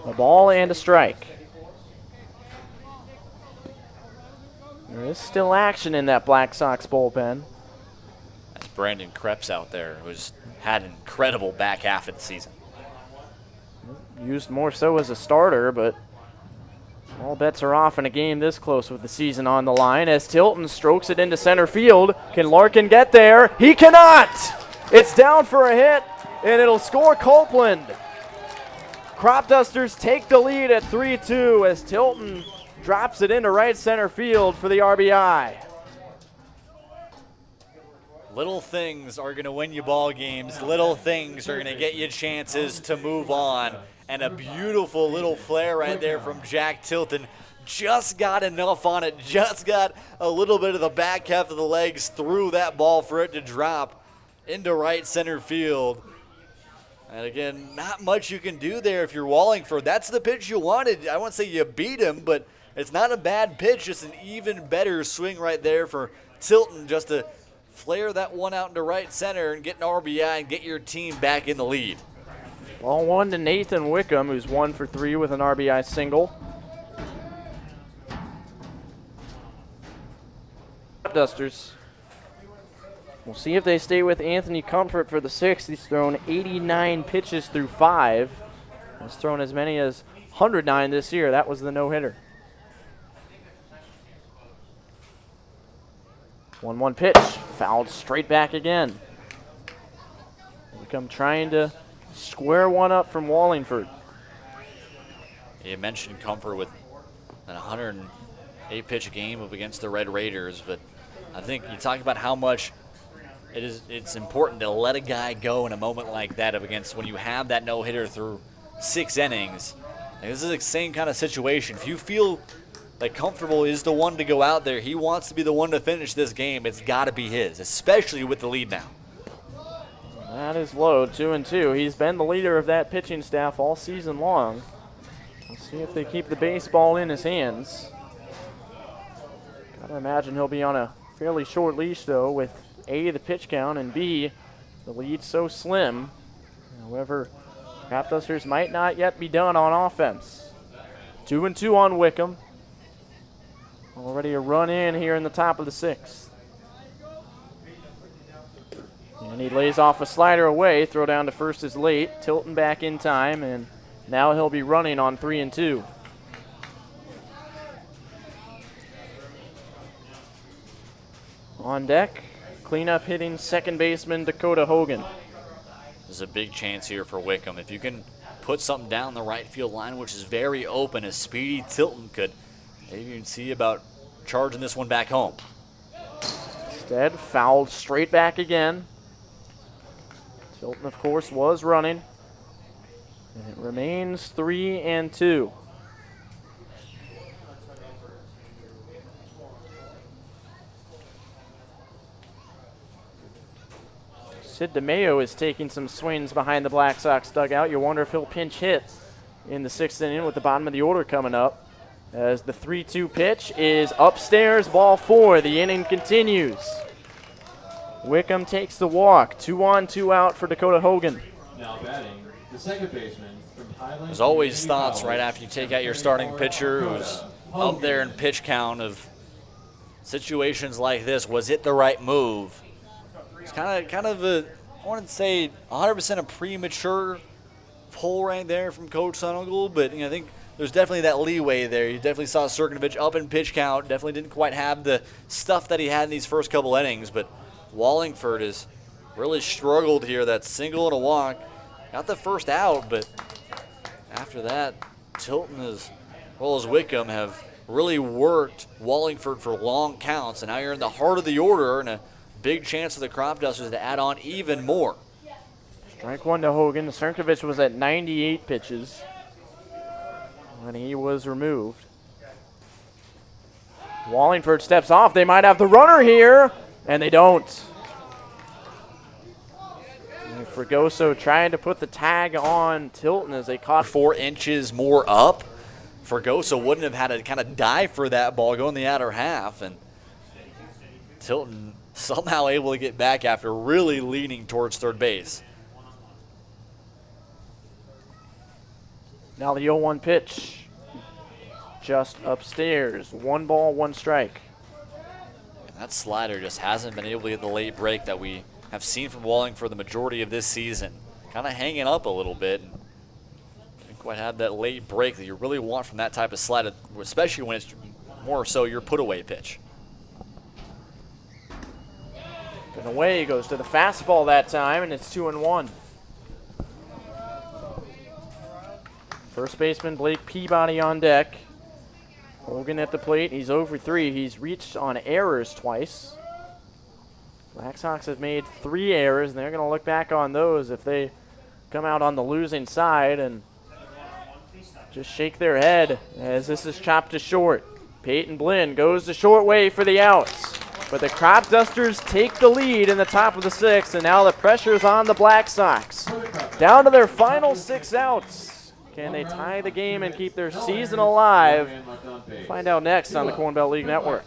A ball and a strike. There is still action in that Black Sox bullpen. That's Brandon Krebs out there, who's had an incredible back half of the season. Used more so as a starter, but all bets are off in a game this close with the season on the line as Tilton strokes it into center field. Can Larkin get there? He cannot! It's down for a hit, and it'll score Copeland. Cropdusters take the lead at 3-2 as Tilton drops it into right center field for the RBI. Little things are going to win you ball games. Little things are going to get you chances to move on. And a beautiful little flare right there from Jack Tilton. Just got enough on it. Just got a little bit of the back half of the legs through that ball for it to drop into right center field. And again, not much you can do there if you're Wallingford. That's the pitch you wanted. I won't say you beat him, but it's not a bad pitch. Just an even better swing right there for Tilton just to flare that one out into right center and get an RBI and get your team back in the lead. Ball one to Nathan Wickham, who's 1 for 3 with an RBI single. Dusters. We'll see if they stay with Anthony Comfort for the 6th. He's thrown 89 pitches through 5. He's thrown as many as 109 this year. That was the no-hitter. 1-1 pitch, fouled straight back again. Wickham trying to square one up from Wallingford. You mentioned Comfort with an 108-pitch game up against the Red Raiders, but I think you talk about how much it's important to let a guy go in a moment like that up against when you have that no-hitter through 6 innings. And this is the same kind of situation. If you feel like Comfortable is the one to go out there, he wants to be the one to finish this game, it's got to be his, especially with the lead now. That is low, 2-2. He's been the leader of that pitching staff all season long. We'll see if they keep the baseball in his hands. Gotta imagine he'll be on a fairly short leash, though, with A, the pitch count, and B, the lead so slim. However, Cropdusters might not yet be done on offense. 2-2 on Wickham. Already a run in here in the top of the 6th. And he lays off a slider away. Throw down to first is late. Tilton back in time, and now he'll be running on 3-2. On deck, cleanup hitting second baseman Dakota Hogan. There's a big chance here for Wickham. If you can put something down the right field line, which is very open, a speedy Tilton could maybe even see about charging this one back home. Instead, fouled straight back again. Tilton, of course, was running. And it remains 3-2. Sid DeMayo is taking some swings behind the Black Sox dugout. You wonder if he'll pinch hit in the 6th inning with the bottom of the order coming up. As the 3-2 pitch is upstairs, ball 4. The inning continues. Wickham takes the walk. 2 on, 2 out for Dakota Hogan. Now batting, the second baseman from Highland. There's always thoughts right after you take out your starting pitcher who's up there in pitch count of situations like this. Was it the right move? It's kind of a, I wouldn't say 100% a premature pull right there from Coach Sunungle, but I think there's definitely that leeway there. You definitely saw Sirkinovich up in pitch count. Definitely didn't quite have the stuff that he had in these first couple innings, but Wallingford has really struggled here. That single and a walk. Got the first out, but after that, Tilton as well as Wickham have really worked Wallingford for long counts, and now you're in the heart of the order and a big chance for the Cropdusters to add on even more. Strike 1 to Hogan. Sirkinovich was at 98 pitches when he was removed. Wallingford steps off. They might have the runner here, and they don't. And Fregoso trying to put the tag on Tilton as they caught 4 inches more up. Fregoso wouldn't have had to kind of dive for that ball, go in the outer half, and Tilton somehow able to get back after really leaning towards third base. Now the 0-1 pitch. Just upstairs. 1 ball, 1 strike. And that slider just hasn't been able to get the late break that we have seen from Wallingford the majority of this season. Kind of hanging up a little bit. Didn't quite have that late break that you really want from that type of slider, especially when it's more so your put-away pitch. And away he goes to the fastball that time, and it's 2-1. First baseman Blake Peabody on deck. Hogan at the plate. He's over 3. He's reached on errors twice. Black Sox have made 3 errors, and they're going to look back on those if they come out on the losing side and just shake their head as this is chopped to short. Peyton Blinn goes the short way for the outs. But the Cropdusters take the lead in the top of the 6th, and now the pressure's on the Black Sox. Down to their final 6 outs. Can they tie the game and keep their season alive? Find out next on the Corn Belt League Network.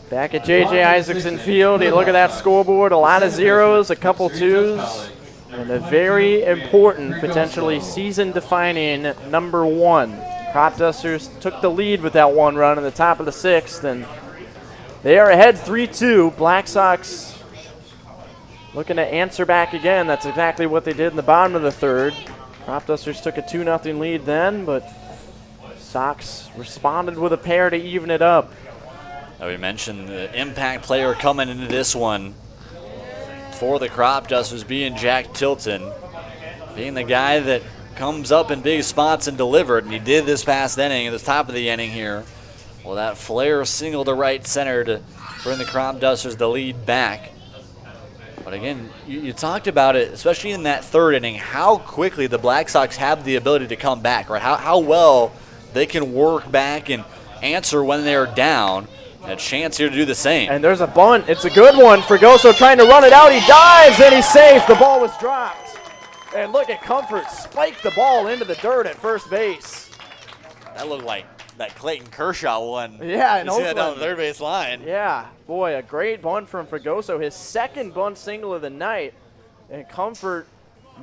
Back at JJ Isaacson Field, you look at that scoreboard, a lot of zeros, a couple 2s, and a very important, potentially season-defining number 1. Cropdusters took the lead with that 1 run in the top of the 6th, and they are ahead 3-2. Black Sox looking to answer back again. That's exactly what they did in the bottom of the 3rd. Cropdusters took a 2-0 lead then, but Sox responded with a pair to even it up. We mentioned the impact player coming into this one for the Cropdusters being Jack Tilton, being the guy that comes up in big spots and delivered, and he did this past inning, at the top of the inning here. Well, that flare single to right center to bring the Cropdusters the lead back. But again, you talked about it, especially in that 3rd inning, how quickly the Black Sox have the ability to come back, right? How well they can work back and answer when they're down. A chance here to do the same. And there's a bunt. It's a good one. Fregoso trying to run it out. He dives and he's safe. The ball was dropped. And look at Comfort spike the ball into the dirt at first base. That looked like that Clayton Kershaw one. Yeah, you see that down the third base line. Yeah, boy, a great bunt from Fregoso. His 2nd bunt single of the night. And Comfort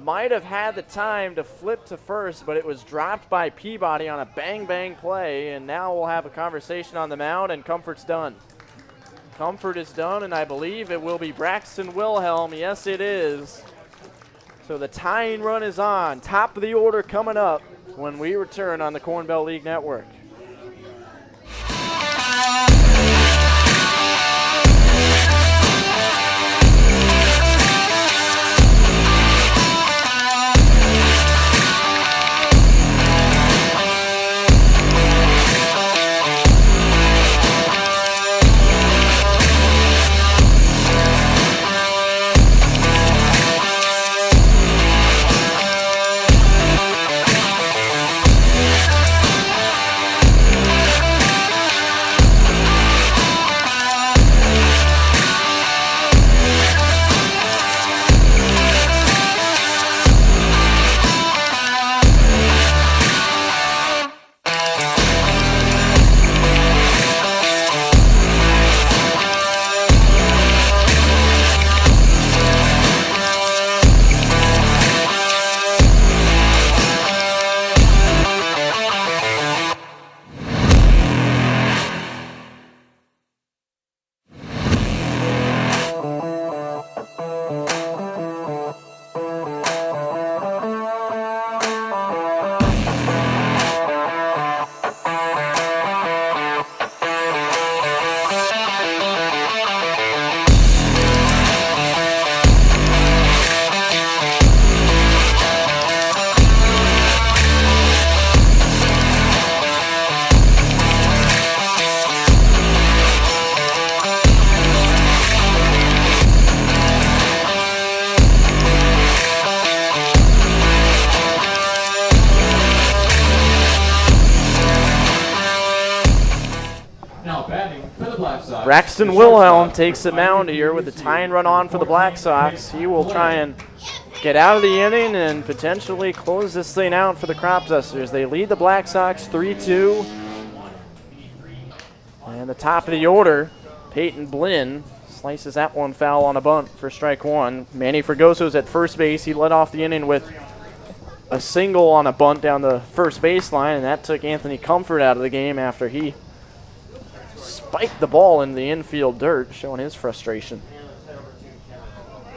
might have had the time to flip to first, but it was dropped by Peabody on a bang-bang play, and now we'll have a conversation on the mound, and Comfort's done. Comfort is done, and I believe it will be Braxton Wilhelm. Yes, it is. So the tying run is on. Top of the order coming up when we return on the Corn Belt League Network. Braxton Wilhelm takes the mound here with the tying run on for the Black Sox. He will try and get out of the inning and potentially close this thing out for the Cropdusters. They lead the Black Sox 3-2. And the top of the order, Peyton Blinn slices that one foul on a bunt for strike one. Manny Fregoso's at first base. He led off the inning with a single on a bunt down the first baseline, and that took Anthony Comfort out of the game after he spiked the ball in the infield dirt, showing his frustration.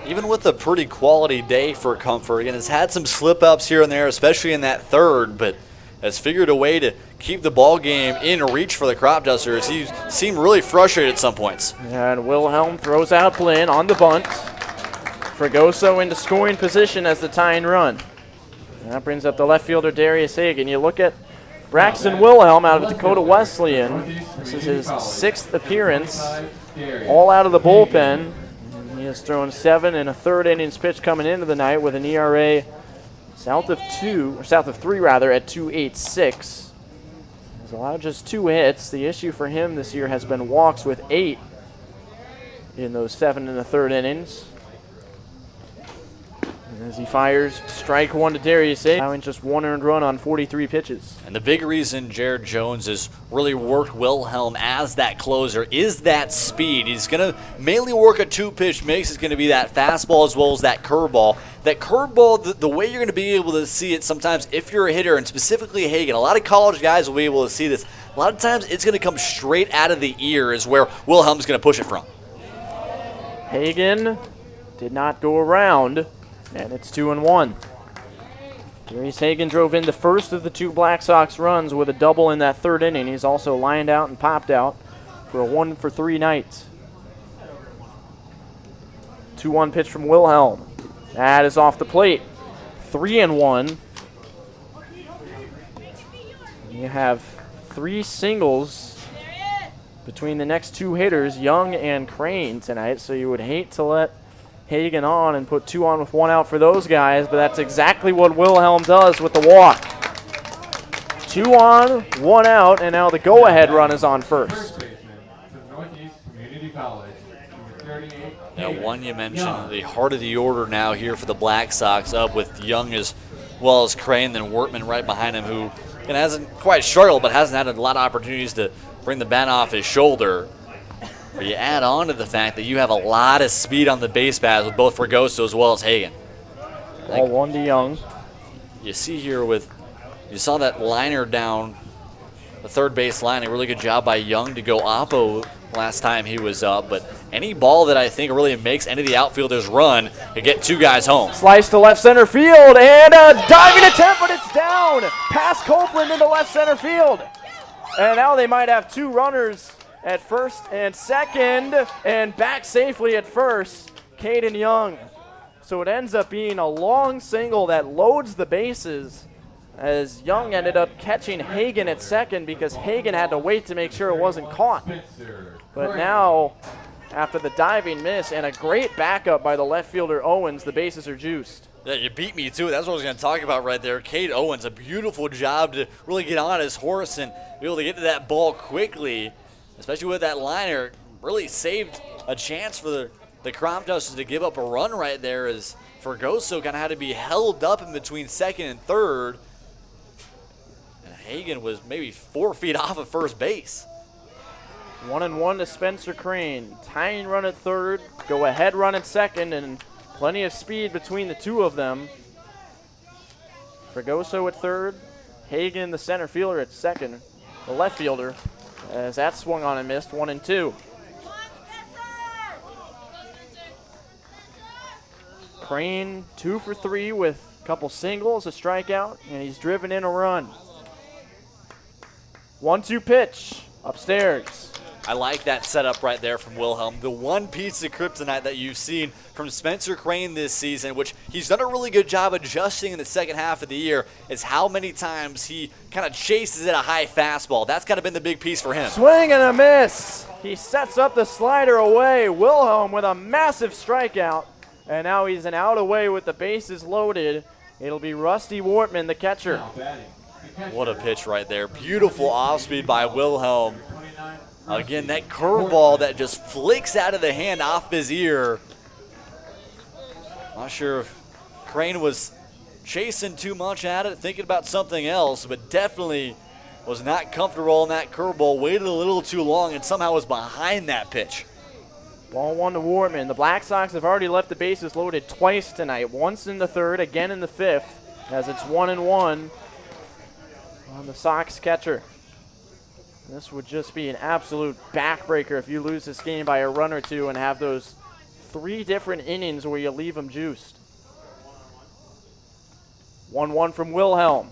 Even with a pretty quality day for Comfort, again, has had some slip-ups here and there, especially in that third, but has figured a way to keep the ball game in reach for the Cropdusters. He seemed really frustrated at some points. And Wilhelm throws out Blinn on the bunt. Fregoso into scoring position as the tying run. And that brings up the left fielder Darius Hagan. You look at Braxton Wilhelm out of Dakota Wesleyan. This is his 6th appearance, all out of the bullpen. He has thrown 7 and a third innings pitch coming into the night with an ERA south of 3 at 2.86. He's allowed just 2 hits. The issue for him this year has been walks with 8 in those 7 and a third innings. And as he fires strike one to Darius Hagan, allowing just 1 earned run on 43 pitches. And the big reason Jared Jones has really worked Wilhelm as that closer is that speed. He's going to mainly work a 2-pitch mix. It's going to be that fastball as well as that curveball. That curveball, the way you're going to be able to see it sometimes if you're a hitter, and specifically Hagan, a lot of college guys will be able to see this. A lot of times it's going to come straight out of the ear is where Wilhelm's going to push it from. Hagan did not go around. And it's 2-1. Darius Hagan drove in the first of the 2 Black Sox runs with a double in that third inning. He's also lined out and popped out for a 1-for-3 night. 2-1 pitch from Wilhelm. That is off the plate. 3-1. You have 3 singles between the next 2 hitters, Young and Crane, tonight, so you would hate to let Hagan on and put 2 on with 1 out for those guys, but that's exactly what Wilhelm does with the walk. 2 on, 1 out, and now the go-ahead run is on first. Now, one you mentioned, the heart of the order now here for the Black Sox, up with Young as well as Crane, then Wortman right behind him, who hasn't quite struggled, but hasn't had a lot of opportunities to bring the bat off his shoulder. But you add on to the fact that you have a lot of speed on the base paths with both Fregoso as well as Hagan. Ball 1 to Young. You see here you saw that liner down the third base line. A really good job by Young to go oppo last time he was up. But any ball that I think really makes any of the outfielders run can get 2 guys home. Slice to left center field and a diving attempt, but it's down. Past Copeland into left center field. And now they might have 2 runners at first and second, and back safely at first, Caden Young. So it ends up being a long single that loads the bases as Young ended up catching Hagan at second because Hagan had to wait to make sure it wasn't caught. But now, after the diving miss and a great backup by the left fielder Owens, the bases are juiced. Yeah, you beat me too. That's what I was going to talk about right there. Cade Owens, a beautiful job to really get on his horse and be able to get to that ball quickly. Especially with that liner, really saved a chance for the Cropdusters to give up a run right there as Fregoso kind of had to be held up in between second and third. And Hagan was maybe 4 feet off of first base. 1-1 to Spencer Crane. Tying run at third, go ahead run at second, and plenty of speed between the 2 of them. Fregoso at third, Hagan, the center fielder, at second, the left fielder. As that swung on and missed, 1-2. Crane 2 for 3 with a couple singles, a strikeout, and he's driven in a run. 1-2 pitch upstairs. I like that setup right there from Wilhelm. The one piece of kryptonite that you've seen from Spencer Crane this season, which he's done a really good job adjusting in the second half of the year, is how many times he kind of chases at a high fastball. That's kind of been the big piece for him. Swing and a miss. He sets up the slider away. Wilhelm with a massive strikeout. And now he's an out away with the bases loaded. It'll be Rusty Wortman, the catcher. What a pitch right there. Beautiful off speed by Wilhelm. Again, that curveball that just flicks out of the hand off his ear. Not sure if Crane was chasing too much at it, thinking about something else, but definitely was not comfortable on that curveball, waited a little too long, and somehow was behind that pitch. Ball one to Wortman. The Black Sox have already left the bases loaded twice tonight. Once in the third, again in the fifth, as it's 1-1 on the Sox catcher. This would just be an absolute backbreaker if you lose this game by a run or two and have those 3 different innings where you leave them juiced. 1-1 from Wilhelm.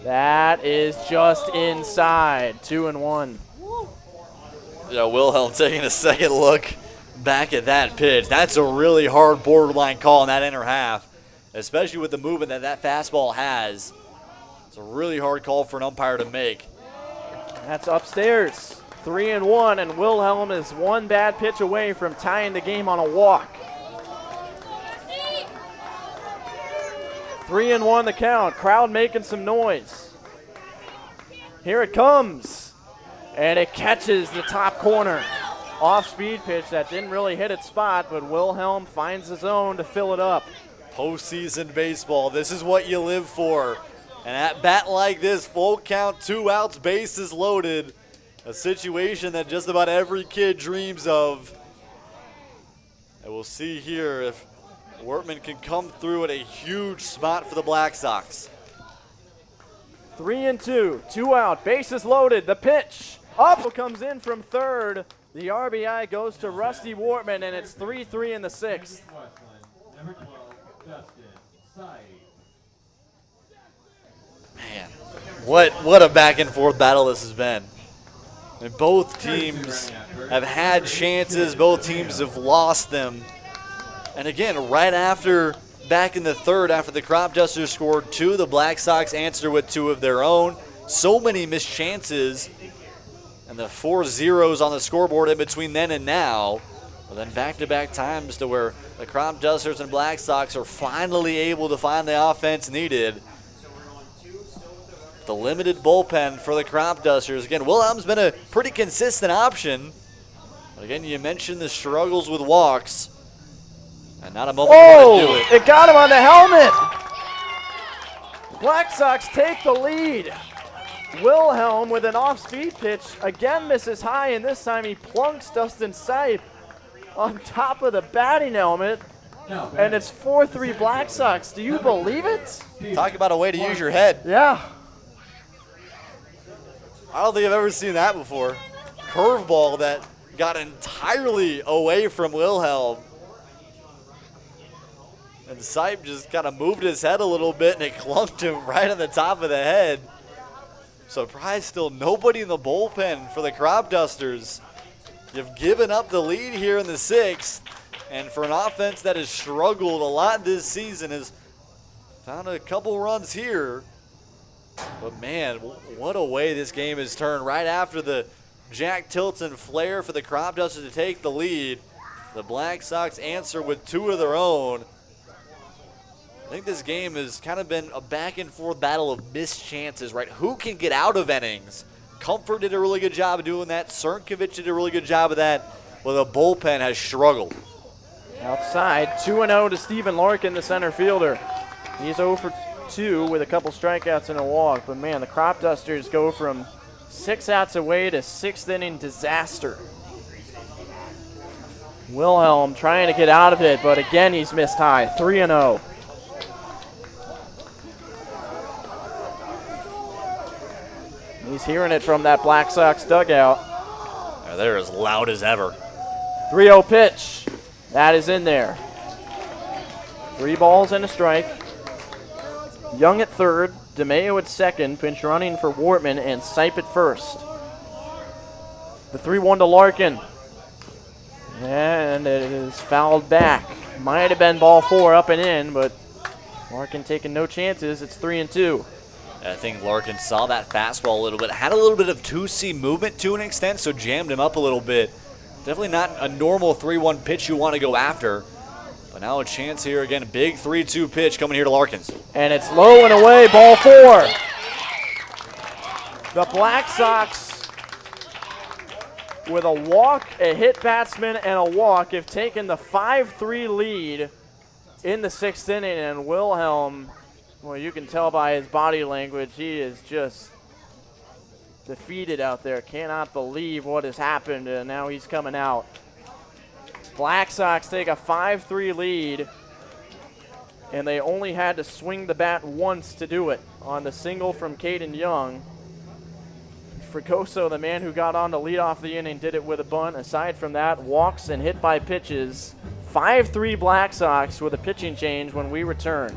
That is just inside. 2-1. Yeah, Wilhelm taking a second look back at that pitch. That's a really hard borderline call in that inner half, especially with the movement that that fastball has. It's a really hard call for an umpire to make. That's upstairs. 3-1, and Wilhelm is one bad pitch away from tying the game on a walk. 3-1 the count. Crowd making some noise. Here it comes. And it catches the top corner. Off-speed pitch that didn't really hit its spot, but Wilhelm finds his own to fill it up. Postseason baseball, this is what you live for. And at bat like this, full count, 2 outs, bases loaded. A situation that just about every kid dreams of. And we'll see here if Wortman can come through at a huge spot for the Black Sox. 3-2, 2 out, bases loaded. The pitch up comes in from third. The RBI goes to Rusty Wortman, and it's 3-3 in the 6th. Number 12, Dustin Side. Man, what a back and forth battle this has been. And both teams have had chances, both teams have lost them. And again, right after, back in the third, after the Cropdusters scored 2, the Black Sox answered with 2 of their own. So many missed chances, and the 4 zeros on the scoreboard in between then and now. But then back-to-back times to where the Cropdusters and Black Sox are finally able to find the offense needed. The limited bullpen for the Cropdusters. Again, Wilhelm's been a pretty consistent option. But again, you mentioned the struggles with walks. And not a moment more to do it. It got him on the helmet. Black Sox take the lead. Wilhelm with an off-speed pitch again misses high, and this time he plunks Dustin Sipe on top of the batting helmet. And it's 4-3 Black Sox. Do you believe it? Talk about a way to use your head. Yeah. I don't think I've ever seen that before. Curveball that got entirely away from Wilhelm. And Sipe just kind of moved his head a little bit, and it clunked him right on the top of the head. Surprised still nobody in the bullpen for the Cropdusters. You've given up the lead here in the 6th, and for an offense that has struggled a lot this season, has found a couple runs here. But man, what a way this game has turned. Right after the Jack Tilton flare for the Cropdusters to take the lead, the Black Sox answer with 2 of their own. I think this game has kind of been a back and forth battle of missed chances, right? Who can get out of innings? Comfort did a really good job of doing that. Cernkovich did a really good job of that. Well, the bullpen has struggled. Outside, 2-0 to Stephen Larkin, the center fielder. He's 0 for 2 with a couple strikeouts and a walk. But man, the Cropdusters go from 6 outs away to 6th inning disaster. Wilhelm trying to get out of it, but again he's missed high. 3-0. He's hearing it from that Black Sox dugout. They're as loud as ever. 3-0 pitch. That is in there. 3 balls and a strike. Young at third, DeMeo at second, pinch running for Wortman, and Sipe at first. The 3-1 to Larkin. And it is fouled back. Might have been ball 4 up and in, but Larkin taking no chances. It's 3-2. I think Larkin saw that fastball a little bit. Had a little bit of 2-seam movement to an extent, so jammed him up a little bit. Definitely not a normal 3-1 pitch you want to go after. But now a chance here again. Big 3-2 pitch coming here to Larkins. And it's low and away, ball 4. The Black Sox with a walk, a hit batsman, and a walk have taken the 5-3 lead in the 6th inning. And Wilhelm, well, you can tell by his body language, he is just defeated out there. Cannot believe what has happened, and now he's coming out. Black Sox take a 5-3 lead, and they only had to swing the bat once to do it on the single from Caden Young. Fregoso, the man who got on to lead off the inning, did it with a bunt. Aside from that, walks and hit by pitches. 5-3 Black Sox with a pitching change when we return.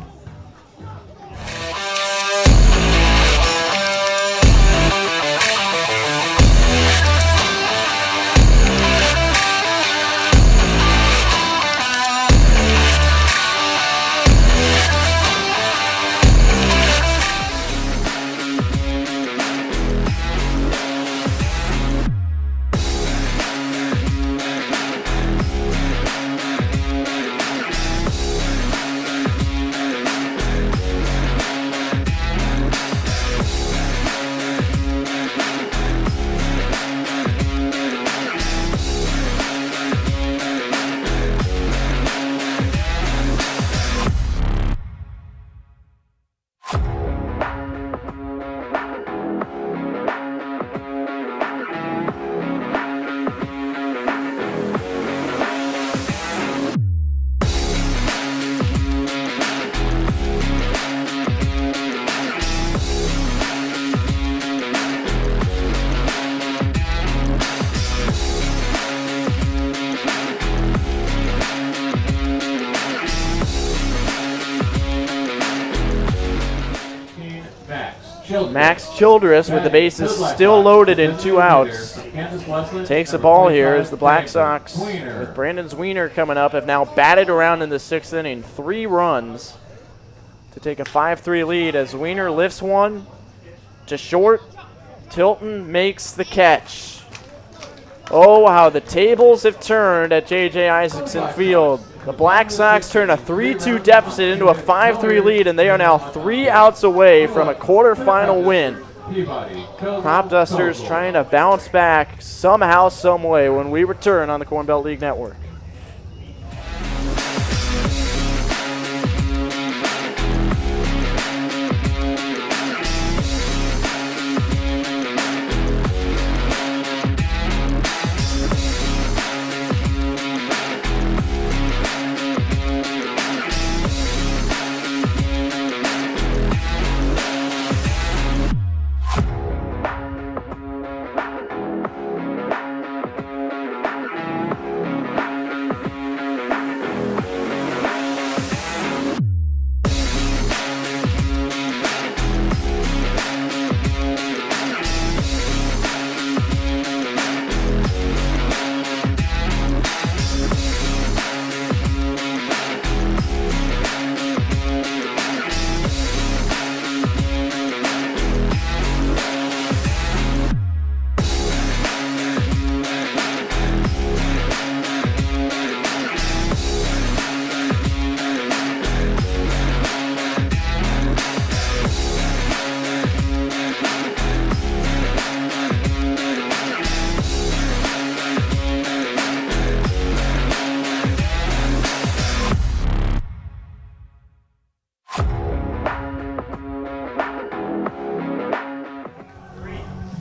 Max Childress with the bases still loaded in 2 outs. Takes the ball here as the Black Sox, with Brandon Zwiener coming up, have now batted around in the 6th inning. 3 runs to take a 5-3 lead as Zwiener lifts one to short. Tilton makes the catch. Oh, how the tables have turned at JJ Isaacson Field. The Black Sox turn a 3-2 deficit into a 5-3 lead, and they are now 3 outs away from a quarterfinal win. Cropdusters trying to bounce back somehow, some way when we return on the Corn Belt League Network.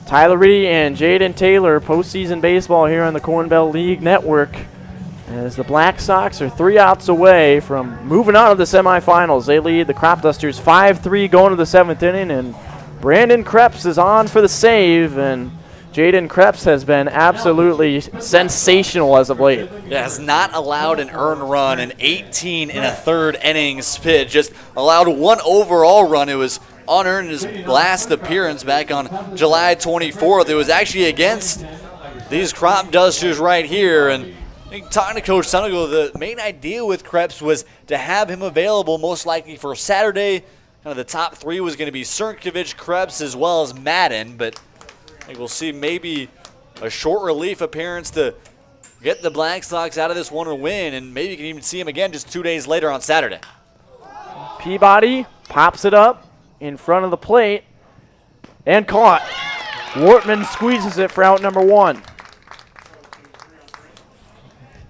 Tyler Reidy and Jaden Taylor, postseason baseball here on the Corn Belt League Network, as the Black Sox are 3 outs away from moving on to the semifinals. They lead the Cropdusters 5-3 going to the 7th inning, and Brandon Krebs is on for the save, and Jaden Krebs has been absolutely sensational as of late. Yeah, has not allowed an earned run in 18 1/3 innings pitched. Just allowed 1 overall run. It was unearned in his last appearance back on July 24th. It was actually against these Cropdusters right here. And talking to Coach Sunigal, the main idea with Krebs was to have him available most likely for Saturday. Kind of the top 3 was going to be Sirnkovich, Krebs, as well as Madden. But I think we'll see maybe a short relief appearance to get the Black Sox out of this one and win. And maybe you can even see him again just 2 days later on Saturday. Peabody pops it up in front of the plate and caught. Wortman squeezes it for out number 1.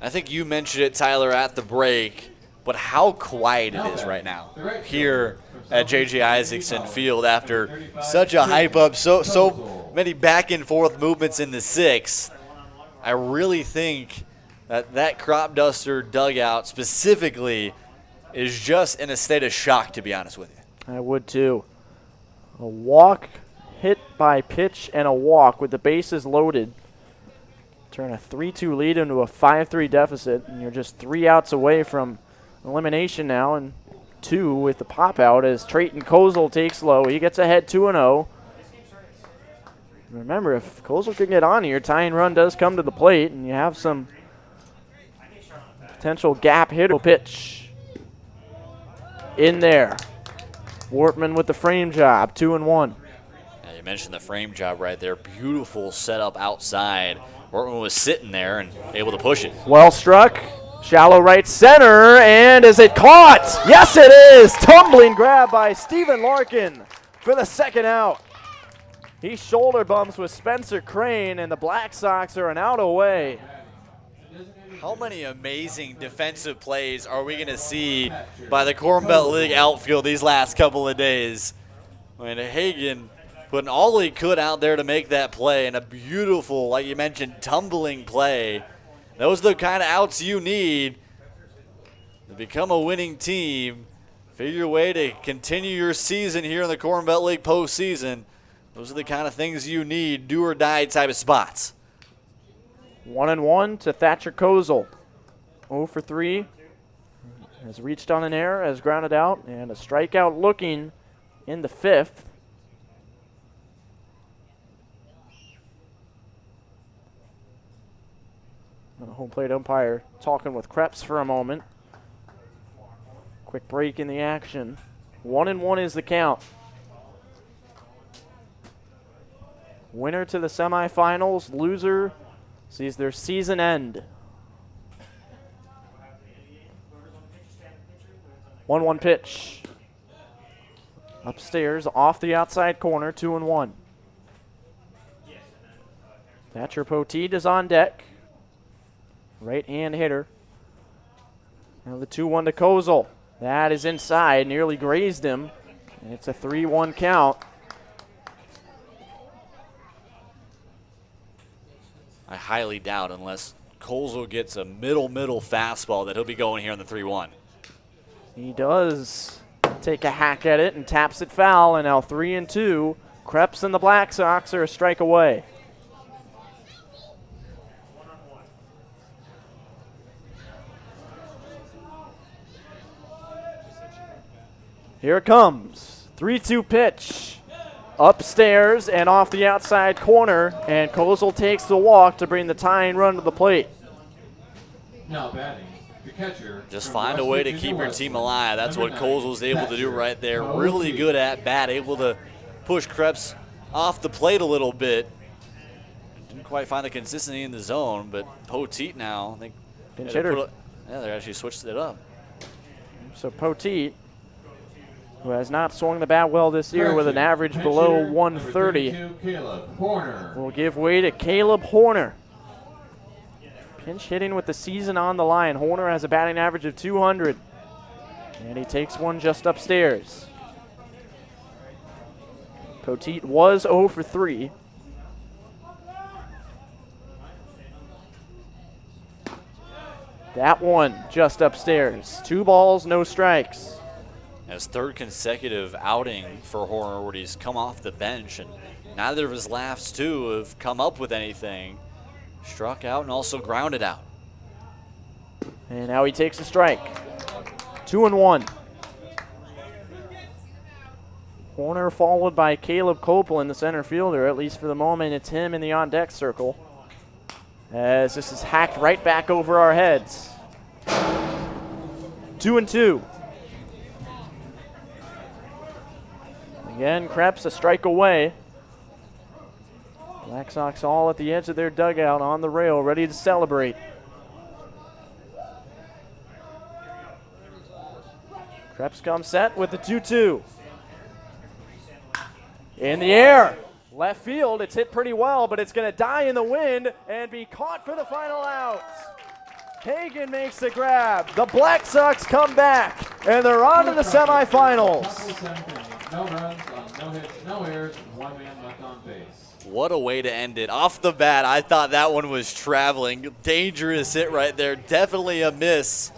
I think you mentioned it, Tyler, at the break, but how quiet it is right now here at JJ Isaacson Field after such a hype up, so many back and forth movements in the sixth. I really think that Cropduster dugout specifically is just in a state of shock, to be honest with you. I would too. A walk, hit by pitch, and a walk with the bases loaded. Turn a 3-2 lead into a 5-3 deficit, and you're just 3 outs away from elimination now, and 2 with the pop out as Trayton Kozel takes low. He gets ahead 2-0. Remember, if Kozel can get on here, tying run does come to the plate, and you have some potential gap hitter. Pitch in there. Wortman with the frame job, 2-1. Yeah, you mentioned the frame job right there. Beautiful setup outside. Wortman was sitting there and able to push it. Well struck. Shallow right center, and is it caught? Yes, it is. Tumbling grab by Stephen Larkin for the second out. He shoulder bumps with Spencer Crane, and the Black Sox are an out away. How many amazing defensive plays are we going to see by the Corn Belt League outfield these last couple of days? I mean, Hagan putting all he could out there to make that play, and a beautiful, like you mentioned, tumbling play. Those are the kind of outs you need to become a winning team. Figure a way to continue your season here in the Corn Belt League postseason. Those are the kind of things you need, do or die type of spots. 1-1 to Thatcher Kozel. 0 for 3. Has reached on an error, has grounded out, and a strikeout looking in the 5th. And the home plate umpire talking with Krebs for a moment. Quick break in the action. 1-1 is the count. Winner to the semifinals, loser sees their season end. 1-1 pitch. Upstairs, off the outside corner, 2-1. Thatcher Poteet is on deck. Right-hand hitter. Now the 2-1 to Kozel. That is inside, nearly grazed him. And it's a 3-1 count. I highly doubt, unless Kozel gets a middle fastball, that he'll be going here in the 3-1. He does take a hack at it and taps it foul, and now 3-2. Krebs and the Black Sox are a strike away. Here it comes. 3-2 pitch. Upstairs and off the outside corner, and Kozel takes the walk to bring the tying run to the plate. Now batting, the catcher. Just find a way to keep your team alive. That's what Kozel's able to do right there. Really good at bat, able to push Krebs off the plate a little bit. Didn't quite find the consistency in the zone, but Poteet now, I think. Pinch hitter. Yeah, they actually switched it up. So Poteet, who has not swung the bat well this year with an average below 130, will give way to Caleb Horner. Pinch hitting with the season on the line. Horner has a batting average of 200, and he takes one just upstairs. Poteet was 0 for 3. That one just upstairs. 2 balls, no strikes. His third consecutive outing for Horner where he's come off the bench, and neither of his last 2 have come up with anything. Struck out and also grounded out. And now he takes a strike. 2-1. Horner followed by Caleb Copeland, the center fielder. At least for the moment, it's him in the on-deck circle, as this is hacked right back over our heads. 2-2. Again, Krebs a strike away. Black Sox all at the edge of their dugout on the rail, ready to celebrate. Krebs comes set with the 2-2. In the air. Left field, it's hit pretty well, but it's going to die in the wind and be caught for the final out. Hagan makes the grab. The Black Sox come back, and they're on to the semifinals. No runs on no hits, no errors, and 1 man left on base. What a way to end it. Off the bat, I thought that one was traveling. Dangerous hit right there. Definitely a miss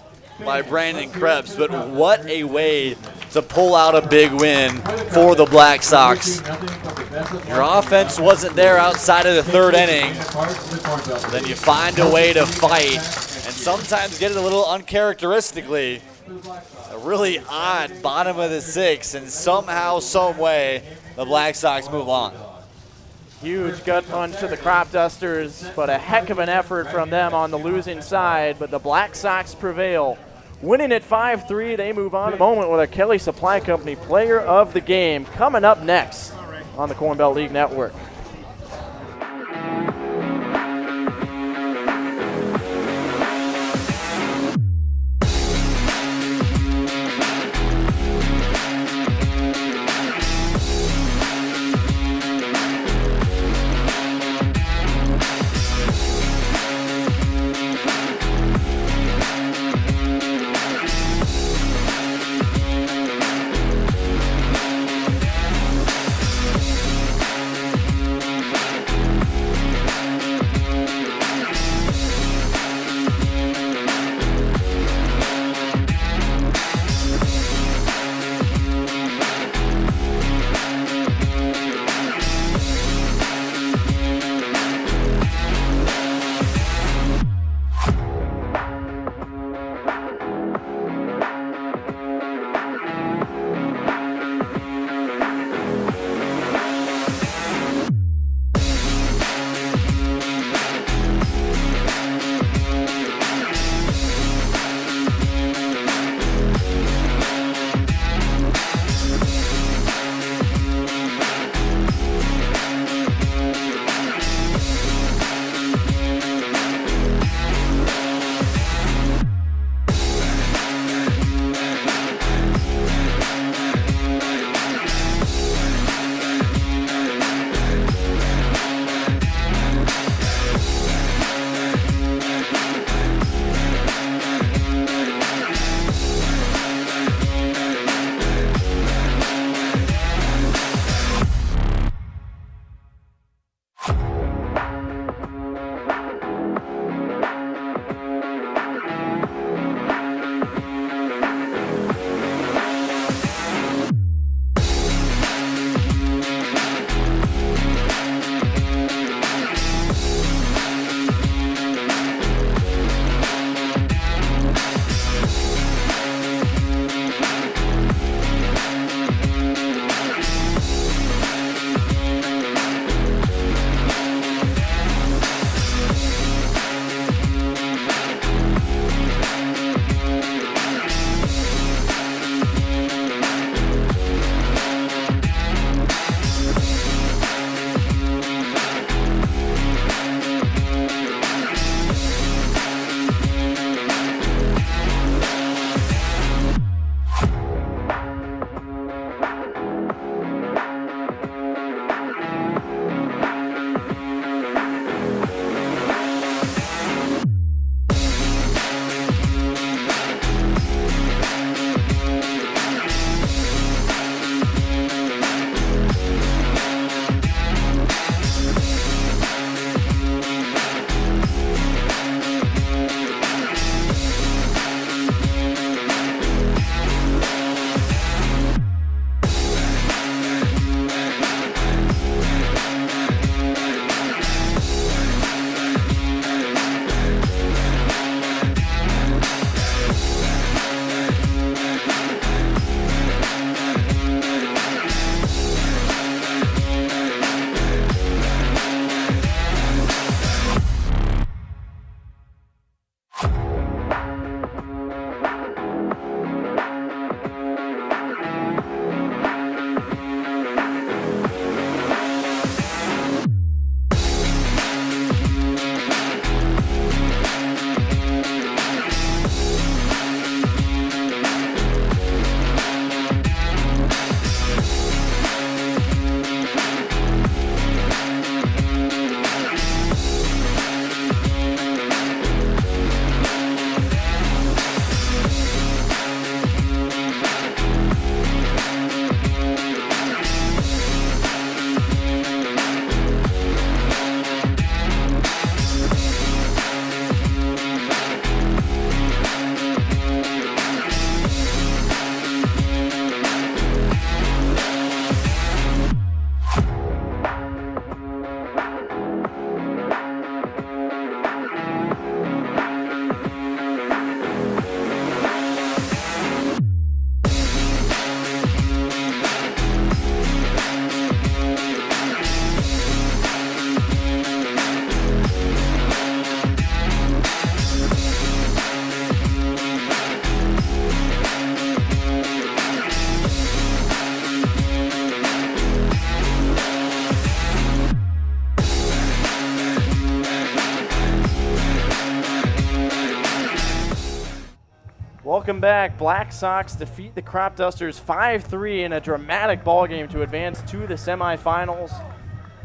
by Brandon Krebs, but what a way to pull out a big win for the Black Sox. Your offense wasn't there outside of the 3rd inning. Then you find a way to fight and sometimes get it a little uncharacteristically. A really odd bottom of the 6th, and somehow, some way, the Black Sox move on. Huge gut punch to the Cropdusters, but a heck of an effort from them on the losing side. But the Black Sox prevail. Winning at 5-3, they move on in a moment with our Kelly Supply Company Player of the Game coming up next on the Corn Belt League Network. Welcome back. Black Sox defeat the Cropdusters 5-3 in a dramatic ball game to advance to the semifinals.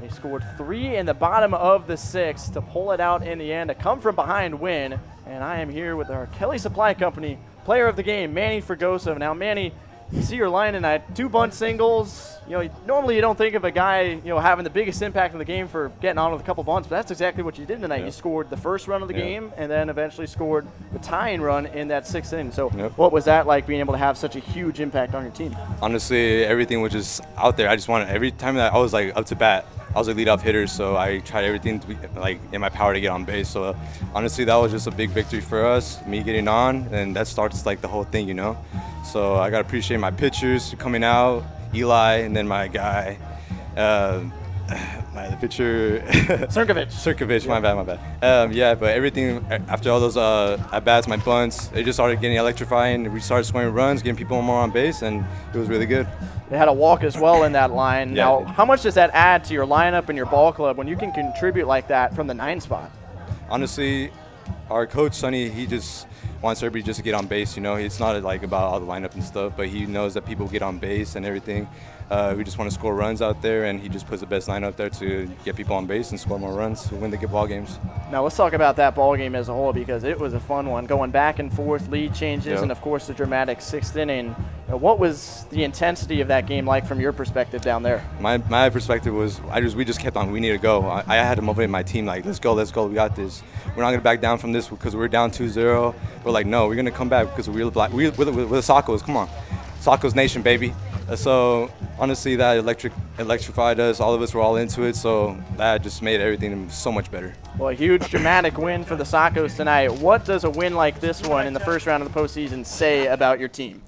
They scored 3 in the bottom of the 6th to pull it out in the end, a come-from-behind win. And I am here with our Kelly Supply Company player of the game, Manny Fregoso. Now, Manny, you see your line tonight, 2 bunt singles. Normally you don't think of a guy, having the biggest impact in the game for getting on with a couple bunts, but that's exactly what you did tonight. You scored the first run of the game and then eventually scored the tying run in that 6th inning. So what was that like, being able to have such a huge impact on your team? Honestly, everything was just out there. I just wanted, every time that I was like up to bat, I was a leadoff hitter, so I tried everything to be like in my power to get on base. So honestly, that was just a big victory for us, me getting on, and that starts like the whole thing, So I gotta appreciate my pitchers coming out, Eli, and then my guy, my pitcher, Cirkovich. My bad. But everything after all those at bats, my bunts, they just started getting electrifying. We started scoring runs, getting people more on base, and it was really good. They had a walk as well in that line. Now, how much does that add to your lineup and your ball club when you can contribute like that from the 9 spot? Honestly, our coach, Sonny, he just wants everybody just to get on base, It's not like about all the lineup and stuff, but he knows that people get on base and everything. We just want to score runs out there, and he just puts the best lineup there to get people on base and score more runs to win the ball games. Now let's talk about that ball game as a whole, because it was a fun one, going back and forth, lead changes, and of course the dramatic 6th inning. What was the intensity of that game like from your perspective down there? My perspective was we just kept on. We need to go. I had to motivate my team like, let's go, we got this. We're not gonna back down from this because we're down 2-0. We're like, no, we're gonna come back because we're the Sockos. Come on, Sockos Nation, baby. So honestly, that electrified us. All of us were all into it, so that just made everything so much better. Well, a huge dramatic win for the Sockos tonight. What does a win like this one in the first round of the postseason say about your team?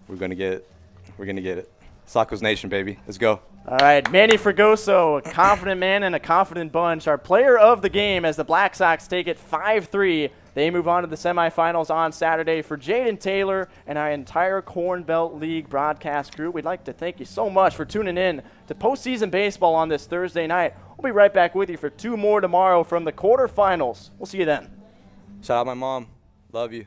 We're gonna get it. We're gonna get it. Sockos Nation, baby. Let's go. All right, Manny Fregoso, a confident man and a confident bunch. Our player of the game as the Black Sox take it 5-3. They move on to the semifinals on Saturday. For Jaden Taylor and our entire Corn Belt League broadcast crew, we'd like to thank you so much for tuning in to postseason baseball on this Thursday night. We'll be right back with you for 2 more tomorrow from the quarterfinals. We'll see you then. Shout out my mom. Love you.